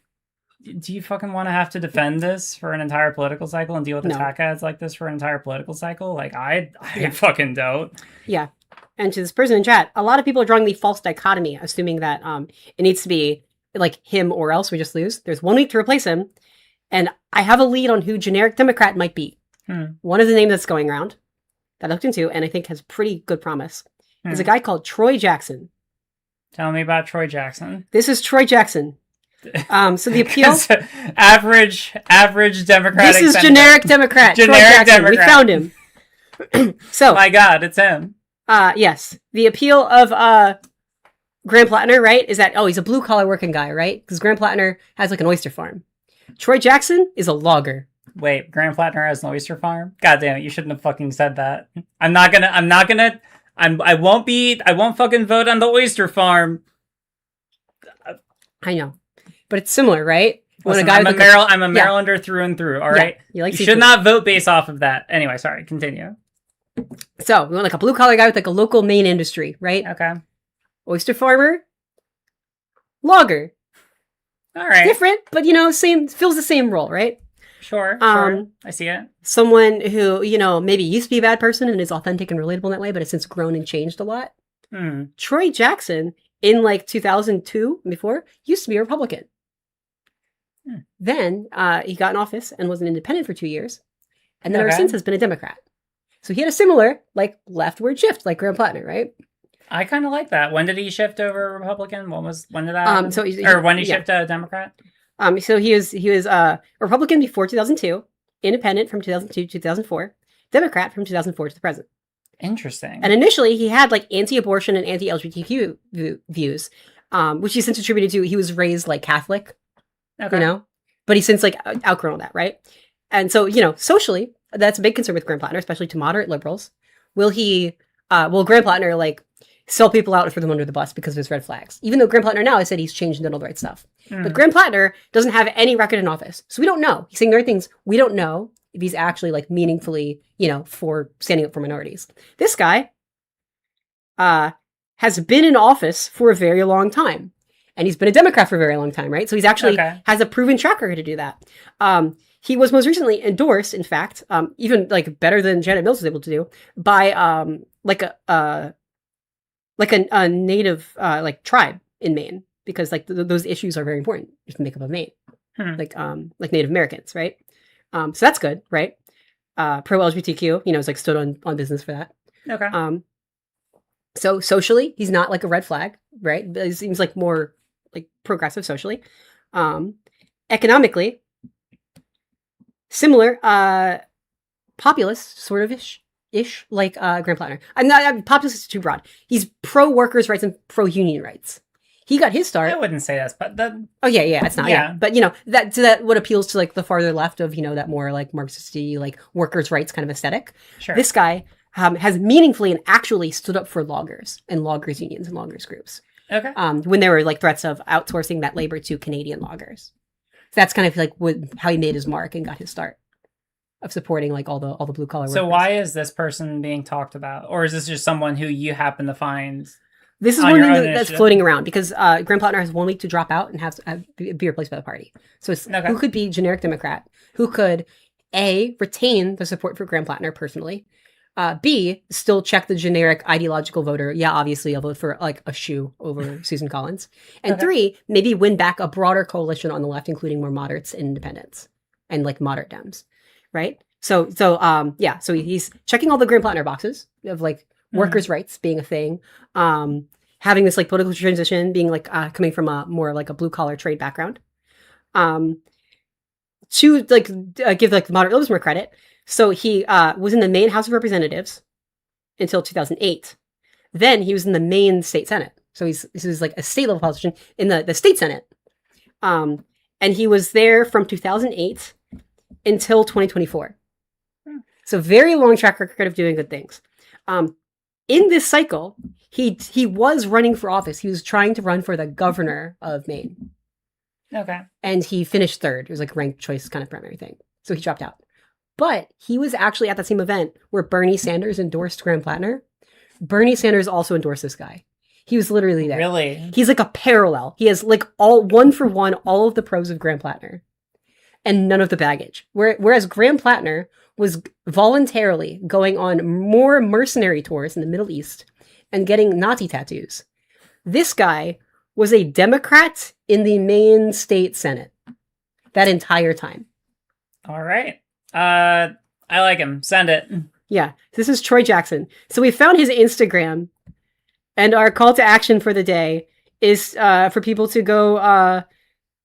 do you fucking want to have to defend this for an entire political cycle and deal with attack ads like this for an entire political cycle? Like, I fucking don't. Yeah. And to this person in chat, a lot of people are drawing the false dichotomy, assuming that it needs to be like him or else we just lose. There's 1 week to replace him. And I have a lead on who generic Democrat might be. One of the names that's going around that I looked into and I think has pretty good promise is a guy called Troy Jackson. Tell me about Troy Jackson. This is Troy Jackson. So the appeal, average Democratic. This is senator. generic Democrat. Generic Democrat. We found him. So, my God, it's him. Yes, the appeal of Graham Plattner, right, is that he's a blue collar working guy, right? Because Graham Plattner has like an oyster farm. Troy Jackson is a logger. Wait, Graham Plattner has an oyster farm? God damn it! You shouldn't have fucking said that. I won't fucking vote on the oyster farm. I know. But it's similar, right? Listen, I'm a Marylander through and through, all right? You should not vote based off of that. Anyway, sorry, continue. So, we want like a blue-collar guy with like a local Maine industry, right? Okay. Oyster farmer, logger. All right. Different, but fills the same role, right? Sure, sure. I see it. Someone who, maybe used to be a bad person and is authentic and relatable in that way, but has since grown and changed a lot. Troy Jackson, in like 2002 and before, used to be a Republican. Then he got in office and was an independent for 2 years, and then ever since has been a Democrat. So he had a similar like leftward shift, like Graham Plattner, right? I kind of like that. When did he shift over Republican? When did that happen? When did he shift to Democrat? So he was a Republican before 2002, independent from 2002 to 2004, Democrat from 2004 to the present. Interesting. And initially he had like anti-abortion and anti-LGBTQ views, which he since attributed to he was raised like Catholic, but he's since like outgrown all that, right? And so, socially, that's a big concern with Graham Plattner, especially to moderate liberals. Will Graham Plattner like sell people out and throw them under the bus because of his red flags? Even though Graham Plattner now has said he's changed and done all the right stuff. But Graham Plattner doesn't have any record in office. So we don't know. He's saying there are things we don't know if he's actually like meaningfully, for standing up for minorities. This guy has been in office for a very long time. And he's been a Democrat for a very long time, right? So he's actually has a proven track record to do that. He was most recently endorsed, in fact, even like better than Janet Mills was able to do, by a native like tribe in Maine, because like those issues are very important to the makeup of Maine, like Native Americans, right? So that's good, right? Pro LGBTQ, is like stood on business for that. Okay. So socially, he's not like a red flag, right? He seems like more like progressive socially. Economically, similar, populist sort of ish like Graham Plattner. Populist is too broad. He's pro workers' rights and pro union rights. He got his start. I wouldn't say that's, but that. Oh yeah, it's not. Yeah, but that what appeals to like the farther left of that more like Marxist-y like workers' rights kind of aesthetic. Sure. This guy has meaningfully and actually stood up for loggers and loggers unions and loggers groups. Okay. When there were like threats of outsourcing that labor to Canadian loggers. So that's kind of like how he made his mark and got his start of supporting like all the blue collar workers. So why is this person being talked about, or is this just someone who you happen to find? This is one thing that's floating around because Graham Plattner has 1 week to drop out and be replaced by the party. So it's who could be generic Democrat, who could A, retain the support for Graham Plattner personally, B, still check the generic ideological voter. Yeah, obviously I'll vote for like a shoe over Susan Collins. And 3, maybe win back a broader coalition on the left, including more moderates and independents and like moderate Dems, right? So he's checking all the Graham Plattner boxes of like workers' rights being a thing, having this like political transition, being like coming from a more like a blue collar trade background, to like give like moderate liberals more credit. So he was in the Maine House of Representatives until 2008. Then he was in the Maine State Senate. So this is like a state level politician in the state Senate, and he was there from 2008 until 2024. So very long track record of doing good things. In this cycle, he was running for office. He was trying to run for the governor of Maine. Okay. And he finished third. It was like a ranked choice kind of primary thing. So he dropped out. But he was actually at the same event where Bernie Sanders endorsed Graham Plattner. Bernie Sanders also endorsed this guy. He was literally there. Really? He's like a parallel. He has like all one for one, all of the pros of Graham Plattner and none of the baggage. Whereas Graham Plattner was voluntarily going on more mercenary tours in the Middle East and getting Nazi tattoos. This guy was a Democrat in the Maine State Senate that entire time. All right. I like him. Send it. Yeah. This is Troy Jackson. So we found his Instagram, and our call to action for the day is for people to go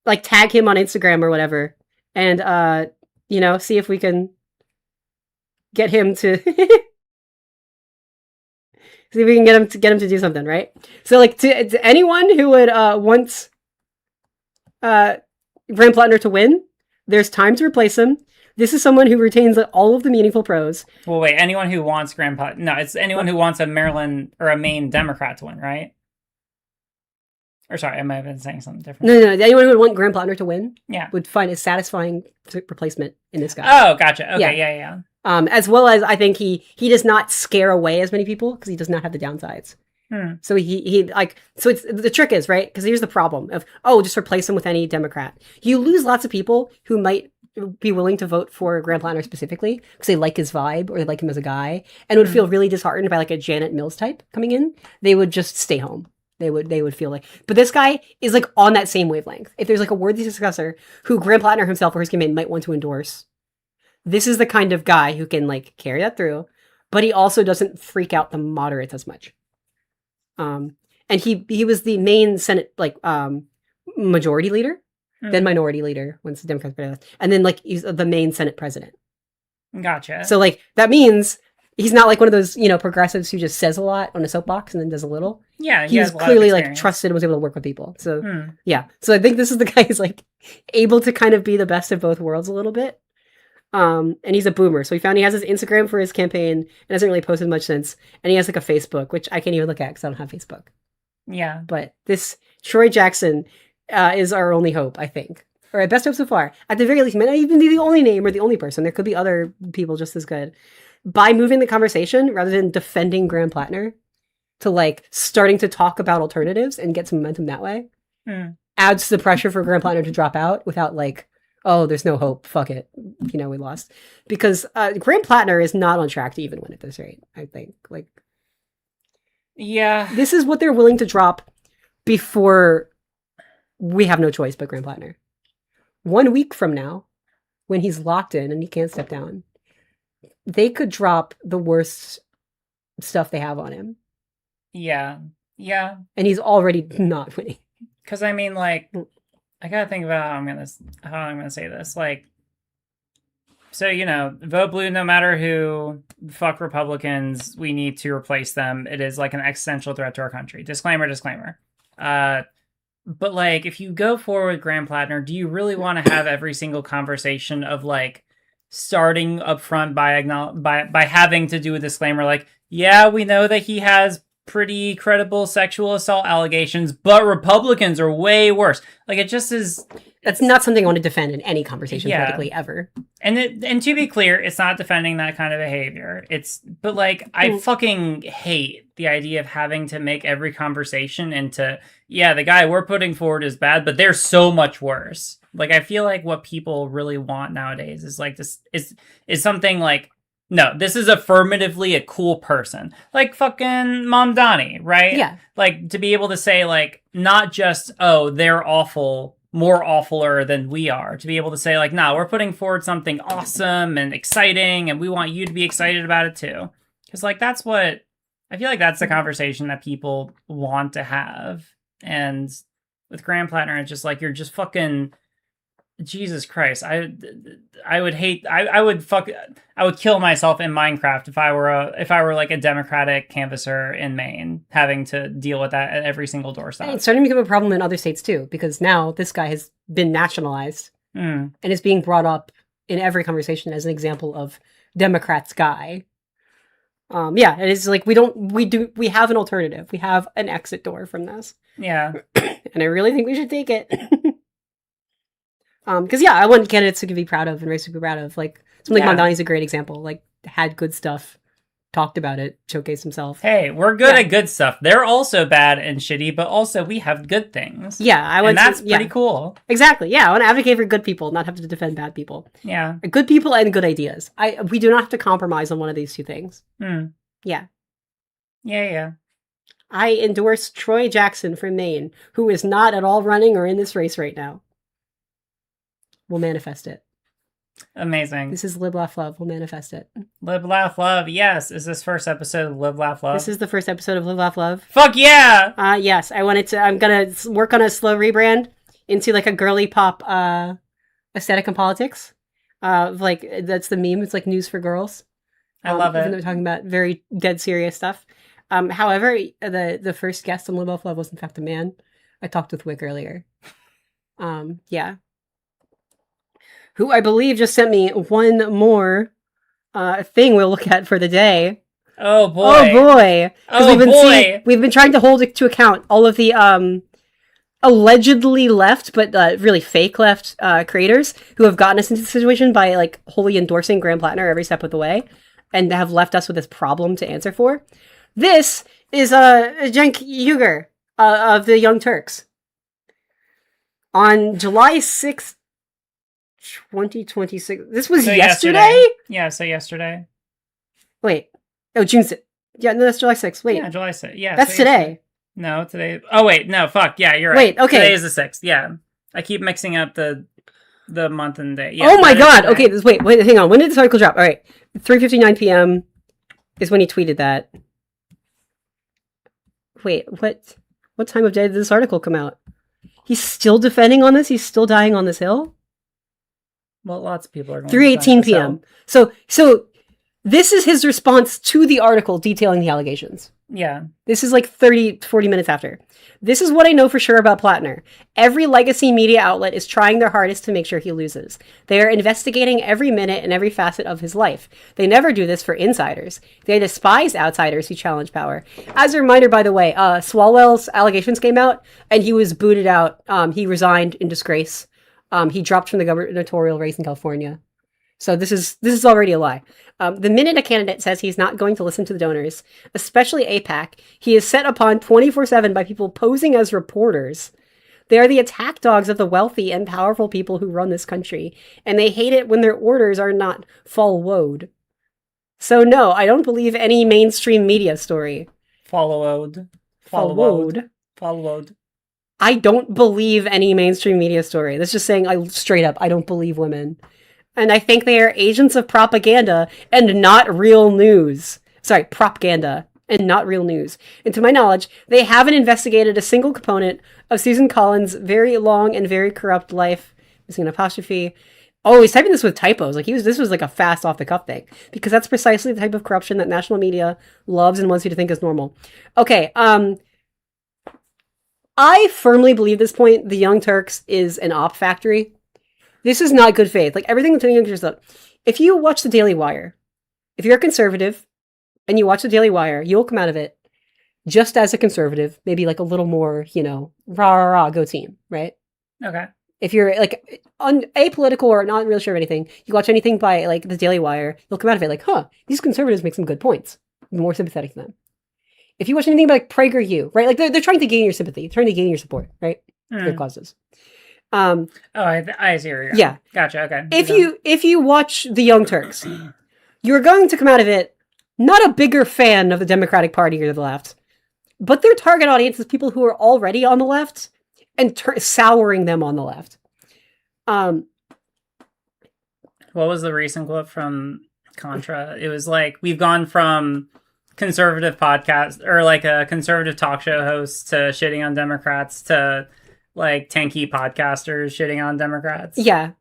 like tag him on Instagram or whatever, and you know, see if we can get him to see if we can get him to do something, right? So like to anyone who would want Graham Plattner to win, there's time to replace him. This is someone who retains all of the meaningful pros. Well, wait, anyone who wants Graham Plattner. No, it's anyone who wants a Maryland or a Maine Democrat to win, right? Or sorry, I might have been saying something different. No. Anyone who would want Graham Plattner to win, yeah, would find a satisfying replacement in this guy. Oh, gotcha. Okay, yeah. As well as I think he does not scare away as many people because he does not have the downsides. So he like, so it's the trick is, right? Because here's the problem of, just replace him with any Democrat. You lose lots of people who might be willing to vote for Graham Plattner specifically because they like his vibe or they like him as a guy and would feel really disheartened by like a Janet Mills type coming in. They would just stay home. They would feel like, but this guy is like on that same wavelength. If there's like a worthy successor who Graham Plattner himself or his campaign might want to endorse, this is the kind of guy who can like carry that through, but he also doesn't freak out the moderates as much. And he was the main Senate like majority leader, then minority leader once the Democrats got left, and then like he's the main Senate president. Gotcha. So like that means he's not like one of those, you know, progressives who just says a lot on a soapbox and then does a little. Yeah, he's clearly like trusted and was able to work with people. So yeah, so I think this is the guy who's like able to kind of be the best of both worlds a little bit. And he's a boomer, so we found he has his Instagram for his campaign and hasn't really posted much since. And he has like a Facebook, which I can't even look at because I don't have Facebook. Yeah, but this Troy Jackson is our only hope, I think, or our best hope so far. At the very least, he might not even be the only name or the only person. There could be other people just as good. By moving the conversation rather than defending Graham Plattner to like starting to talk about alternatives and get some momentum that way, adds to the pressure for Graham Plattner to drop out without like, oh, there's no hope. Fuck it. You know, we lost. Because Graham Plattner is not on track to even win at this rate, I think. Like, yeah. This is what they're willing to drop before we have no choice but Graham Plattner. 1 week from now, when he's locked in and he can't step down, they could drop the worst stuff they have on him. Yeah. Yeah. And he's already not winning. Because I mean, like, I gotta think about how I'm gonna say this. Like, so you know, vote blue no matter who. Fuck Republicans. We need to replace them. It is like an existential threat to our country. Disclaimer. But like, if you go forward with Graham Plattner, do you really want to have every single conversation of like starting up front by having to do a disclaimer like, yeah, we know that he has pretty credible sexual assault allegations, but Republicans are way worse. Like, it just is. That's not something I want to defend in any conversation politically ever. And to be clear, it's not defending that kind of behavior. But like, I fucking hate the idea of having to make every conversation into, yeah, the guy we're putting forward is bad, but they're so much worse. Like, I feel like what people really want nowadays is like this is something like, no, this is affirmatively a cool person. Like fucking Mom Donnie, right? Yeah. Like, to be able to say, like, not just, oh, they're awful, more awfuler than we are. To be able to say, like, nah, we're putting forward something awesome and exciting, and we want you to be excited about it too. Because, like, that's what... I feel like that's the conversation that people want to have. And with Graham Plattner, it's just like, you're just fucking... Jesus Christ, I would kill myself in Minecraft if I were like a Democratic canvasser in Maine, having to deal with that at every single doorstep. It's starting to become a problem in other states too, because now this guy has been nationalized and is being brought up in every conversation as an example of Democrats guy. Yeah, it is like we have an alternative. We have an exit door from this. Yeah. And I really think we should take it. Because I want candidates to be proud of and race to be proud of. Like something like Mamdani's a great example. Like had good stuff, talked about it, showcased himself. Hey, we're good at good stuff. They're also bad and shitty, but also we have good things. Yeah, and that's pretty cool. Exactly. Yeah, I want to advocate for good people, not have to defend bad people. Yeah, good people and good ideas. We do not have to compromise on one of these two things. Yeah. Yeah. I endorse Troy Jackson from Maine, who is not at all running or in this race right now. We'll manifest it. Amazing. This is Live, Laugh, Love. We'll manifest it. Live, Laugh, Love. Yes. Is this first episode of Live, Laugh, Love? This is the first episode of Live, Laugh, Love. Fuck yeah! Yes. I'm gonna work on a slow rebrand into like a girly pop aesthetic and politics. Like that's the meme. It's like news for girls. I love it. Even though we're talking about very dead serious stuff. However, the first guest on Live, Laugh, Love was in fact a man. I talked with Wick earlier. Yeah. Who I believe just sent me one more thing we'll look at for the day. Oh boy! Oh boy! Oh we've been trying to hold it to account all of the allegedly left, but really fake left creators who have gotten us into the situation by like wholly endorsing Graham Plattner every step of the way, and have left us with this problem to answer for. This is Cenk Uygur of the Young Turks. On July 6th, 2026. This was yesterday? Yeah, so yesterday. Wait. Oh, June 6th. Yeah, no, that's July 6th. Wait. Yeah, July 6th. Yeah. That's today. No, today. Oh, wait. No, fuck. Yeah, you're right. Wait, okay. Today is the 6th. Yeah. I keep mixing up the month and day. Yeah, oh my god. Okay, wait, hang on. When did this article drop? All right. 3:59 p.m. is when he tweeted that. Wait, what time of day did this article come out? He's still defending on this? He's still dying on this hill? Well, lots of people are going 3:18 p.m. So this is his response to the article detailing the allegations. Yeah. This is like 40 minutes after. This is what I know for sure about Plattner. Every legacy media outlet is trying their hardest to make sure he loses. They are investigating every minute and every facet of his life. They never do this for insiders. They despise outsiders who challenge power. As a reminder, by the way, Swalwell's allegations came out and he was booted out. He resigned in disgrace. He dropped from the gubernatorial race in California. So this is already a lie. The minute a candidate says he's not going to listen to the donors, especially AIPAC, he is set upon 24/7 by people posing as reporters. They are the attack dogs of the wealthy and powerful people who run this country, and they hate it when their orders are not followed. So no, I don't believe any mainstream media story. Followed. I don't believe any mainstream media story. That's just saying straight up, I don't believe women. And I think they are agents of propaganda and not real news. Sorry, propaganda and not real news. And to my knowledge, they haven't investigated a single component of Susan Collins' very long and very corrupt life. Missing an apostrophe. Oh, he's typing this with typos. This was like a fast off the cuff thing. Because that's precisely the type of corruption that national media loves and wants you to think is normal. Okay, I firmly believe at this point the Young Turks is an op factory. This is not good faith. Like everything the Young Turks up. If you watch the Daily Wire, if you're a conservative and you watch the Daily Wire, you'll come out of it just as a conservative, maybe like a little more, rah, go team, right? Okay. If you're like apolitical or not really sure of anything, you watch anything by like the Daily Wire, you'll come out of it like, these conservatives make some good points. Be more sympathetic to them. If you watch anything by like PragerU, right? Like they're trying to gain your sympathy, trying to gain your support, right? Their causes. I see where you're going. Yeah. Gotcha, okay. If you watch the Young Turks, you're going to come out of it not a bigger fan of the Democratic Party or the left, but their target audience is people who are already on the left and souring them on the left. What was the recent quote from Contra? It was like, we've gone from conservative podcast or like a conservative talk show host to shitting on Democrats to like tanky podcasters shitting on Democrats. Yeah.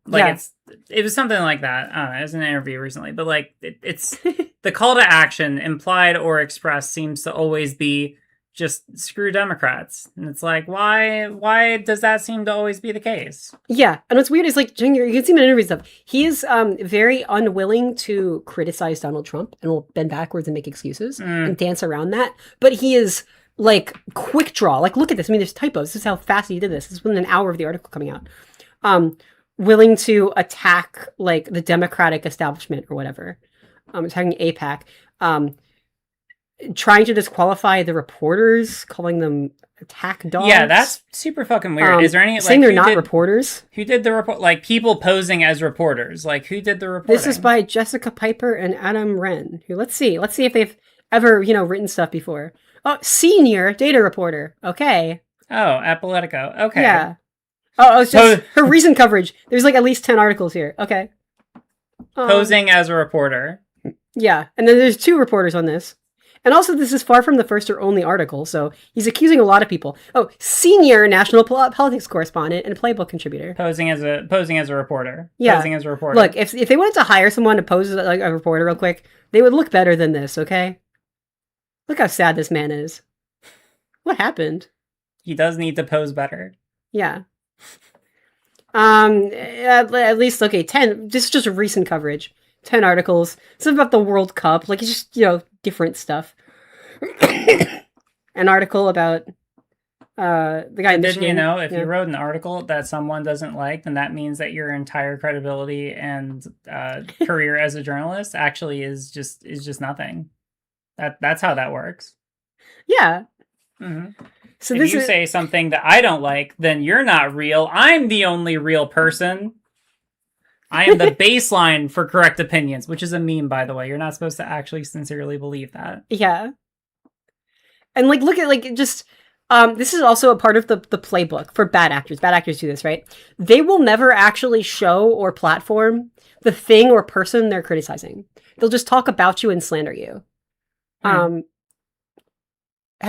It was something like that. I don't know. It was an interview recently, but like it's the call to action implied or expressed seems to always be just screw Democrats. And it's like, why does that seem to always be the case? Yeah. And what's weird is like, you can see him in interviews and stuff. He is very unwilling to criticize Donald Trump and will bend backwards and make excuses and dance around that. But he is like quick draw. Like, look at this. I mean, there's typos. This is how fast he did this. This is within an hour of the article coming out. willing to attack like the Democratic establishment or whatever. Attacking AIPAC. Trying to disqualify the reporters, calling them attack dogs. Yeah, that's super fucking weird. Is there any saying they're not reporters? Who did the report? Like people posing as reporters. Like who did the reporting? This is by Jessica Piper and Adam Wren. Who let's see if they've ever written stuff before. Oh, senior data reporter. Okay. Oh, at Politico. Okay. Yeah. Oh, it's just her recent coverage. There's like at least 10 articles here. Okay. Posing as a reporter. Yeah, and then there's 2 reporters on this. And also, this is far from the first or only article, so he's accusing a lot of people. Oh, senior national politics correspondent and playbook contributor. Posing as a reporter. Yeah. Posing as a reporter. Look, if they wanted to hire someone to pose as like a reporter real quick, they would look better than this, okay? Look how sad this man is. What happened? He does need to pose better. Yeah. At least, okay, 10, this is just recent coverage. 10 articles. Some about the World Cup, like it's just, different stuff. An article about the guy in Michigan. Didn't you know if you wrote an article that someone doesn't like, then that means that your entire credibility and career as a journalist actually is just nothing. That's how that works. Yeah. Mm-hmm. So if you say something that I don't like, then you're not real. I'm the only real person. I am the baseline for correct opinions, which is a meme, by the way. You're not supposed to actually sincerely believe that. Yeah. And look at just this is also a part of the playbook for bad actors. Bad actors do this, right? They will never actually show or platform the thing or person they're criticizing. They'll just talk about you and slander you. Have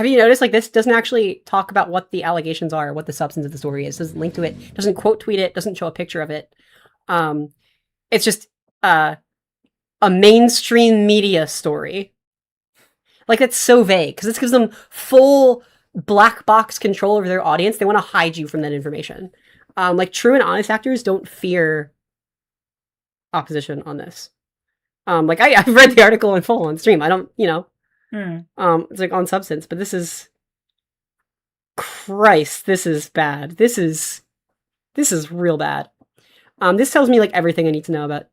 you noticed this doesn't actually talk about what the allegations are, what the substance of the story is, doesn't link to it, doesn't quote tweet it, doesn't show a picture of it. It's just a mainstream media story. That's so vague because this gives them full black box control over their audience. They want to hide you from that information. True and honest actors don't fear opposition on this. I've read the article in full on stream. I don't, it's on Substance, but this is Christ. This is bad. This is real bad. This tells me everything I need to know about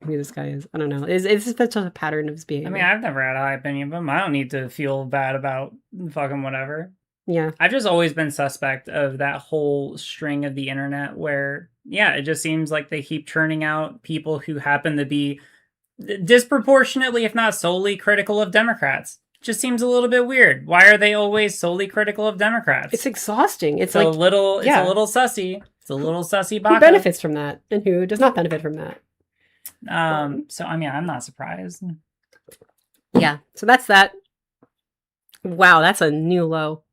who this guy is. I don't know. Is this just a pattern of his behavior? I mean, I've never had a high opinion of him. I don't need to feel bad about fucking whatever. Yeah. I've just always been suspect of that whole string of the internet where, it just seems like they keep churning out people who happen to be disproportionately, if not solely, critical of Democrats. Just seems a little bit weird. Why are they always solely critical of Democrats? It's exhausting. It's a little sussy. It's a little sussy baka. Who benefits from that and who does not benefit from that? So I mean, I'm not surprised. Yeah. So that's that. Wow, that's a new low.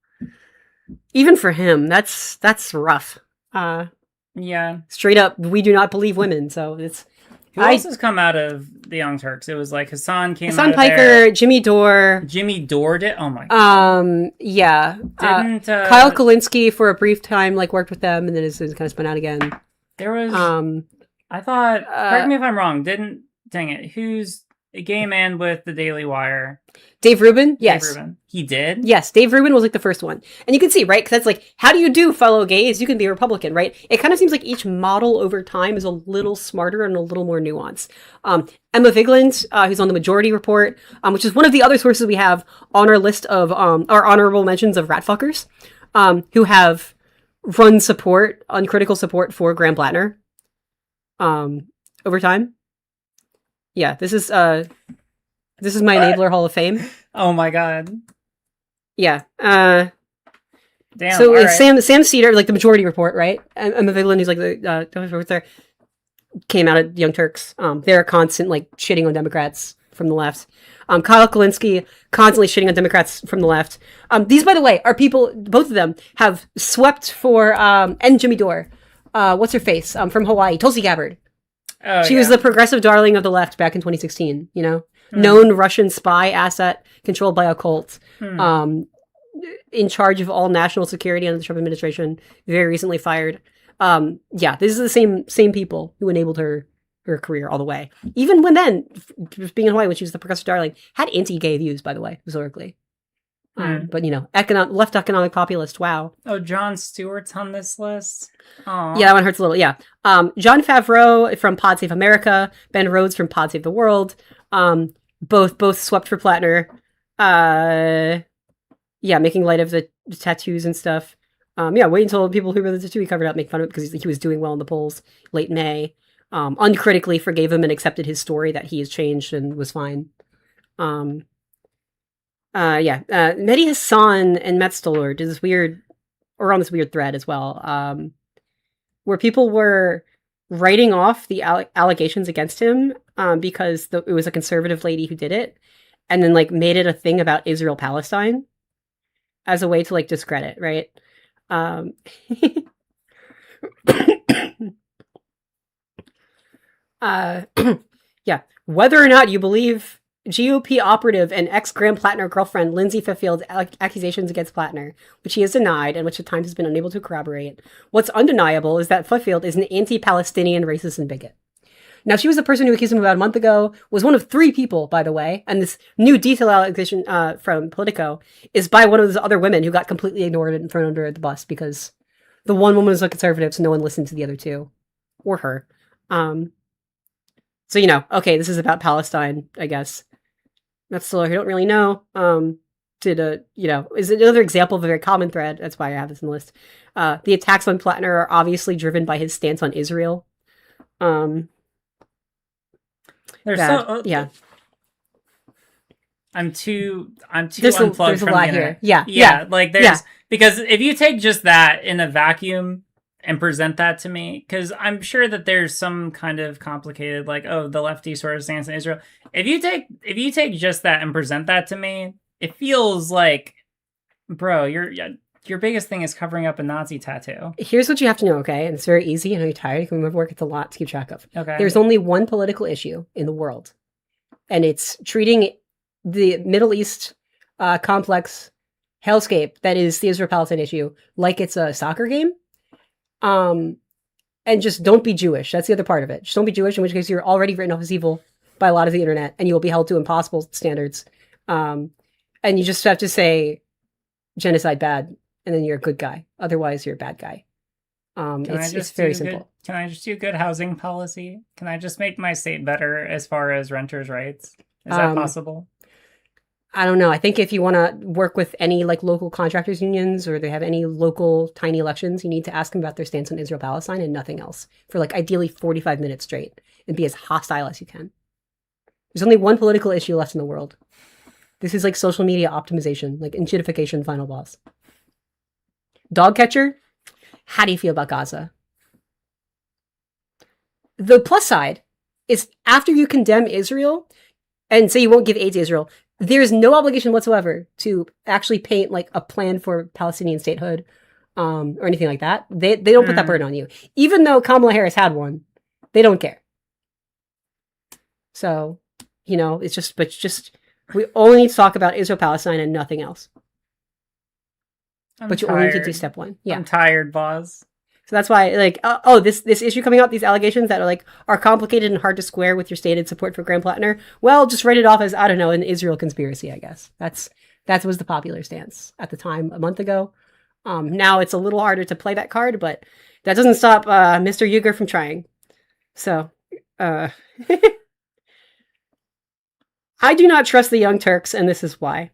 Even for him, that's rough. Yeah. Straight up, we do not believe women. So it's. Who else has come out of the Young Turks? It was Hassan came Hassan out of Piker, there. Jimmy Dore. Jimmy Dore did? Oh my god. Yeah. Didn't Kyle Kulinski for a brief time worked with them and then it's kind of spun out again. There was I thought correct me if I'm wrong, who's a gay man with the Daily Wire? Dave Rubin? Yes. Dave Rubin. He did? Yes, Dave Rubin was the first one. And you can see, right? Because that's how do you do, fellow gays? You can be a Republican, right? It kind of seems like each model over time is a little smarter and a little more nuanced. Emma Vigeland, who's on the Majority Report, which is one of the other sources we have on our list of our honorable mentions of rat fuckers, who have run support, uncritical support for Graham Plattner over time. Yeah, this is my Enabler Hall of Fame. Oh my god. Yeah. Damn. So right. Sam Cedar, the Majority Report, right? Emma Vigeland, who's the reporter, came out at Young Turks. They're constant shitting on Democrats from the left. Kyle Kulinski constantly shitting on Democrats from the left. These, by the way, are people. Both of them have swept for and Jimmy Dore. What's her face? From Hawaii, Tulsi Gabbard. Oh, she was the progressive darling of the left back in 2016, known Russian spy asset controlled by a cult, in charge of all national security under the Trump administration, very recently fired. This is the same people who enabled her career all the way. Even when being in Hawaii, when she was the progressive darling, had anti-gay views, by the way, historically. But left economic populist. Wow. Oh, Jon Stewart's on this list. Aww. Yeah, that one hurts a little. Yeah. Jon Favreau from Pod Save America, Ben Rhodes from Pod Save the World. Both swept for Plattner. Making light of the tattoos and stuff. Wait until people who were the tattoo he covered up make fun of it because he was doing well in the polls late May. Uncritically forgave him and accepted his story that he has changed and was fine. Mehdi Hassan and Matt Stoller did this weird, or on this weird thread as well, where people were writing off the allegations against him because it was a conservative lady who did it, and then made it a thing about Israel-Palestine as a way to discredit, right? Whether or not you believe GOP operative and ex-Graham Plattner girlfriend Lindsay Fiffield's accusations against Plattner, which he has denied and which at times has been unable to corroborate, what's undeniable is that Fiffield is an anti-Palestinian racist and bigot. Now, she was the person who accused him about a month ago, was one of 3 people, by the way, and this new detail allegation from Politico is by one of those other women who got completely ignored and thrown under the bus because the one woman was a conservative, so no one listened to the other 2, or her. Okay, this is about Palestine, I guess. That's still, I don't really know. Is another example of a very common thread. That's why I have this in the list. The attacks on Plattner are obviously driven by his stance on Israel. I'm too there's unplugged from a lot the internet. here. Because if you take just that in a vacuum and present that to me, because I'm sure that there's some kind of complicated the lefty sort of stance in Israel. If you take just that and present that to me, it feels like, bro, your biggest thing is covering up a Nazi tattoo. Here's what you have to know, okay? And it's very easy. I know you're tired. You can remember work. It's a lot to keep track of. Okay. There's only one political issue in the world, and it's treating the Middle East complex hellscape that is the Israel-Palestine issue like it's a soccer game. And just don't be Jewish. That's the other part of it. Just don't be Jewish, in which case you're already written off as evil by a lot of the internet, and you will be held to impossible standards. And you just have to say genocide bad, and then you're a good guy. Otherwise, you're a bad guy. It's very simple. Can I just do good housing policy? Can I just make my state better as far as renters' rights? Is that possible? I don't know. I think if you want to work with any local contractors unions or they have any local tiny elections, you need to ask them about their stance on Israel-Palestine and nothing else for ideally 45 minutes straight and be as hostile as you can. There's only one political issue left in the world. This is social media optimization, enshittification final boss. Dog catcher, how do you feel about Gaza? The plus side is after you condemn Israel and say you won't give aid to Israel, there's no obligation whatsoever to actually paint a plan for Palestinian statehood or anything like that. They don't put that burden on you. Even though Kamala Harris had one, they don't care. So, it's just we only need to talk about Israel-Palestine and nothing else. I'm but you tired. only need to do step 1. Yeah. I'm tired, boss. So that's why, this issue coming up, these allegations that are complicated and hard to square with your stated support for Graham Plattner. Well, just write it off as, I don't know, an Israel conspiracy, I guess. That was the popular stance at the time a month ago. Now it's a little harder to play that card, but that doesn't stop Mr. Uyghur from trying. So, I do not trust the Young Turks, and this is why.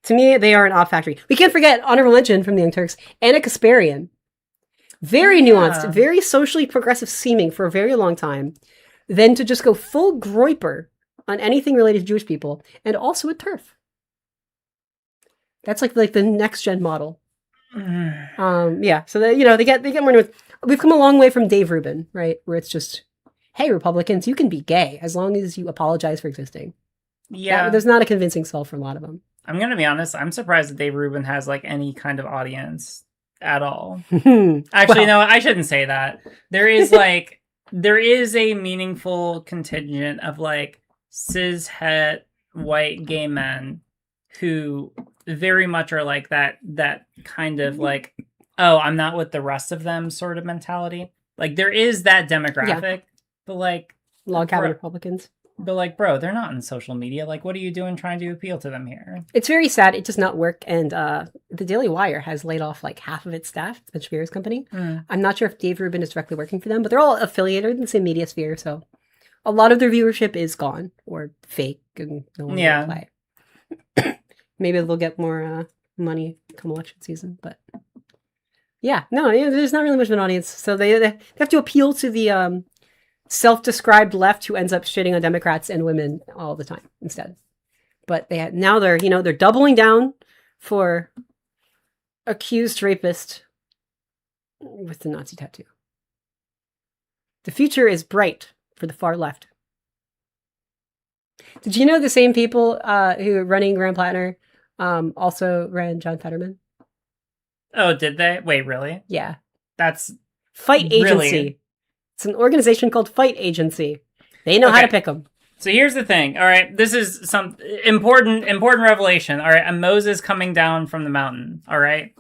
To me, they are an op factory. We can't forget honorable mention from the Young Turks, Anna Kasparian. Very nuanced, very socially progressive seeming for a very long time. Then to just go full Groyper on anything related to Jewish people, and also a TERF. That's the next gen model. So they get more nuanced. We've come a long way from Dave Rubin, right? Where it's just, hey, Republicans, you can be gay as long as you apologize for existing. Yeah. There's not a convincing sell for a lot of them. I'm going to be honest. I'm surprised that Dave Rubin has any kind of audience at all. Actually, no, I shouldn't say that. There is there is a meaningful contingent of cis het white gay men who very much are that kind of oh, I'm not with the rest of them sort of mentality. There is that demographic, but log cabin Republicans. But like, bro, they're not in social media. Like, what are you doing trying to appeal to them here? It's very sad. It does not work. And the Daily Wire has laid off like half of its staff. It's Ben Shapiro's company. I'm not sure if Dave Rubin is directly working for them, but they're all affiliated in the same media sphere. So a lot of their viewership is gone or fake and no one will play. Maybe they'll get more money come election season. But yeah, no, there's not really much of an audience. So they have to appeal to the self-described left who ends up shitting on Democrats and women all the time instead. But now they're doubling down for accused rapist with the Nazi tattoo. The future is bright for the far left. Did you know the same people who are running Graham Plattner also ran John Fetterman? Oh, did they? Wait, really? Yeah. That's Fight Agency. Really? It's an organization called Fight Agency. They know how to pick them. So here's the thing. All right, this is some important revelation. All right, a Moses coming down from the mountain. All right.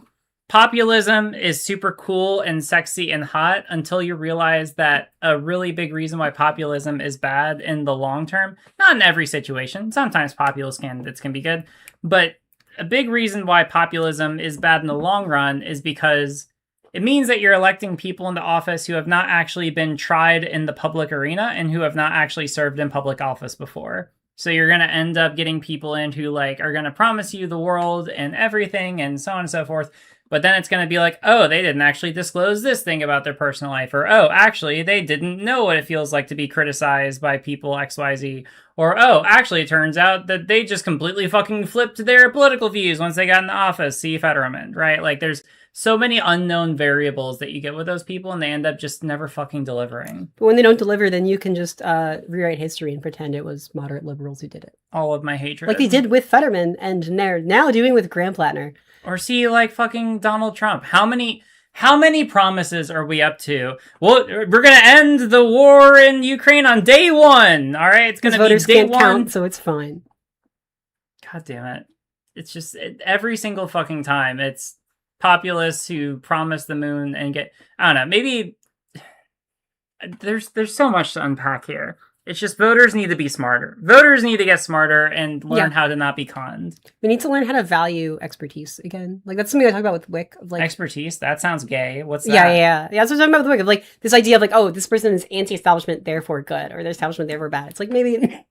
Populism is super cool and sexy and hot until you realize that a really big reason why populism is bad in the long term, not in every situation, sometimes populist candidates can be good, but a big reason why populism is bad in the long run is because it means that you're electing people into office who have not actually been tried in the public arena and who have not actually served in public office before. So you're going to end up getting people in who like are going to promise you the world and everything and so on and so forth. But then it's going to be like, oh, they didn't actually disclose this thing about their personal life. Or, oh, actually, they didn't know what it feels like to be criticized by people XYZ. Or, oh, actually, it turns out that they just completely fucking flipped their political views once they got in office. See Fetterman, right? Like, there's so many unknown variables that you get with those people, and they end up just never fucking delivering. But when they don't deliver, then you can just rewrite history and pretend it was moderate liberals who did it. All of my hatred. Like they did with Fetterman, and they're now doing with Graham Plattner. Or see, like, fucking Donald Trump. How many promises are we up to? Well, we're going to end the war in Ukraine on day one. All right? It's going to be voters day can't one. count, so it's fine. God damn it. It's just every single fucking time. It's populists who promise the moon and get... I don't know. Maybe... There's so much to unpack here. It's just voters need to be smarter. Voters need to get smarter and learn how to not be conned. We need to learn how to value expertise again. Like that's something I talk about with Wick. Of like expertise? That sounds gay. What's that? Yeah. That's what I'm talking about with Wick. Of like this idea of like, oh, this person is anti-establishment, therefore good, or the establishment, therefore bad. It's like maybe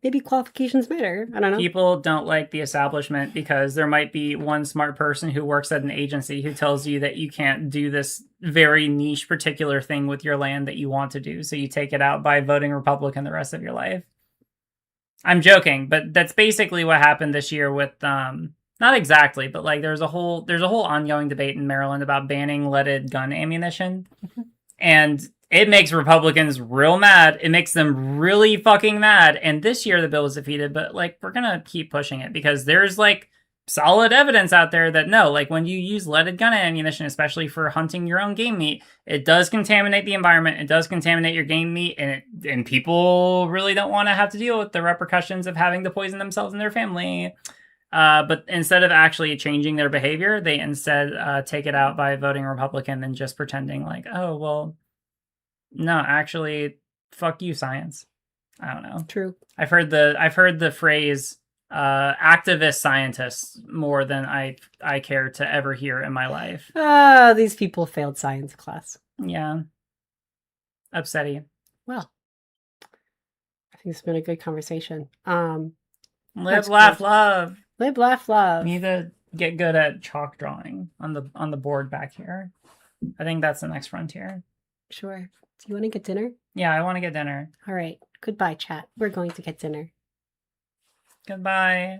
maybe qualifications matter. I don't know. People don't like the establishment because there might be one smart person who works at an agency who tells you that you can't do this very niche particular thing with your land that you want to do. So you take it out by voting Republican the rest of your life. I'm joking, but that's basically what happened this year with not exactly, but like there's a whole ongoing debate in Maryland about banning leaded gun ammunition. And it makes Republicans real mad. It makes them really fucking mad. And this year the bill was defeated, but like we're gonna keep pushing it because there's like solid evidence out there that no, like when you use leaded gun ammunition, especially for hunting your own game meat, it does contaminate the environment. It does contaminate your game meat, and people really don't want to have to deal with the repercussions of having to poison themselves and their family. But instead of actually changing their behavior, they instead take it out by voting Republican and just pretending like, oh well. No, actually, fuck you, science. I don't know. True. I've heard the phrase activist scientists more than I care to ever hear in my life. These people failed science class. Yeah. Upsetting. Well, I think it's been a good conversation. Live, laugh, love. Live, laugh, love. We need to get good at chalk drawing on the board back here. I think that's the next frontier. Sure. Do you want to get dinner? Yeah, I want to get dinner. All right. Goodbye, chat. We're going to get dinner. Goodbye.